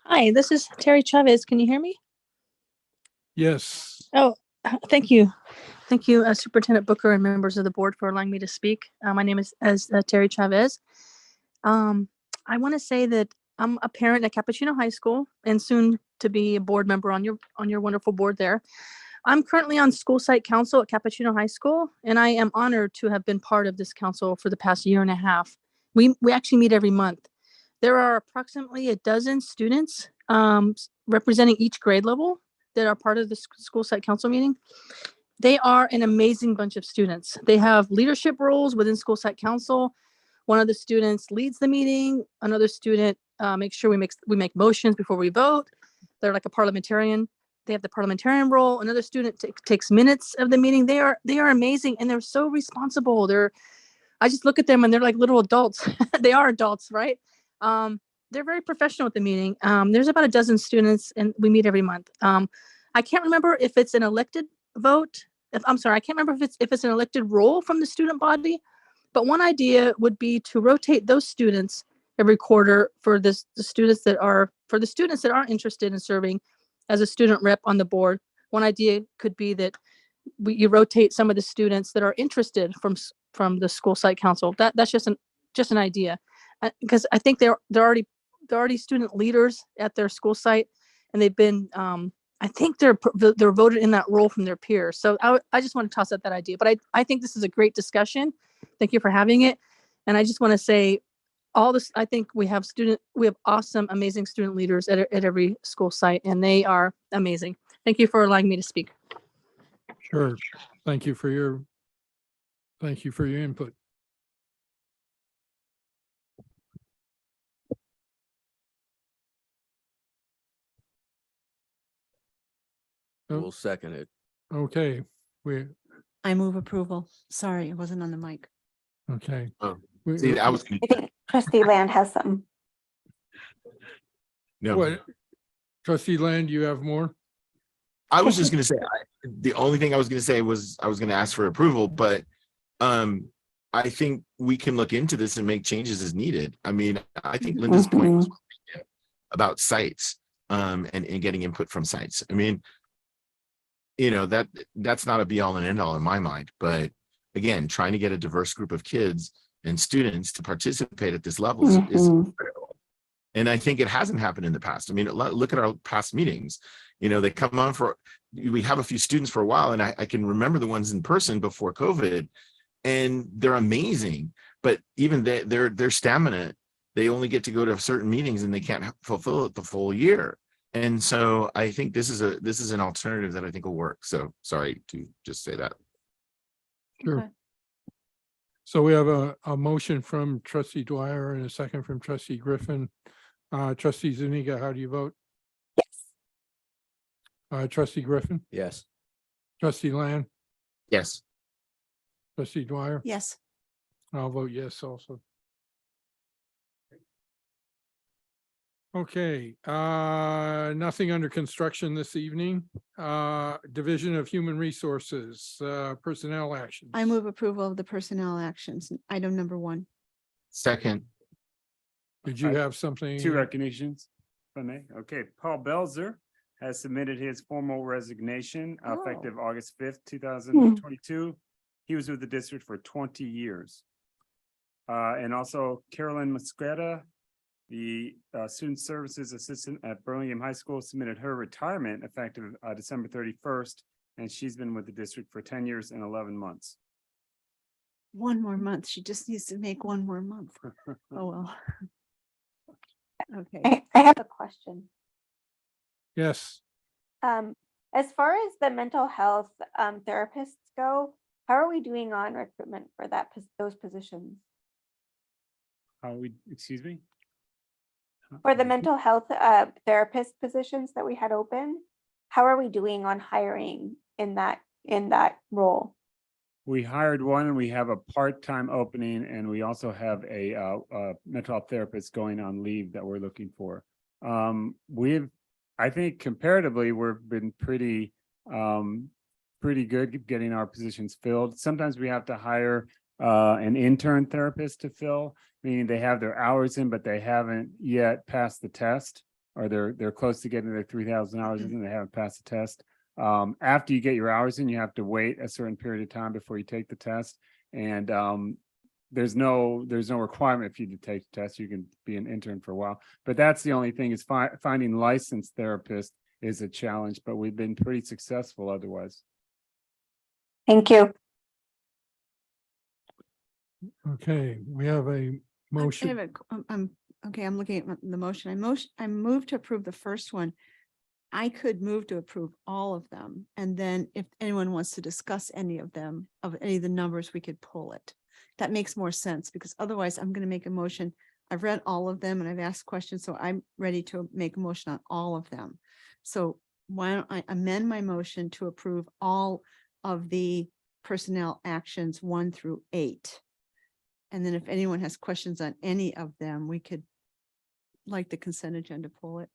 Hi, this is Terry Chavez. Can you hear me? Yes. Oh, thank you. Thank you, Superintendent Booker and members of the board for allowing me to speak. My name is Terry Chavez. I want to say that I'm a parent at Cappuccino High School and soon to be a board member on your wonderful board there. I'm currently on school site council at Cappuccino High School, and I am honored to have been part of this council for the past 1.5 years. We actually meet every month. There are approximately 12 students representing each grade level that are part of the school site council meeting. They are an amazing bunch of students. They have leadership roles within school site council. One of the students leads the meeting. Another student makes sure we make motions before we vote. They're like a parliamentarian. They have the parliamentarian role. Another student takes minutes of the meeting. They are amazing, and they're so responsible. I just look at them and they're like little adults. They are adults, right? They're very professional at the meeting. There's about 12 students and we meet every month. I can't remember if it's an elected vote. I can't remember if it's an elected role from the student body, but one idea would be to rotate those students every quarter for the students that aren't interested in serving as a student rep on the board. One idea could be that you rotate some of the students that are interested from the school site council. That's just an idea, because I think they're already student leaders at their school site, and they've been I think they're voted in that role from their peers. So I just want to toss out that idea, but I think this is a great discussion. Thank you for having it. And I just want to say all this, I think we have awesome, amazing student leaders at every school site, and they are amazing. Thank you for allowing me to speak. Sure. Thank you for your input. We'll second it. Okay, I move approval. Sorry, it wasn't on the mic. okay. Oh, We- see, I was, I think Trustee Land has some. no, What? Trustee Land, you have more? I was just gonna say, the only thing I was gonna say was I was gonna ask for approval, but I think we can look into this and make changes as needed. I mean, I think Linda's point was about sites and getting input from sites. I mean, that's not a be all and end all in my mind, but again, trying to get a diverse group of kids and students to participate at this level is critical. And I think it hasn't happened in the past. I mean, look at our past meetings. They come on we have a few students for a while, and I can remember the ones in person before COVID, and they're amazing. But even their stamina, they only get to go to certain meetings and they can't fulfill it the full year. And so I think this is an alternative that I think will work. So sorry to just say that. Sure. Okay. So we have a motion from Trustee Dwyer and a second from Trustee Griffin. Trustee Zuniga, how do you vote? Yes. Trustee Griffin, Yes. Trustee Land, Yes. Trustee Dwyer. Yes. I'll vote yes also. Okay, nothing under construction this evening. Division of Human Resources, personnel actions. I move approval of the personnel actions, item number 1. Second. Did you have something? 2 recognitions, if I may. Okay, Paul Belzer has submitted his formal resignation effective August 5th, 2022. He was with the district for 20 years. And also Carolyn Mosqueda, the student services assistant at Burlingame High School, submitted her retirement effective December 31st, and she's been with the district for 10 years and 11 months. one more month. She just needs to make one more month. Oh, well. Okay. I have a question. Yes. As far as the mental health therapists go, how are we doing on recruitment for those positions? Excuse me? For the mental health therapist positions that we had open, how are we doing on hiring in that role? We hired one and we have a part-time opening, and we also have a mental health therapist going on leave that we're looking for. I think comparatively, we've been pretty good getting our positions filled. Sometimes we have to hire an intern therapist to fill, meaning they have their hours in, but they haven't yet passed the test, or they're close to getting their 3,000 hours in and they haven't passed the test. After you get your hours in, you have to wait a certain period of time before you take the test. And there's no requirement for you to take the test. You can be an intern for a while, but that's the only thing is finding licensed therapists is a challenge, but we've been pretty successful otherwise. Thank you. Okay, we have a motion. Okay, I'm looking at the motion. I move to approve the first one. I could move to approve all of them. And then if anyone wants to discuss any of them, of any of the numbers, we could pull it. That makes more sense because otherwise I'm going to make a motion. I've read all of them and I've asked questions, so I'm ready to make a motion on all of them. So why don't I amend my motion to approve all of the personnel actions 1 through 8. And then if anyone has questions on any of them, we could, like the consent agenda, pull it.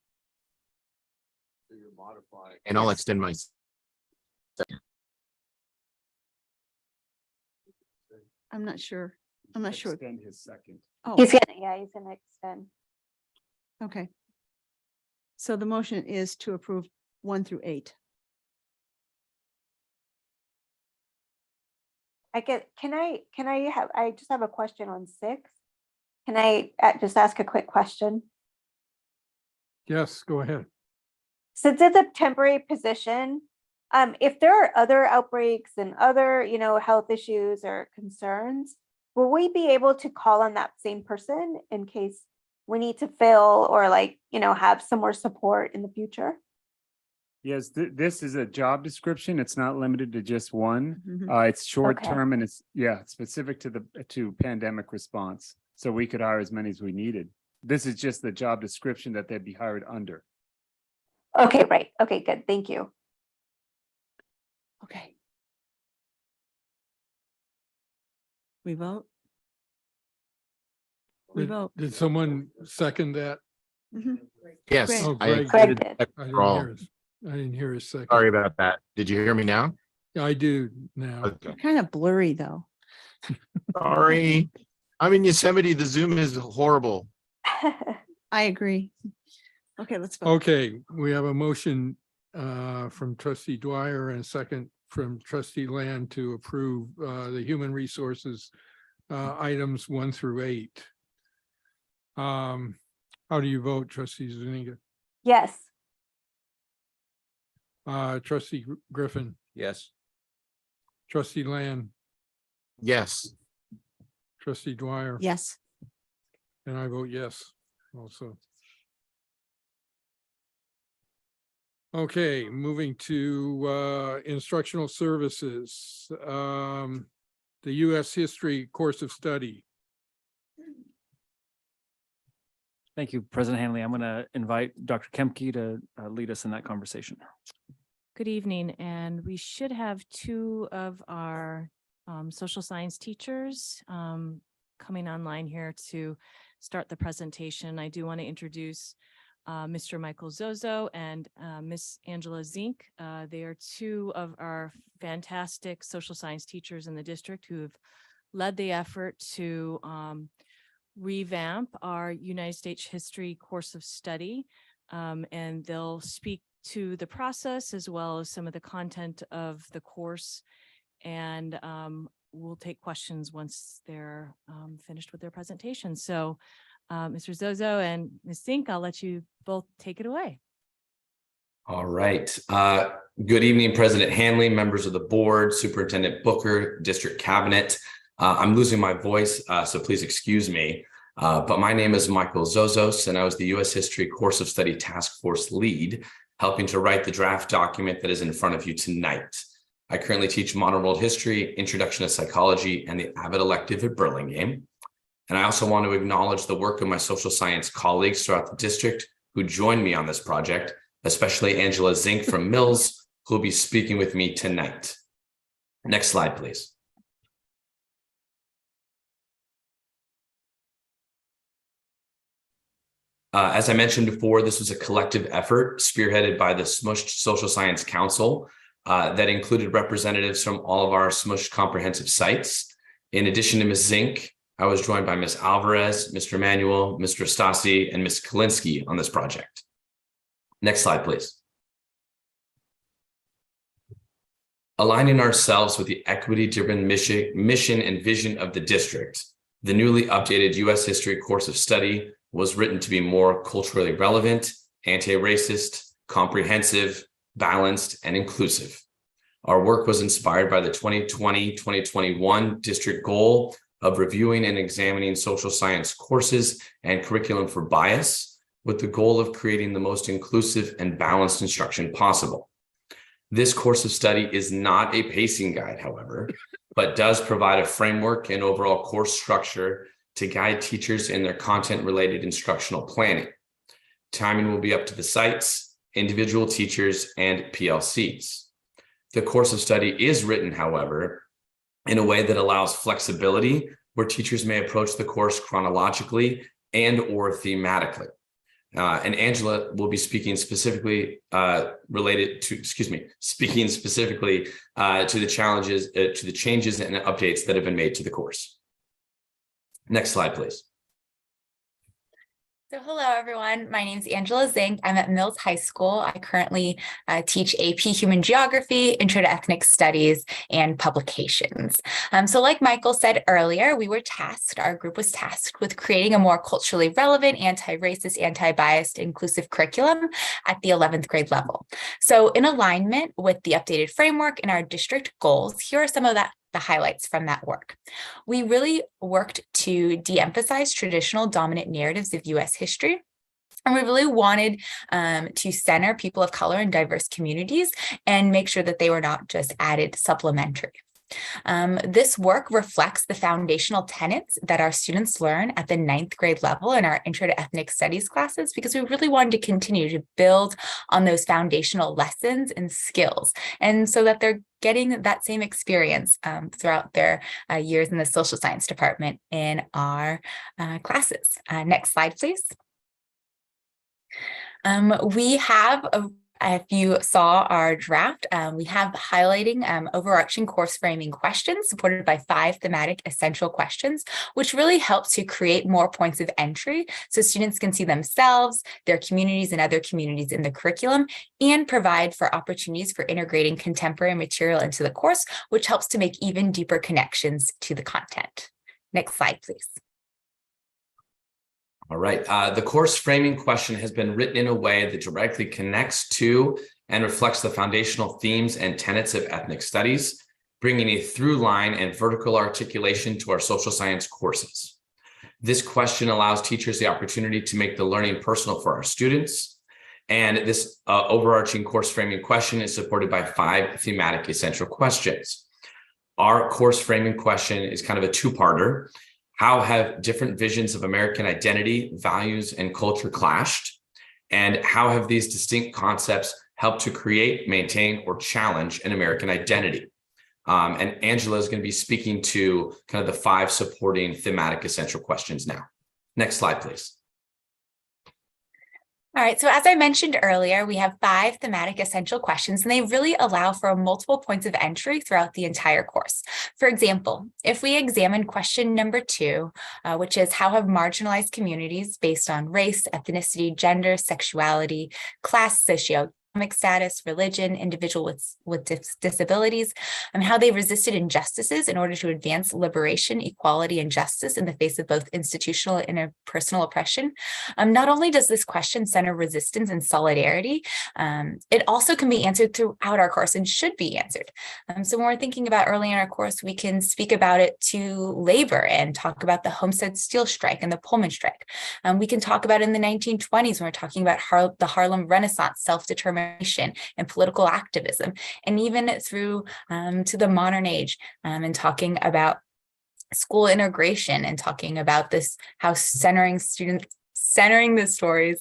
And I'll extend my. I'm not sure. I'm not sure. Extend his second. Oh, He's gonna extend. okay. So the motion is to approve 1 through 8. I just have a question on 6. Can I just ask a quick question? Yes, go ahead. Since it's a temporary position, if there are other outbreaks and other, health issues or concerns, will we be able to call on that same person in case we need to fill or have some more support in the future? Yes, this is a job description. It's not limited to just one. Mhm. It's short term and it's specific to pandemic response. So we could hire as many as we needed. This is just the job description that they'd be hired under. Okay, right. Okay, good. Thank you. Okay. We vote? We vote. Did someone second that? Mhm. Yes. Greg. Oh, I Greg did. I didn't hear his second. Sorry about that. Did you hear me now? Yeah, I do now. Okay. Kind of blurry though. Sorry. I'm in Yosemite. The Zoom is horrible. I agree. Okay, let's vote. Okay, we have a motion from trustee Dwyer and a second from trustee Land to approve the human resources items 1 through 8. How do you vote, trustee Zuniga? Yes. Trustee Griffin, Yes. trustee Land, Yes. trustee Dwyer. Yes. And I vote yes also. Okay, moving to instructional services. The U.S. History course of study. Thank you, President Hanley. I'm going to invite Dr. Kemke to lead us in that conversation. Good evening, and we should have 2 of our social science teachers coming online here to start the presentation. I do want to introduce Mr. Michael Zozo and Miss Angela Zink. They are 2 of our fantastic social science teachers in the district who have led the effort to revamp our United States history course of study. And they'll speak to the process as well as some of the content of the course. And we'll take questions once they're finished with their presentation. So Mr. Zozo and Ms. Zink, I'll let you both take it away. All right. Good evening, President Hanley, members of the board, Superintendent Booker, District Cabinet. I'm losing my voice, so please excuse me. But my name is Michael Zozos, and I was the U.S. History Course of Study Task Force lead, helping to write the draft document that is in front of you tonight. I currently teach Modern World History, Introduction to Psychology, and the Avid elective at Burlingame. And I also want to acknowledge the work of my social science colleagues throughout the district who joined me on this project, especially Angela Zink from Mills, who will be speaking with me tonight. Next slide, please. As I mentioned before, this was a collective effort spearheaded by the SMUHSD Social Science Council that included representatives from all of our SMUHSD comprehensive sites. In addition to Ms. Zink, I was joined by Ms. Alvarez, Mr. Manuel, Mr. Stasi, and Ms. Kalinsky on this project. Next slide, please. Aligning ourselves with the equity-driven mission and vision of the district, the newly updated U.S. History course of study was written to be more culturally relevant, anti-racist, comprehensive, balanced, and inclusive. Our work was inspired by the 2020-2021 district goal of reviewing and examining social science courses and curriculum for bias, with the goal of creating the most inclusive and balanced instruction possible. This course of study is not a pacing guide, however, but does provide a framework and overall course structure to guide teachers in their content-related instructional planning. Timing will be up to the sites, individual teachers, and PLCs. The course of study is written, however, in a way that allows flexibility where teachers may approach the course chronologically and or thematically. And Angela will be speaking specifically to the challenges, to the changes and updates that have been made to the course. Next slide, please. So hello, everyone. My name is Angela Zink. I'm at Mills High School. I currently teach AP Human Geography, Intro to Ethnic Studies, and Publications. So like Michael said earlier, our group was tasked with creating a more culturally relevant, anti-racist, anti-biased, inclusive curriculum at the 11th grade level. So in alignment with the updated framework and our district goals, here are some of the highlights from that work. We really worked to de-emphasize traditional dominant narratives of U.S. history. And we really wanted to center people of color in diverse communities and make sure that they were not just added supplementary. This work reflects the foundational tenets that our students learn at the 9th grade level in our Intro to Ethnic Studies classes, because we really wanted to continue to build on those foundational lessons and skills, and so that they're getting that same experience throughout their years in the social science department in our classes. Next slide, please. We have if you saw our draft, we have highlighting overarching course framing questions supported by 5 thematic essential questions, which really help to create more points of entry so students can see themselves, their communities, and other communities in the curriculum, and provide for opportunities for integrating contemporary material into the course, which helps to make even deeper connections to the content. Next slide, please. All right, the course framing question has been written in a way that directly connects to and reflects the foundational themes and tenets of ethnic studies, bringing a through line and vertical articulation to our social science courses. This question allows teachers the opportunity to make the learning personal for our students. And this overarching course framing question is supported by 5 thematic essential questions. Our course framing question is kind of a two-parter. How have different visions of American identity, values, and culture clashed? And how have these distinct concepts helped to create, maintain, or challenge an American identity? And Angela is going to be speaking to kind of the 5 supporting thematic essential questions now. Next slide, please. All right, so as I mentioned earlier, we have 5 thematic essential questions, and they really allow for multiple points of entry throughout the entire course. For example, if we examine question number 2, which is how have marginalized communities based on race, ethnicity, gender, sexuality, class, status, religion, individual with disabilities, and how they resisted injustices in order to advance liberation, equality, and justice in the face of both institutional and interpersonal oppression. Not only does this question center resistance and solidarity, it also can be answered throughout our course and should be answered. So when we're thinking about early in our course, we can speak about it to labor and talk about the Homestead Steel Strike and the Pullman Strike. We can talk about in the 1920s when we're talking about the Harlem Renaissance, self-determination, and political activism, and even through to the modern age, and talking about school integration and talking about this, how centering the stories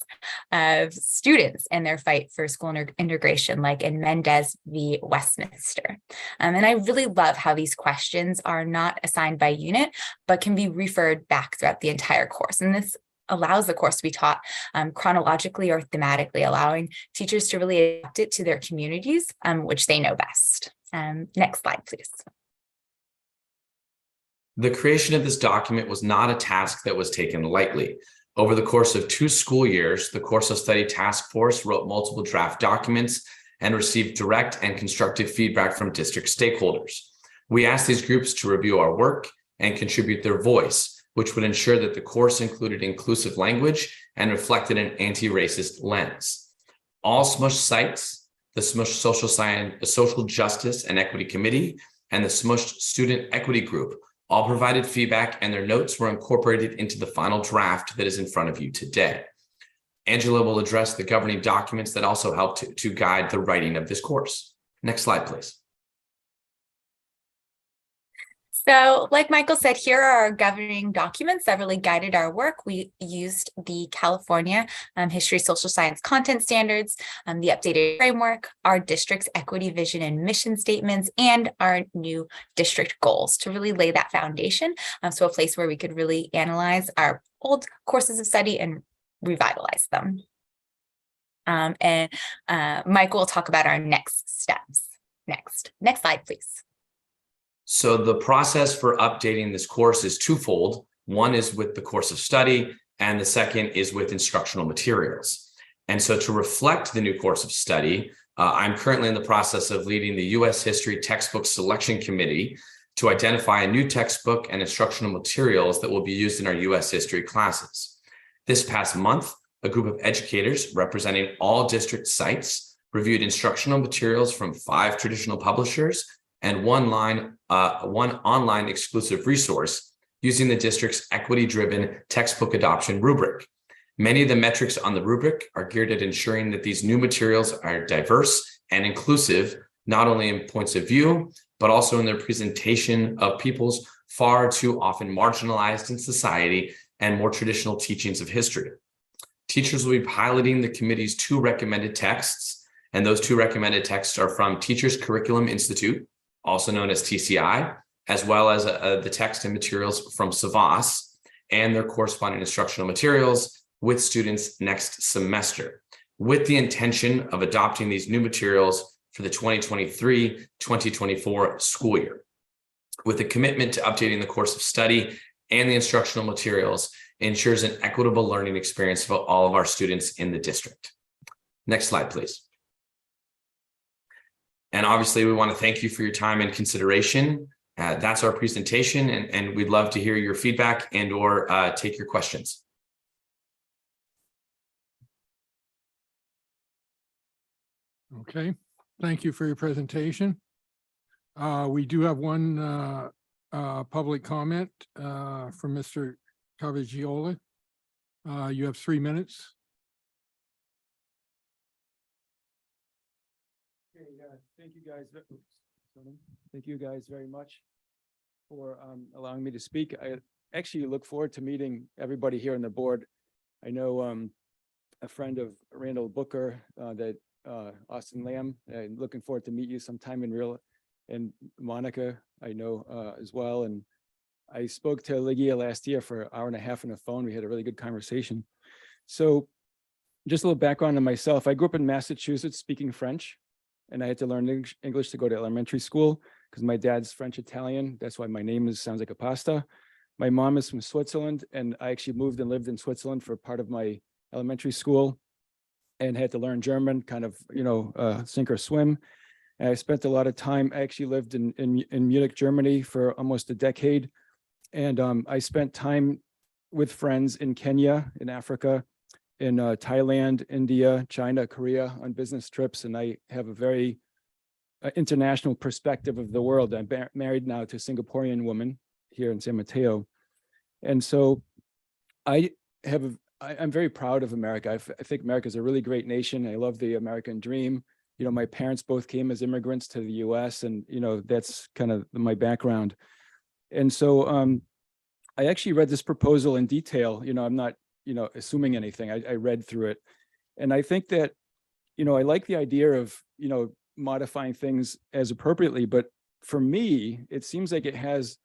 of students and their fight for school integration, like in Mendez v. Westminster. And I really love how these questions are not assigned by unit, but can be referred back throughout the entire course. And this allows the course to be taught chronologically or thematically, allowing teachers to really adapt it to their communities, which they know best. Next slide, please. The creation of this document was not a task that was taken lightly. Over the course of 2 school years, the Course of Study Task Force wrote multiple draft documents and received direct and constructive feedback from district stakeholders. We asked these groups to review our work and contribute their voice, which would ensure that the course included inclusive language and reflected an anti-racist lens. All SMUHSD sites, the SMUHSD Social Justice and Equity Committee, and the SMUHSD Student Equity Group all provided feedback, and their notes were incorporated into the final draft that is in front of you today. Angela will address the governing documents that also helped to guide the writing of this course. Next slide, please. So like Michael said, here are our governing documents that really guided our work. We used the California History Social Science Content Standards, the updated framework, our district's equity vision and mission statements, and our new district goals to really lay that foundation. So a place where we could really analyze our old courses of study and revitalize them. Michael will talk about our next steps. Next slide, please. So the process for updating this course is twofold. One is with the course of study, and the second is with instructional materials. And so to reflect the new course of study, I'm currently in the process of leading the U.S. History Textbook Selection Committee to identify a new textbook and instructional materials that will be used in our U.S. history classes. This past month, a group of educators representing all district sites reviewed instructional materials from 5 traditional publishers and one online exclusive resource using the district's equity-driven textbook adoption rubric. Many of the metrics on the rubric are geared at ensuring that these new materials are diverse and inclusive, not only in points of view, but also in their presentation of peoples far too often marginalized in society and more traditional teachings of history. Teachers will be piloting the committee's 2 recommended texts, and those 2 recommended texts are from Teachers Curriculum Institute, also known as TCI, as well as the text and materials from SMUHSD and their corresponding instructional materials with students next semester, with the intention of adopting these new materials for the 2023-2024 school year. With a commitment to updating the course of study and the instructional materials, ensures an equitable learning experience for all of our students in the district. Next slide, please. And obviously, we want to thank you for your time and consideration. That's our presentation, and we'd love to hear your feedback and or take your questions. Okay, thank you for your presentation. We do have one public comment from Mr. Cavaggiola. You have 3 minutes. Thank you guys. Thank you guys very much for allowing me to speak. I actually look forward to meeting everybody here on the board. I know a friend of Randall Booker, Austin Lamb. Looking forward to meet you sometime and Monica, I know as well. And I spoke to Ligia last year for an hour and a half on the phone. We had a really good conversation. So just a little background on myself. I grew up in Massachusetts speaking French, and I had to learn English to go to elementary school because my dad's French Italian. That's why my name sounds like a pasta. My mom is from Switzerland, and I actually moved and lived in Switzerland for part of my elementary school and had to learn German, kind of, sink or swim. And I spent a lot of time, I actually lived in Munich, Germany for almost a decade. And I spent time with friends in Kenya, in Africa, in Thailand, India, China, Korea on business trips. And I have a very international perspective of the world. I'm married now to a Singaporean woman here in San Mateo. And so I'm very proud of America. I think America is a really great nation. I love the American dream. My parents both came as immigrants to the US, and, that's kind of my background. And so I actually read this proposal in detail. I'm not, assuming anything. I read through it. And I think that, I like the idea of, modifying things as appropriately. But for me, it seems like it has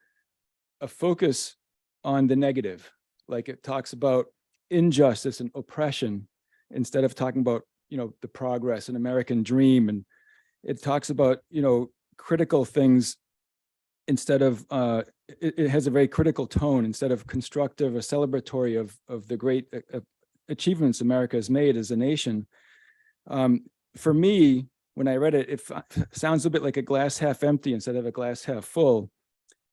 a focus on the negative. Like it talks about injustice and oppression instead of talking about, the progress and American dream. And it talks about, critical things instead of, it has a very critical tone instead of constructive or celebratory of the great achievements America has made as a nation. For me, when I read it, it sounds a bit like a glass half empty instead of a glass half full.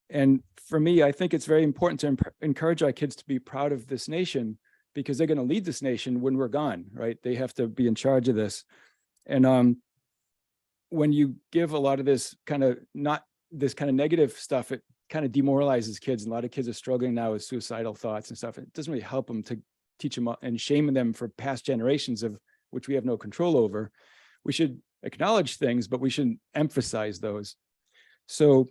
And for me, I think it's very important to encourage our kids to be proud of this nation, because they're going to lead this nation when we're gone, right? They have to be in charge of this. And when you give a lot of this kind of negative stuff, it kind of demoralizes kids. And a lot of kids are struggling now with suicidal thoughts and stuff. It doesn't really help them to teach them and shame them for past generations of which we have no control over. We should acknowledge things, but we shouldn't emphasize those. So,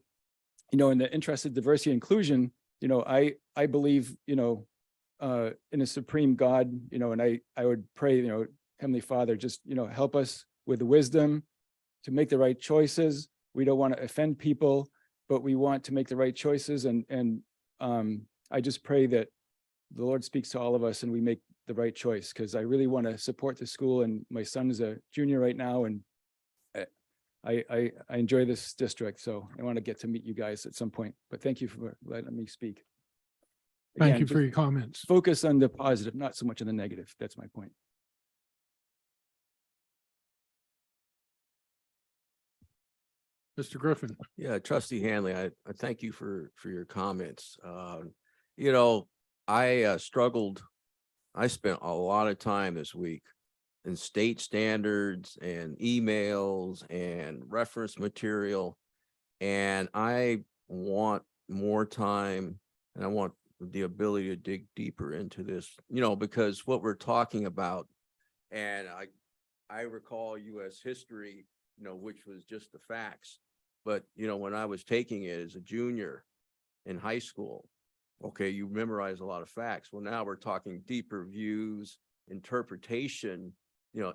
in the interest of diversity and inclusion, I believe, in a supreme God, and I would pray, Heavenly Father, just, help us with the wisdom to make the right choices. We don't want to offend people, but we want to make the right choices. And I just pray that the Lord speaks to all of us and we make the right choice, because I really want to support the school. And my son is a junior right now, and I enjoy this district. So I want to get to meet you guys at some point, but thank you for letting me speak. Thank Again, you for just your comments. focus on the positive, not so much on the negative. That's my point. Mr. Griffin. Yeah, Trustee Hanley, I thank you for your comments. I struggled. I spent a lot of time this week in state standards and emails and reference material. And I want more time, and I want the ability to dig deeper into this, because what we're talking about, and I recall US history, which was just the facts. But, when I was taking it as a junior in high school, okay, you memorize a lot of facts. Well, now we're talking deeper views, interpretation,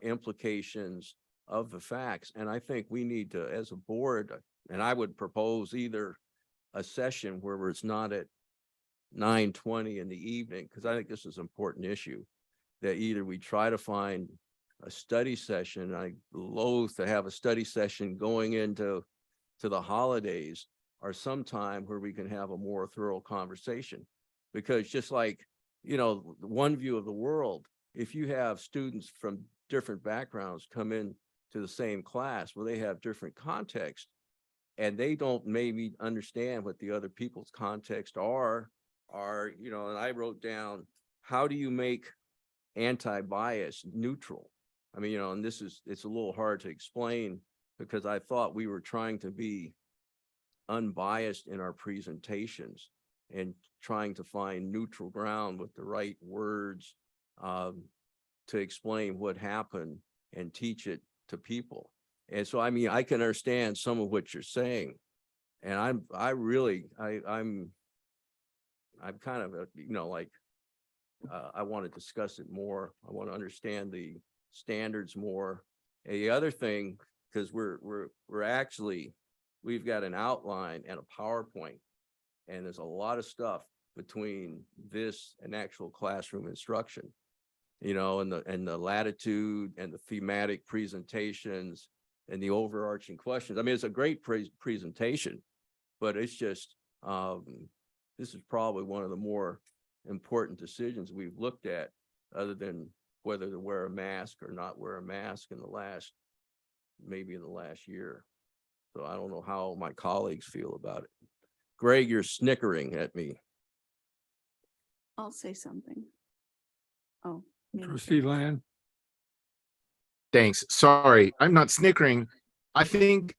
implications of the facts. And I think we need to, as a board, and I would propose either a session where it's not at 9:20 in the evening, because I think this is an important issue, that either we try to find a study session. I loathe to have a study session going into the holidays, or sometime where we can have a more thorough conversation. Because just like, one view of the world, if you have students from different backgrounds come in to the same class where they have different context, and they don't maybe understand what the other people's context are, and I wrote down, how do you make anti-bias neutral? I mean, and it's a little hard to explain, because I thought we were trying to be unbiased in our presentations and trying to find neutral ground with the right words to explain what happened and teach it to people. And so, I mean, I can understand some of what you're saying, and I'm kind of, I want to discuss it more. I want to understand the standards more. And the other thing, because we've got an outline and a PowerPoint, and there's a lot of stuff between this and actual classroom instruction, and the latitude and the thematic presentations and the overarching questions. I mean, it's a great presentation, but it's just, this is probably one of the more important decisions we've looked at, other than whether to wear a mask or not wear a mask maybe in the last year. So I don't know how my colleagues feel about it. Greg, you're snickering at me. I'll say something. Oh. maybe Trustee Land. Thanks. Sorry, I'm not snickering. I think,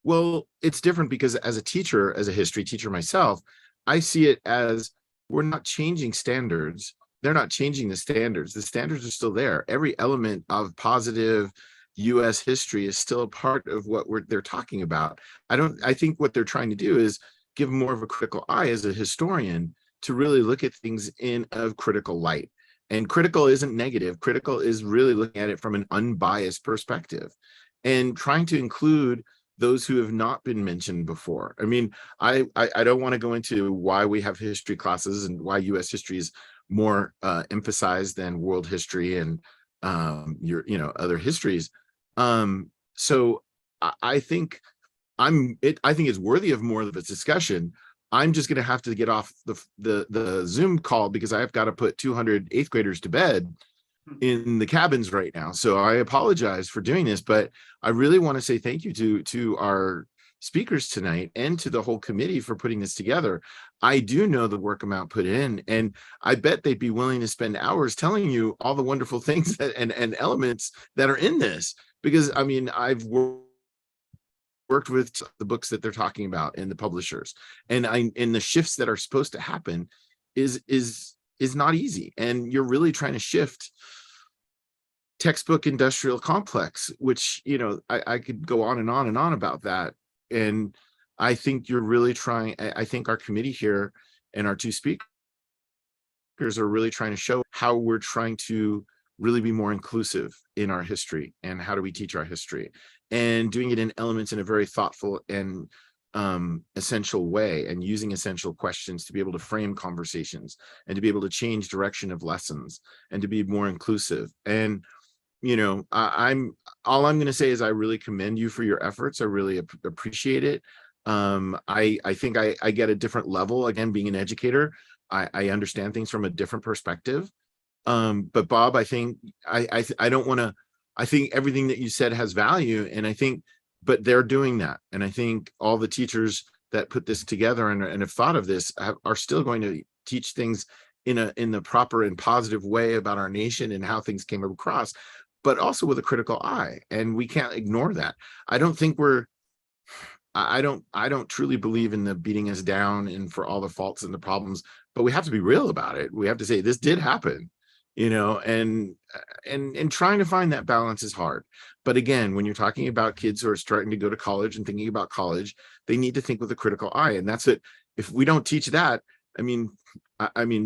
well, it's different because as a teacher, as a history teacher myself, I see it as we're not changing standards. They're not changing the standards. The standards are still there. Every element of positive US history is still a part of what they're talking about. I think what they're trying to do is give more of a critical eye as a historian to really look at things in a critical light. And critical isn't negative. Critical is really looking at it from an unbiased perspective and trying to include those who have not been mentioned before. I mean, I don't want to go into why we have history classes and why US history is more emphasized than world history and other histories. So I think I think it's worthy of more of a discussion. I'm just going to have to get off the Zoom call because I've got to put 200 eighth graders to bed in the cabins right now. So I apologize for doing this, but I really want to say thank you to our speakers tonight and to the whole committee for putting this together. I do know the work amount put in, and I bet they'd be willing to spend hours telling you all the wonderful things and elements that are in this. Because I mean, I've worked with the books that they're talking about and the publishers, and the shifts that are supposed to happen is not easy. And you're really trying to shift textbook industrial complex, which, I could go on and on and on about that. And I think you're really trying, I think our committee here and our two speakers are really trying to show how we're trying to really be more inclusive in our history and how do we teach our history, and doing it in elements in a very thoughtful and essential way, and using essential questions to be able to frame conversations and to be able to change direction of lessons and to be more inclusive. And I'm going to say is I really commend you for your efforts. I really appreciate it. I think I get a different level, again, being an educator. I understand things from a different perspective. But Bob, I think I don't want to, I think everything that you said has value, and I think, but they're doing that. And I think all the teachers that put this together and have thought of this are still going to teach things in the proper and positive way about our nation and how things came across, but also with a critical eye. And we can't ignore that. I don't think I don't truly believe in the beating us down and for all the faults and the problems, but we have to be real about it. We have to say this did happen, and trying to find that balance is hard. But again, when you're talking about kids who are starting to go to college and thinking about college, they need to think with a critical eye. And that's it. If we don't teach that, I mean,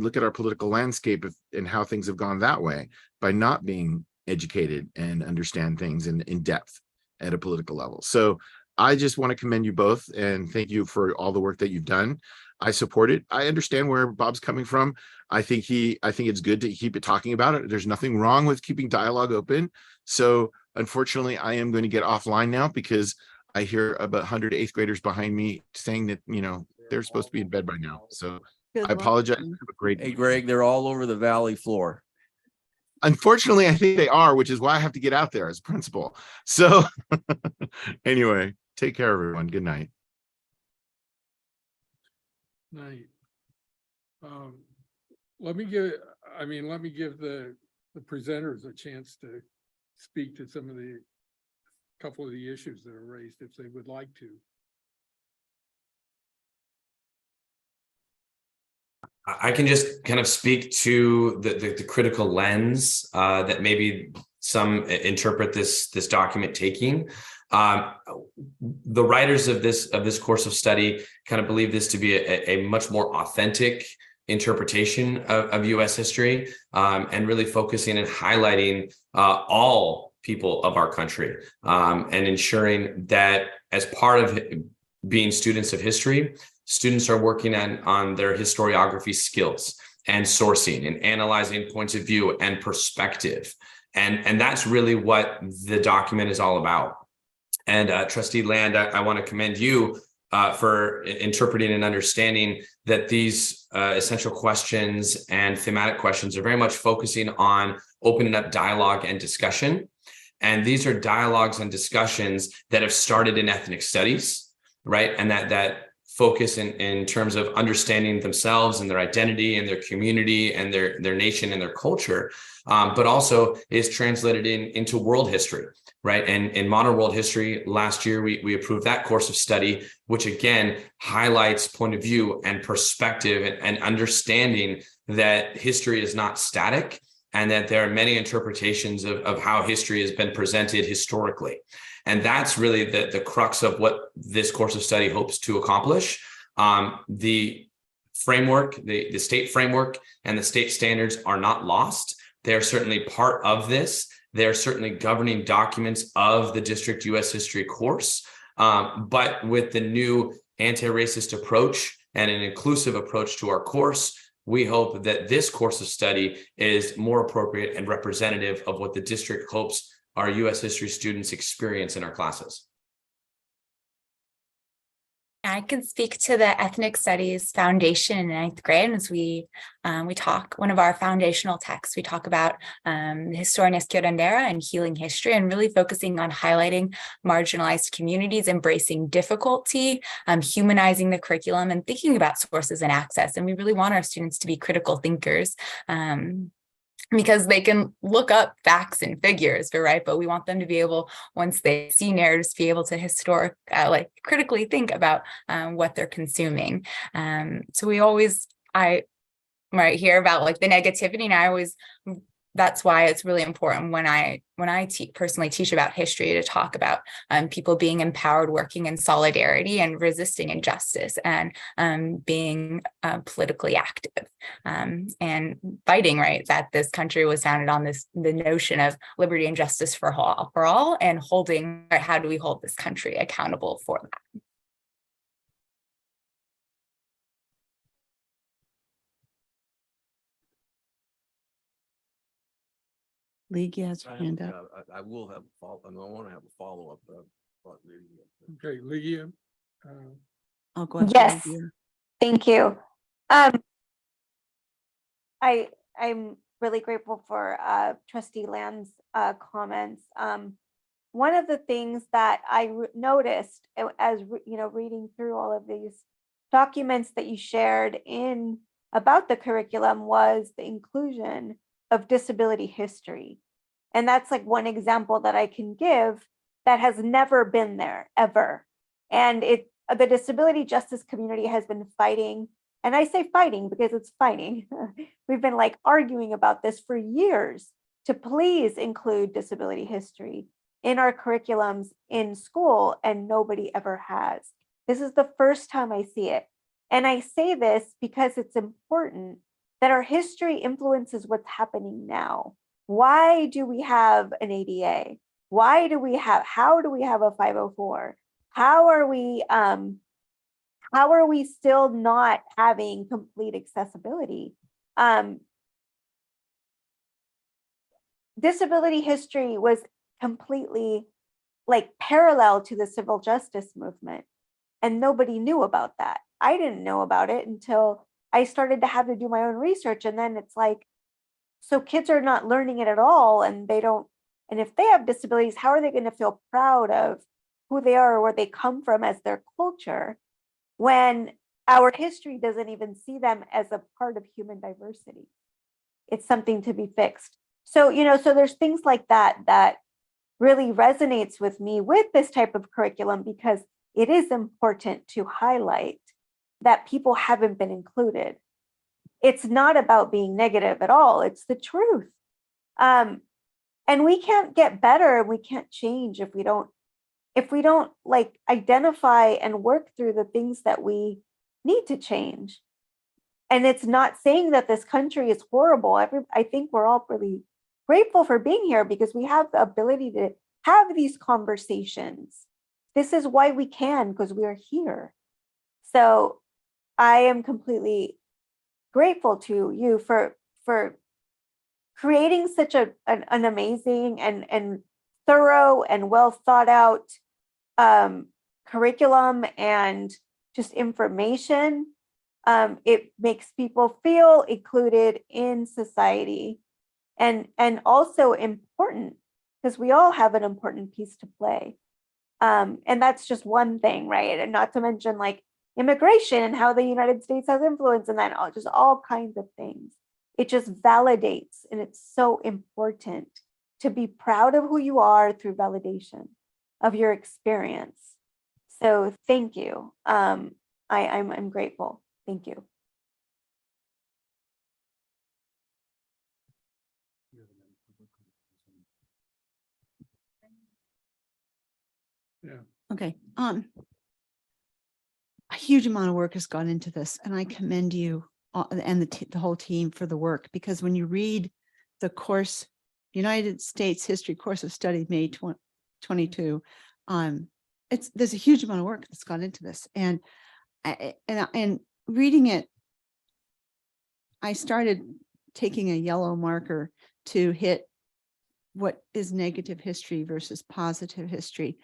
look at our political landscape and how things have gone that way by not being educated and understand things in depth at a political level. So I just want to commend you both and thank you for all the work that you've done. I support it. I understand where Bob's coming from. I think it's good to keep talking about it. There's nothing wrong with keeping dialogue open. So unfortunately, I am going to get offline now because I hear about 100 eighth graders behind me saying that, they're supposed to be in bed by now. So I apologize. Have a great day. Hey, Greg, they're all over the valley floor. Unfortunately, I think they are, which is why I have to get out there as principal. So anyway, take care, everyone. Good night. Night. Let me give the presenters a chance to speak to some of the couple of the issues that are raised if they would like to. I can just kind of speak to the critical lens that maybe some interpret this document taking. The writers of this course of study kind of believe this to be a much more authentic interpretation of US history, and really focusing and highlighting all people of our country, and ensuring that as part of being students of history, students are working on their historiography skills and sourcing and analyzing points of view and perspective. And that's really what the document is all about. And Trustee Land, I want to commend you for interpreting and understanding that these essential questions and thematic questions are very much focusing on opening up dialogue and discussion. And these are dialogues and discussions that have started in ethnic studies, right? And that focus in terms of understanding themselves and their identity and their community and their nation and their culture, but also is translated into world history, right? And in modern world history, last year, we approved that course of study, which again highlights point of view and perspective and understanding that history is not static and that there are many interpretations of how history has been presented historically. And that's really the crux of what this course of study hopes to accomplish. The framework, the state framework and the state standards are not lost. They're certainly part of this. They're certainly governing documents of the district U.S. history course. But with the new anti-racist approach and an inclusive approach to our course, we hope that this course of study is more appropriate and representative of what the district hopes our U.S. history students experience in our classes. I can speak to the Ethnic Studies Foundation in 9th grade as we talk, one of our foundational texts, we talk about Historias Curandera and healing history and really focusing on highlighting marginalized communities, embracing difficulty, humanizing the curriculum and thinking about sources and access. And we really want our students to be critical thinkers. Because they can look up facts and figures, right? But we want them to be able, once they see narratives, be able to critically think about what they're consuming. So we always, I hear about like the negativity, and that's why it's really important when I personally teach about history to talk about people being empowered, working in solidarity and resisting injustice and being politically active and fighting, right? That this country was founded on the notion of liberty and justice for all and holding, right, how do we hold this country accountable for that? League has her hand up. I will have I want to have a follow-up. Okay, Leah. I'll go after Yes, Leah. thank you. I'm really grateful for Trustee Land's comments. One of the things that I noticed as reading through all of these documents that you shared about the curriculum was the inclusion of disability history. And that's like one example that I can give that has never been there ever. And the disability justice community has been fighting, and I say fighting because it's fighting. We've been like arguing about this for years to please include disability history in our curriculums in school, and nobody ever has. This is the first time I see it. And I say this because it's important that our history influences what's happening now. Why do we have an ADA? How do we have a 504? How are we still not having complete accessibility? Disability history was completely like parallel to the civil justice movement, and nobody knew about that. I didn't know about it until I started to have to do my own research. And then it's like, so kids are not learning it at all. And if they have disabilities, how are they going to feel proud of who they are or where they come from as their culture when our history doesn't even see them as a part of human diversity? It's something to be fixed. So, so there's things like that really resonates with me with this type of curriculum, because it is important to highlight that people haven't been included. It's not about being negative at all. It's the truth. And we can't get better and we can't change if we don't like identify and work through the things that we need to change. And it's not saying that this country is horrible. I think we're all really grateful for being here because we have the ability to have these conversations. This is why we can, because we are here. So I am completely grateful to you for creating such an amazing and thorough and well thought out curriculum and just information. It makes people feel included in society and also important, because we all have an important piece to play. And that's just one thing, right? And not to mention like immigration and how the United States has influence in that, just all kinds of things. It just validates, and it's so important to be proud of who you are through validation of your experience. So thank you. I'm grateful. Thank you. Yeah. Okay. A huge amount of work has gone into this, and I commend you and the whole team for the work, because when you read the course, United States History Course of Study, May 22, there's a huge amount of work that's gone into this, and reading it, I started taking a yellow marker to hit what is negative history versus positive history.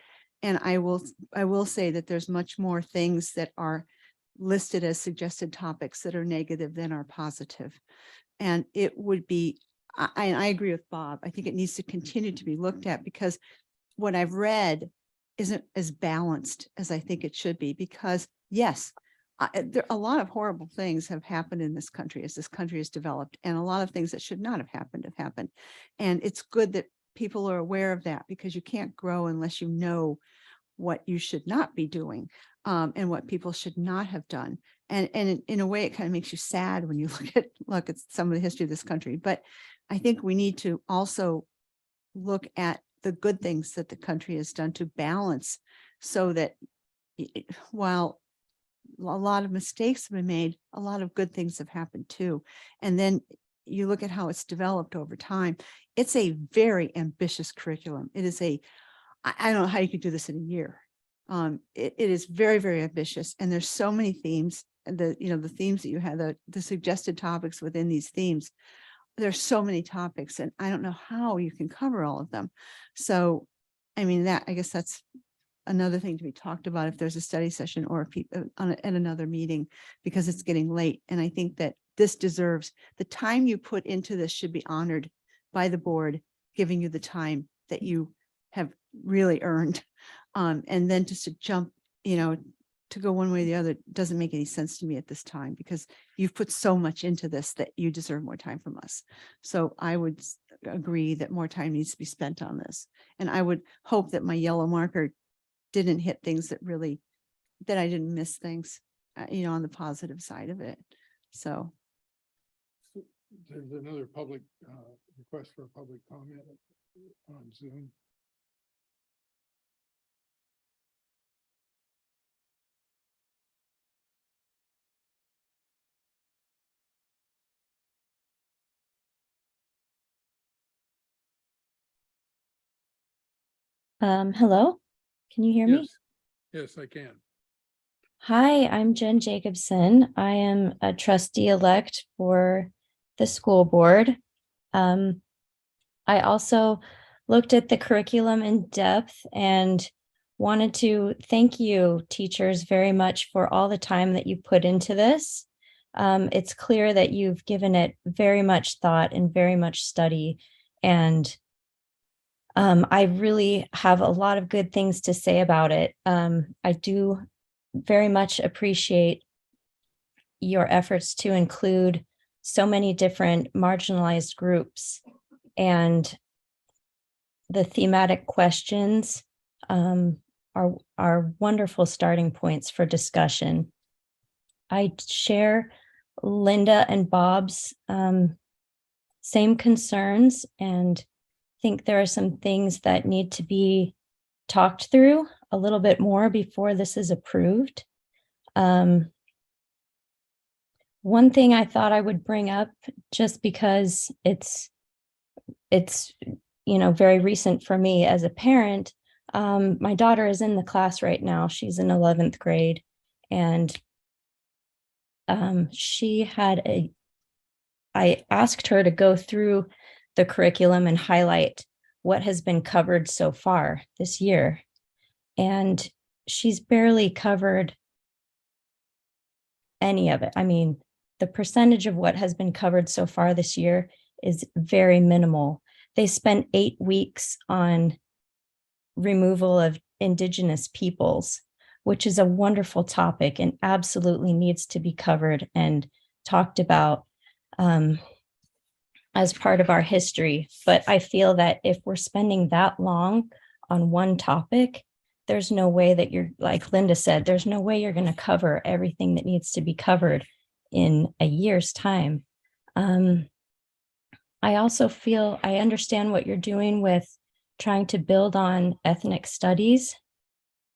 And I will say that there's much more things that are listed as suggested topics that are negative than are positive. And it would be, I agree with Bob, I think it needs to continue to be looked at, because what I've read isn't as balanced as I think it should be. Because yes, a lot of horrible things have happened in this country as this country has developed, and a lot of things that should not have happened. And it's good that people are aware of that, because you can't grow unless you know what you should not be doing, and what people should not have done. And in a way, it kind of makes you sad when you look at some of the history of this country. But I think we need to also look at the good things that the country has done to balance, so that while a lot of mistakes have been made, a lot of good things have happened too. And then you look at how it's developed over time. It's a very ambitious curriculum. It is I don't know how you could do this in a year. It is very, very ambitious. And there's so many themes, and the themes that you have, the suggested topics within these themes, there's so many topics, and I don't know how you can cover all of them. So, I mean, I guess that's another thing to be talked about if there's a study session or if people at another meeting, because it's getting late. And I think that this deserves the time you put into this, should be honored by the board, giving you the time that you have really earned. And then just to jump, to go one way or the other doesn't make any sense to me at this time, because you've put so much into this that you deserve more time from us. So I would agree that more time needs to be spent on this. And I would hope that my yellow marker didn't hit things that I didn't miss things, on the positive side of it. So. There's another public request for a public comment on Zoom. Hello, can you hear me? Yes, I can. Hi, I'm Jen Jacobson. I am a trustee-elect for the school board. I also looked at the curriculum in depth and wanted to thank you, teachers, very much for all the time that you put into this. It's clear that you've given it very much thought and very much study, and I really have a lot of good things to say about it. I do very much appreciate your efforts to include so many different marginalized groups, and the thematic questions are wonderful starting points for discussion. I share Linda and Bob's same concerns, and think there are some things that need to be talked through a little bit more before this is approved. One thing I thought I would bring up, just because it's very recent for me as a parent. My daughter is in the class right now. She's in 11th grade, and I asked her to go through the curriculum and highlight what has been covered so far this year. And she's barely covered any of it. I mean, the percentage of what has been covered so far this year is very minimal. They spent 8 weeks on removal of indigenous peoples, which is a wonderful topic and absolutely needs to be covered and talked about as part of our history. But I feel that if we're spending that long on one topic, there's no way that you're, like Linda said, there's no way you're going to cover everything that needs to be covered in a year's time. I also feel I understand what you're doing with trying to build on ethnic studies,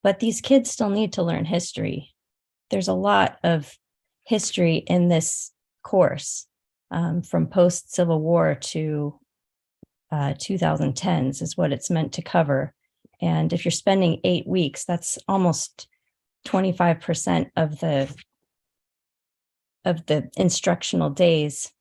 but these kids still need to learn history. There's a lot of history in this course, from post-Civil War to 2010s is what it's meant to cover. And if you're spending 8 weeks, that's almost 25% of the instructional days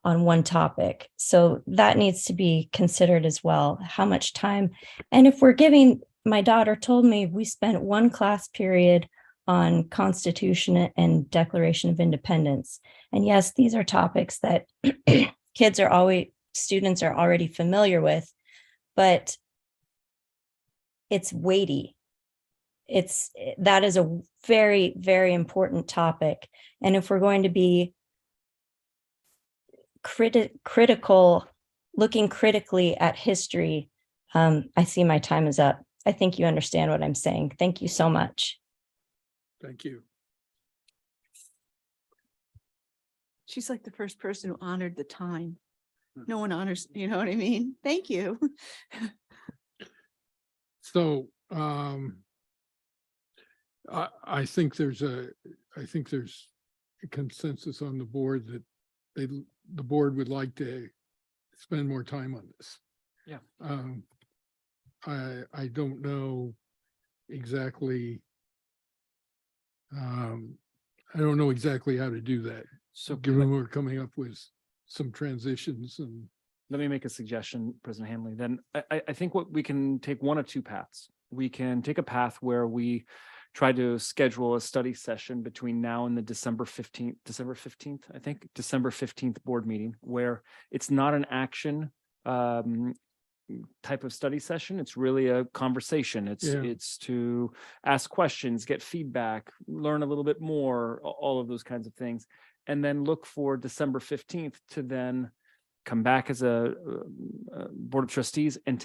on one topic. So that needs to be considered as well, how much time. And if we're giving, my daughter told me we spent one class period on Constitution and Declaration of Independence. And yes, these are topics that students are already familiar with, but it's weighty. That is a very, very important topic. And if we're going to be critical, looking critically at history, I see my time is up. I think you understand what I'm saying. Thank you so much. Thank you. She's like the first person who honored the time. No one honors, you know what I mean? Thank you. So I think there's a consensus on the board that the board would like to spend more time on this. Yeah. I don't know exactly. I don't know exactly how to do that. So given we're coming up with some transitions and. Let me make a suggestion, President Hanley. Then I think what we can take one of two paths. We can take a path where we try to schedule a study session between now and the December 15th, I think, December 15th board meeting, where it's not an action type of study session. It's really a conversation. It's to ask questions, get feedback, learn a little bit more, all of those kinds of things, and then look for December 15th to then come back as a board of trustees and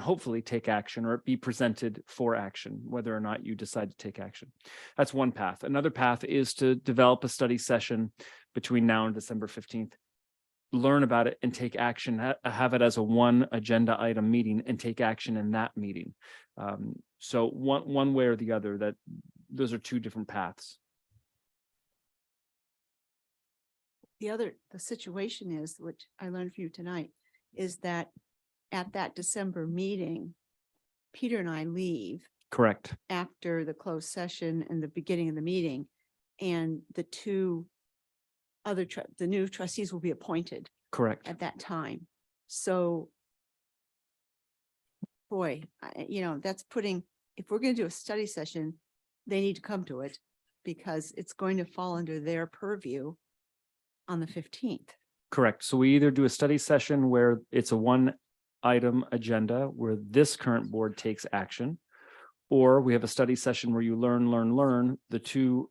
hopefully take action, or be presented for action, whether or not you decide to take action. That's one path. Another path is to develop a study session between now and December 15th, learn about it and take action, have it as a one agenda item meeting and take action in that meeting. So one way or the other, those are two different paths. The situation is, which I learned from you tonight, is that at that December meeting, Peter and I leave. Correct. After the closed session and the beginning of the meeting, and the new trustees will be appointed. Correct. At that time. So, boy, that's putting, if we're going to do a study session, they need to come to it because it's going to fall under their purview on the 15th. Correct. So we either do a study session where it's a one item agenda where this current board takes action, or we have a study session where you learn. The two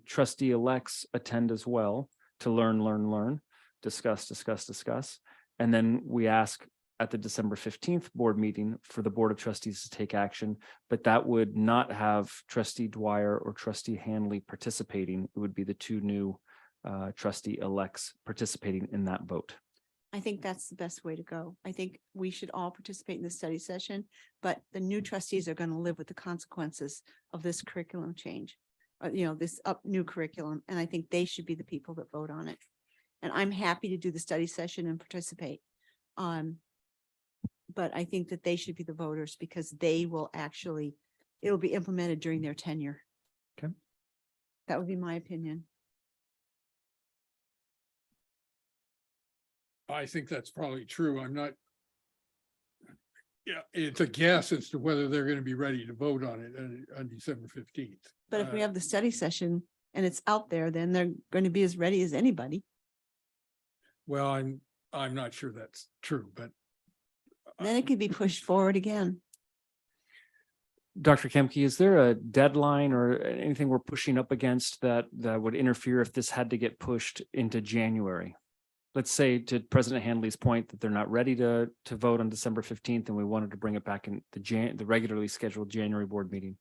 trustee elects attend as well to learn, discuss. And then we ask at the December 15th board meeting for the Board of Trustees to take action, but that would not have Trustee Dwyer or Trustee Hanley participating. It would be the two new trustee elects participating in that vote. I think that's the best way to go. I think we should all participate in the study session, but the new trustees are going to live with the consequences of this curriculum change, this new curriculum. And I think they should be the people that vote on it. And I'm happy to do the study session and participate. But I think that they should be the voters because they will it'll be implemented during their tenure. Okay. That would be my opinion. I think that's probably true. I'm not Yeah, it's a guess as to whether they're going to be ready to vote on it on December 15th. But if we have the study session and it's out there, then they're going to be as ready as anybody. Well, I'm not sure that's true, but Then it could be pushed forward again. Dr. Kemke, is there a deadline or anything we're pushing up against that would interfere if this had to get pushed into January? Let's say, to President Hanley's point, that they're not ready to vote on December 15th and we wanted to bring it back in the regularly scheduled January board meeting.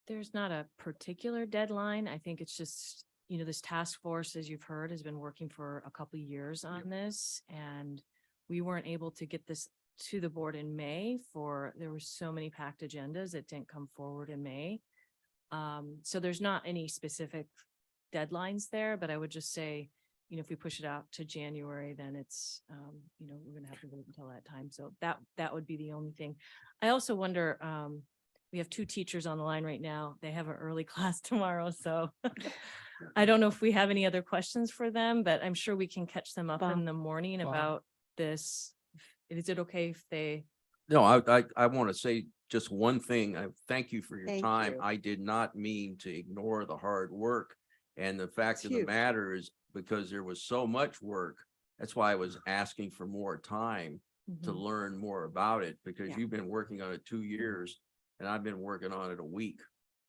There's not a particular deadline. I think it's just, this task force, as you've heard, has been working for a couple of years on this, and we weren't able to get this to the board in May there were so many packed agendas that didn't come forward in May. So there's not any specific deadlines there, but I would just say, if we push it out to January, then it's, we're gonna have to wait until that time. So that would be the only thing. I also wonder, we have 2 teachers on the line right now. They have an early class tomorrow, so I don't know if we have any other questions for them, but I'm sure we can catch them up in the morning about this. Is it okay if they? No, I want to say just one thing. I thank you for your Thank time. you. I did not mean to ignore the hard work. And the fact of the huge. matter is, because there was so much work, that's why I was asking for more time to Mhm. learn more about it, because Yeah. you've been working on it 2 years and I've been working on it a week,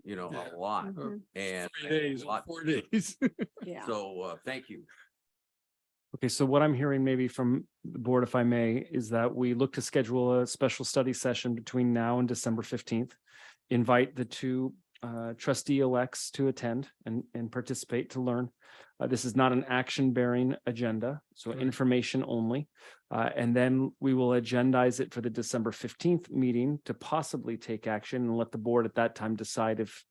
Yeah. a lot. Mhm. And 3 days, a lot- 4 days. Yeah. So thank you. Okay, so what I'm hearing maybe from the board, if I may, is that we look to schedule a special study session between now and December 15th. Invite the 2 trustee elects to attend and participate to learn. This is not an action bearing agenda, so Right. information only. And then we will agendize it for the December 15th meeting to possibly take action and let the board at that time decide if,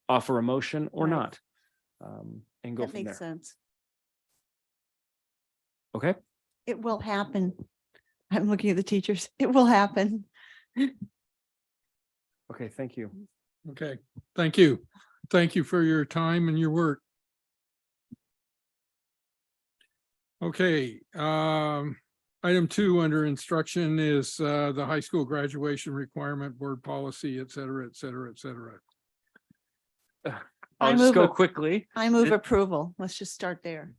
offer a motion or Right. not. And go That from makes there. sense. Okay, It will happen. I'm looking at the teachers. It will happen. okay, thank you. Okay, thank you. Thank you for your time and your work. Okay, item 2 under instruction is the high school graduation requirement board policy, et cetera, et cetera, et cetera. I'll I just move go it. quickly. I move approval. Let's just start there.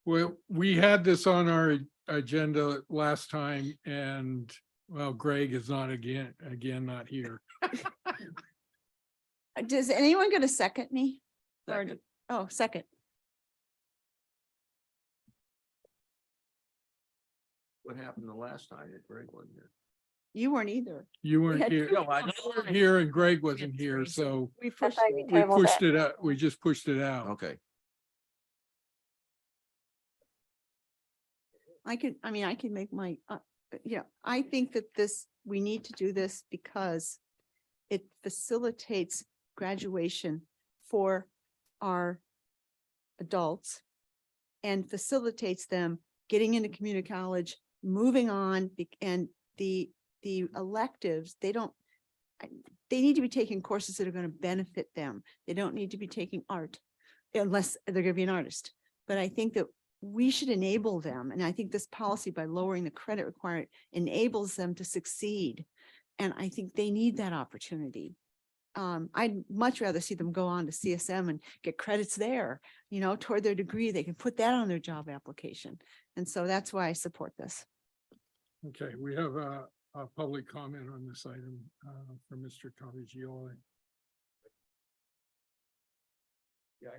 Well, we had this on our agenda last time and, well, Greg is not not here. Does anyone going to second me? Or- Second. Oh, second. What happened the last time that Greg wasn't here? You weren't either. You weren't had here. two No, I You know. weren't here and Greg wasn't here, three. so We That's pushed why it. we we tabled pushed it. it out. We just pushed it out. Okay. I can make my, I think that we need to do this because it facilitates graduation for our adults and facilitates them getting into community college, moving on, and the electives, they need to be taking courses that are going to benefit them. They don't need to be taking art unless they're going to be an artist. But I think that we should enable them. And I think this policy, by lowering the credit requirement, enables them to succeed. And I think they need that opportunity. I'd much rather see them go on to CSM and get credits there, toward their degree. They can put that on their job application. And so that's why I support this. Okay, we have a public comment on this item from Mr. Caviggioli. Yeah,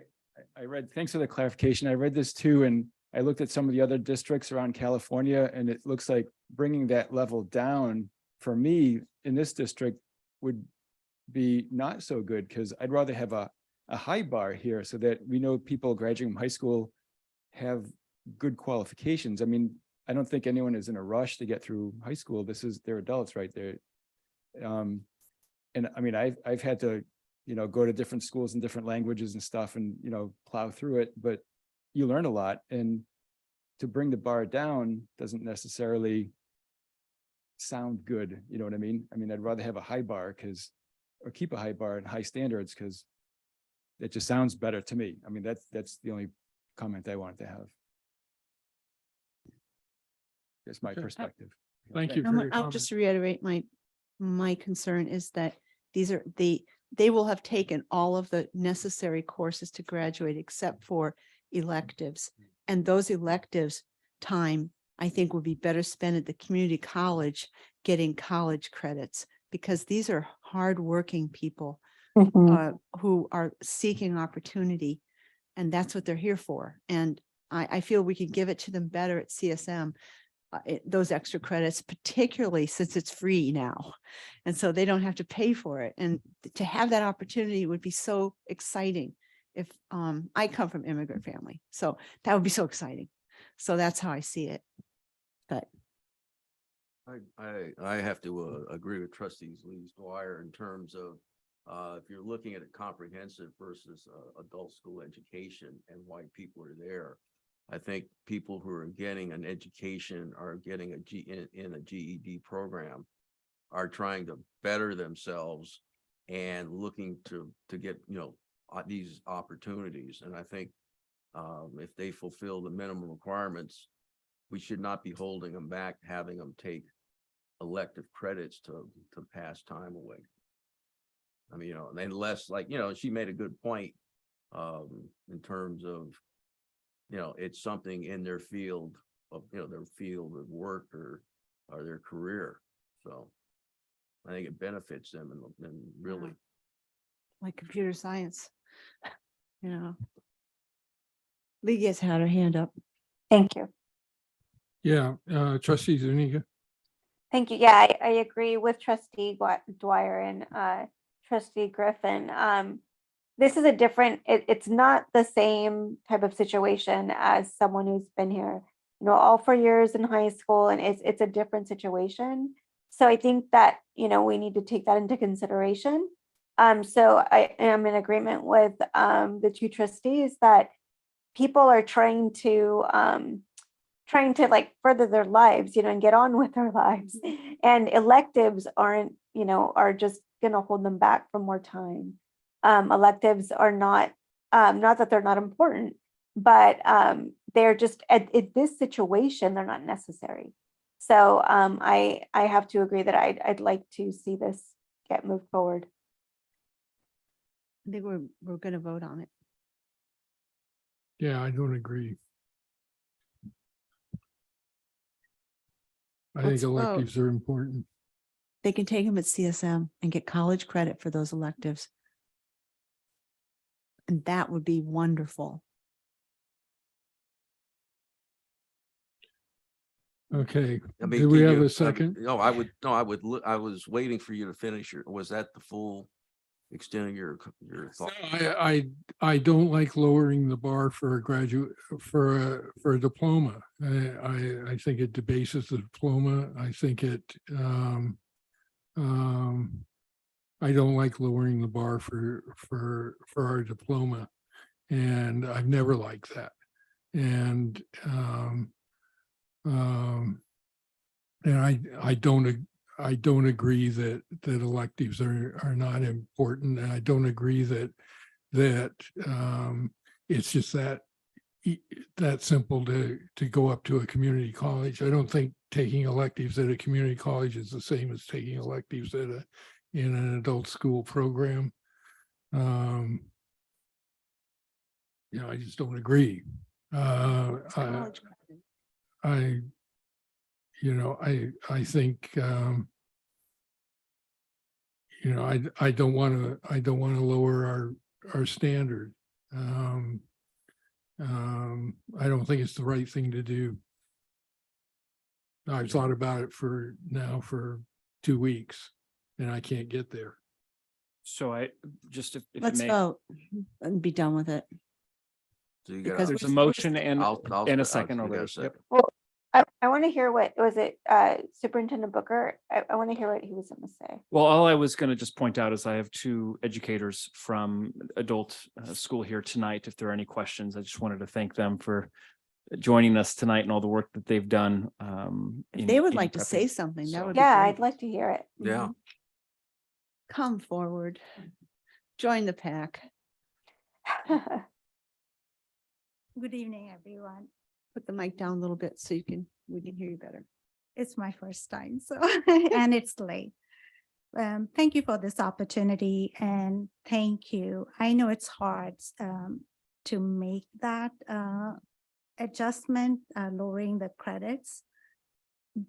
I read, thanks for the clarification. I read this too, and I looked at some of the other districts around California, and it looks like bringing that level down for me in this district would be not so good, because I'd rather have a high bar here so that we know people graduating from high school have good qualifications. I mean, I don't think anyone is in a rush to get through high school. They're adults right there. And I mean, I've had to, go to different schools in different languages and stuff and, plow through it, but you learn a lot. And to bring the bar down doesn't necessarily sound good. You know what I mean? I mean, I'd rather have a high bar or keep a high bar and high standards, because it just sounds better to me. I mean, that's the only comment I wanted to have. That's my Okay. perspective. Thank you. No, for your I'll comment. just reiterate my concern is that they will have taken all of the necessary courses to graduate except for electives. And those electives time, I think, would be better spent at the community college getting college credits, because these are hardworking people who are seeking opportunity, and that's what they're here for. And I feel we could give it to them better at CSM. Those extra credits, particularly since it's free now. And so they don't have to pay for it. And to have that opportunity would be so exciting. If I come from immigrant family, so that would be so exciting. So that's how I see it. But I have to agree with trustees Lee Dwyer in terms of if you're looking at a comprehensive versus adult school education and why people are there. I think people who are getting an education or getting in a GED program are trying to better themselves and looking to get, these opportunities. And I think if they fulfill the minimum requirements, we should not be holding them back, having them take elective credits to pass time away. I mean, unless she made a good point in terms of, it's something in their field of, their field of work or their career. So I think it benefits them and really. like computer science, Lee has had her hand up. Thank you. Yeah, trustee Zuniga. Thank you. Yeah, I agree with trustee Dwyer and trustee Griffin. This is a different, it's not the same type of situation as someone who's been here, all 4 years in high school, and it's a different situation. So I think that, we need to take that into consideration. So I am in agreement with the two trustees that people are trying to like further their lives, and get on with their lives. And electives aren't, are just gonna hold them back for more time. Electives are not that they're not important, but they're just at this situation, they're not necessary. So I have to agree that I'd like to see this get moved forward. I think we're going to vote on it. Yeah, I don't agree. I think Let's vote. electives are important. They can take them at CSM and get college credit for those electives. And that would be wonderful. Okay. I mean, Do we can have you- a second? No, I was waiting for you to finish was that the full extent of your thought? I don't like lowering the bar for a graduate, for a diploma. I think it debases the diploma. I think I don't like lowering the bar for our diploma. And I've never liked that. And I don't agree that electives are not important. And I don't agree that it's just that simple to go up to a community college. I don't think taking electives at a community college is the same as taking electives in an adult school program. I just don't agree. I think I don't want to lower our standard. I don't think it's the right thing to do. I've thought about it for 2 weeks and I can't get there. So I just, if it Let's may, vote and be done with it. So you Because there's a we're- motion and I'll a second you over got there. a second. Well, I want to hear what was it, Superintendent Booker? I want to hear what he was going to say. Well, all I was going to just point out is I have two educators from adult school here tonight. If there are any questions, I just wanted to thank them for joining us tonight and all the work that they've done. If they would like to say something, that would be Yeah, great. I'd like to hear it. Yeah. Come forward. Join the pack. Good evening, everyone. Put the mic down a little bit so we can hear you better. It's my first time, so, and it's late. Thank you for this opportunity and thank you. I know it's hard to make that adjustment, lowering the credits.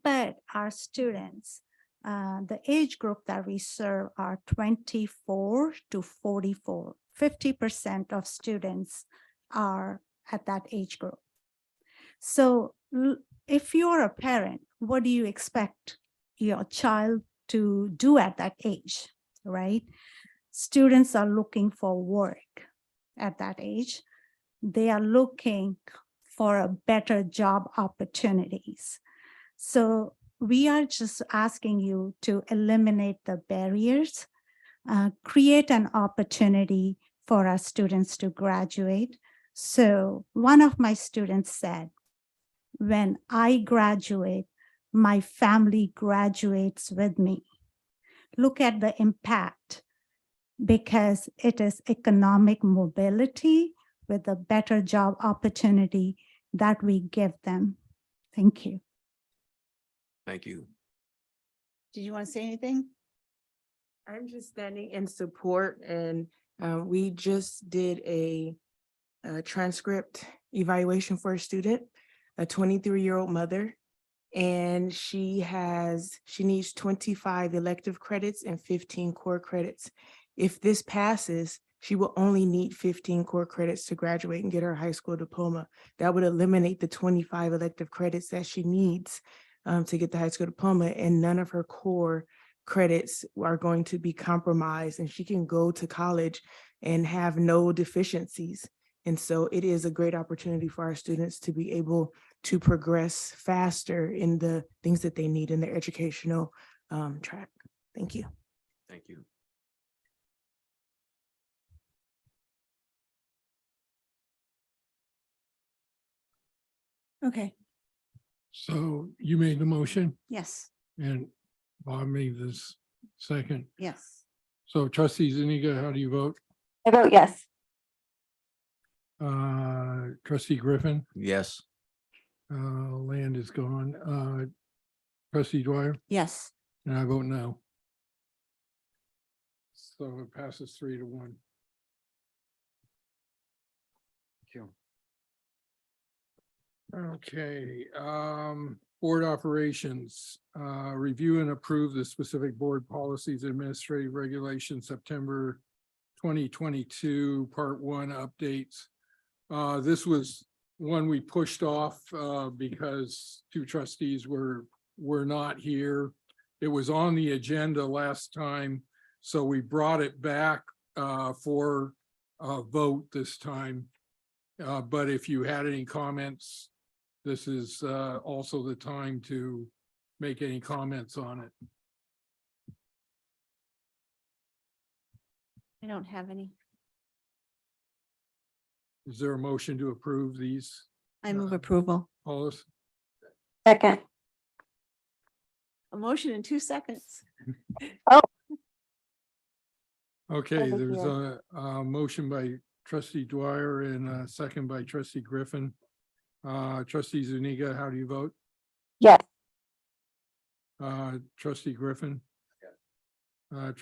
But our students, the age group that we serve are 24 to 44. 50% of students are at that age group. So if you're a parent, what do you expect your child to do at that age, right? Students are looking for work at that age. They are looking for a better job opportunities. So we are just asking you to eliminate the barriers, create an opportunity for our students to graduate. So one of my students said, when I graduate, my family graduates with me. Look at the impact, because it is economic mobility with a better job opportunity that we give them. Thank you. Thank you. Did you want to say anything? I'm just standing in support, and we just did a transcript evaluation for a student, a 23-year-old mother, and she needs 25 elective credits and 15 core credits. If this passes, she will only need 15 core credits to graduate and get her high school diploma. That would eliminate the 25 elective credits that she needs to get the high school diploma, and none of her core credits are going to be compromised, and she can go to college and have no deficiencies. And so it is a great opportunity for our students to be able to progress faster in the things that they need in their educational track. Thank you. Thank you. Okay. So you made the motion Yes. and Bob made this second. Yes. So trustee Zuniga, how do you vote? I vote yes. Trustee Griffin, Yes. Land is gone. Trustee Dwyer, Yes. and I vote no. So it passes 3-1. Okay, board operations, review and approve the specific board policies, administrative regulations, September 2022, part 1 updates. This was one we pushed off because 2 trustees were not here. It was on the agenda last time, so we brought it back for a vote this time. But if you had any comments, this is also the time to make any comments on it. I don't have any. Is there a motion to approve these? I move approval. Policies? Second. A motion in 2 seconds. Okay, Over there's here. a motion by trustee Dwyer and a second by trustee Griffin. Trustee Zuniga, how do you vote? Yes. Trustee Griffin?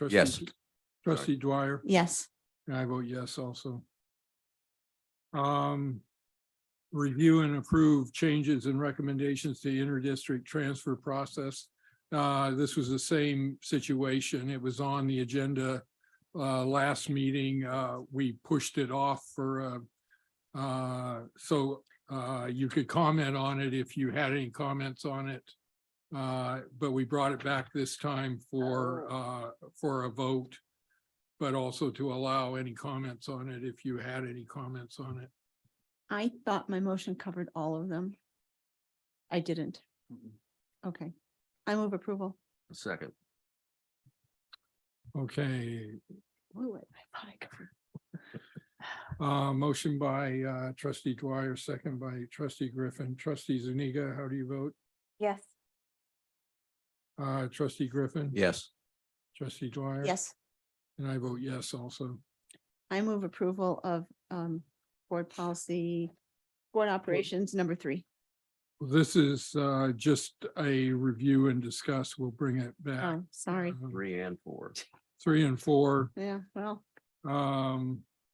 Yes. Trustee Dwyer? Yes. And I vote yes also. Review and approve changes and recommendations to inter-district transfer process. This was the same situation. It was on the agenda last meeting. We pushed it off for so you could comment on it if you had any comments on it. But we brought it back this time for a vote, but also to allow any comments on it if you had any comments on it. I thought my motion covered all of them. I didn't. Okay. I move approval. Second. Okay, Oh, I thought I covered. motion by trustee Dwyer, second by trustee Griffin. Trustee Zuniga, how do you vote? Yes. Trustee Griffin? Yes. Trustee Dwyer? Yes. And I vote yes also. I move approval of board policy, board operations number 3. This is just a review and discuss. We'll bring it back. Oh, sorry. 3 and 4. 3 and 4. Yeah, well, If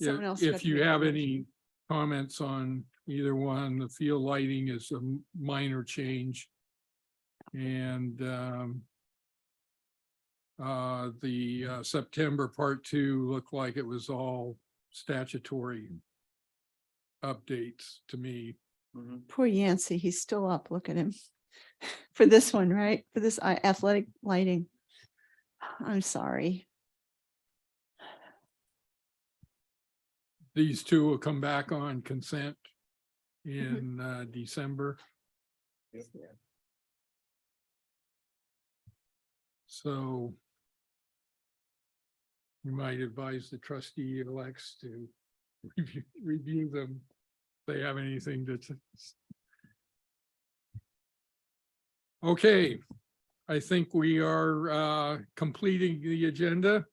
Someone else got if to you make the have motion. any comments on either one, the field lighting is a minor change. And the September part 2 looked like it was all statutory updates to me. poor Yancey, he's still up. Look at him. For this one, right? For this athletic lighting. I'm sorry. These two will come back on consent in December. So you might advise the trustee elects to review them. If they have anything to. Okay, I think we are completing the agenda.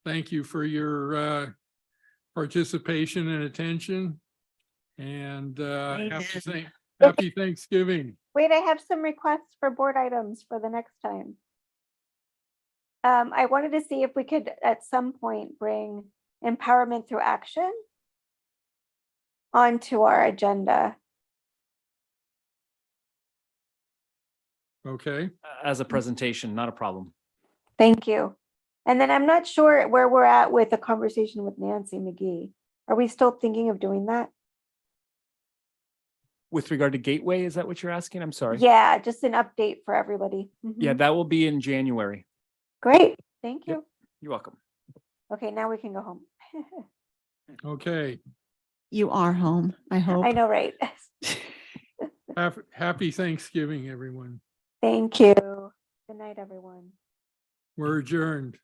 Thank you for your participation and attention. And happy Thanksgiving. Wait, I have some requests for board items for the next time. I wanted to see if we could at some point bring empowerment through action onto our agenda. Okay. As a presentation, not a problem. Thank you. And then I'm not sure where we're at with a conversation with Nancy McGee. Are we still thinking of doing that? With regard to Gateway, is that what you're asking? I'm sorry. Yeah, just an update for everybody. Yeah, Mhm. that will be in January. Great. Thank you. You're welcome. Okay, now we can go home. Okay. You are home, I hope. I know, right? Happy Thanksgiving, everyone. Thank you. Good night, everyone. We're adjourned.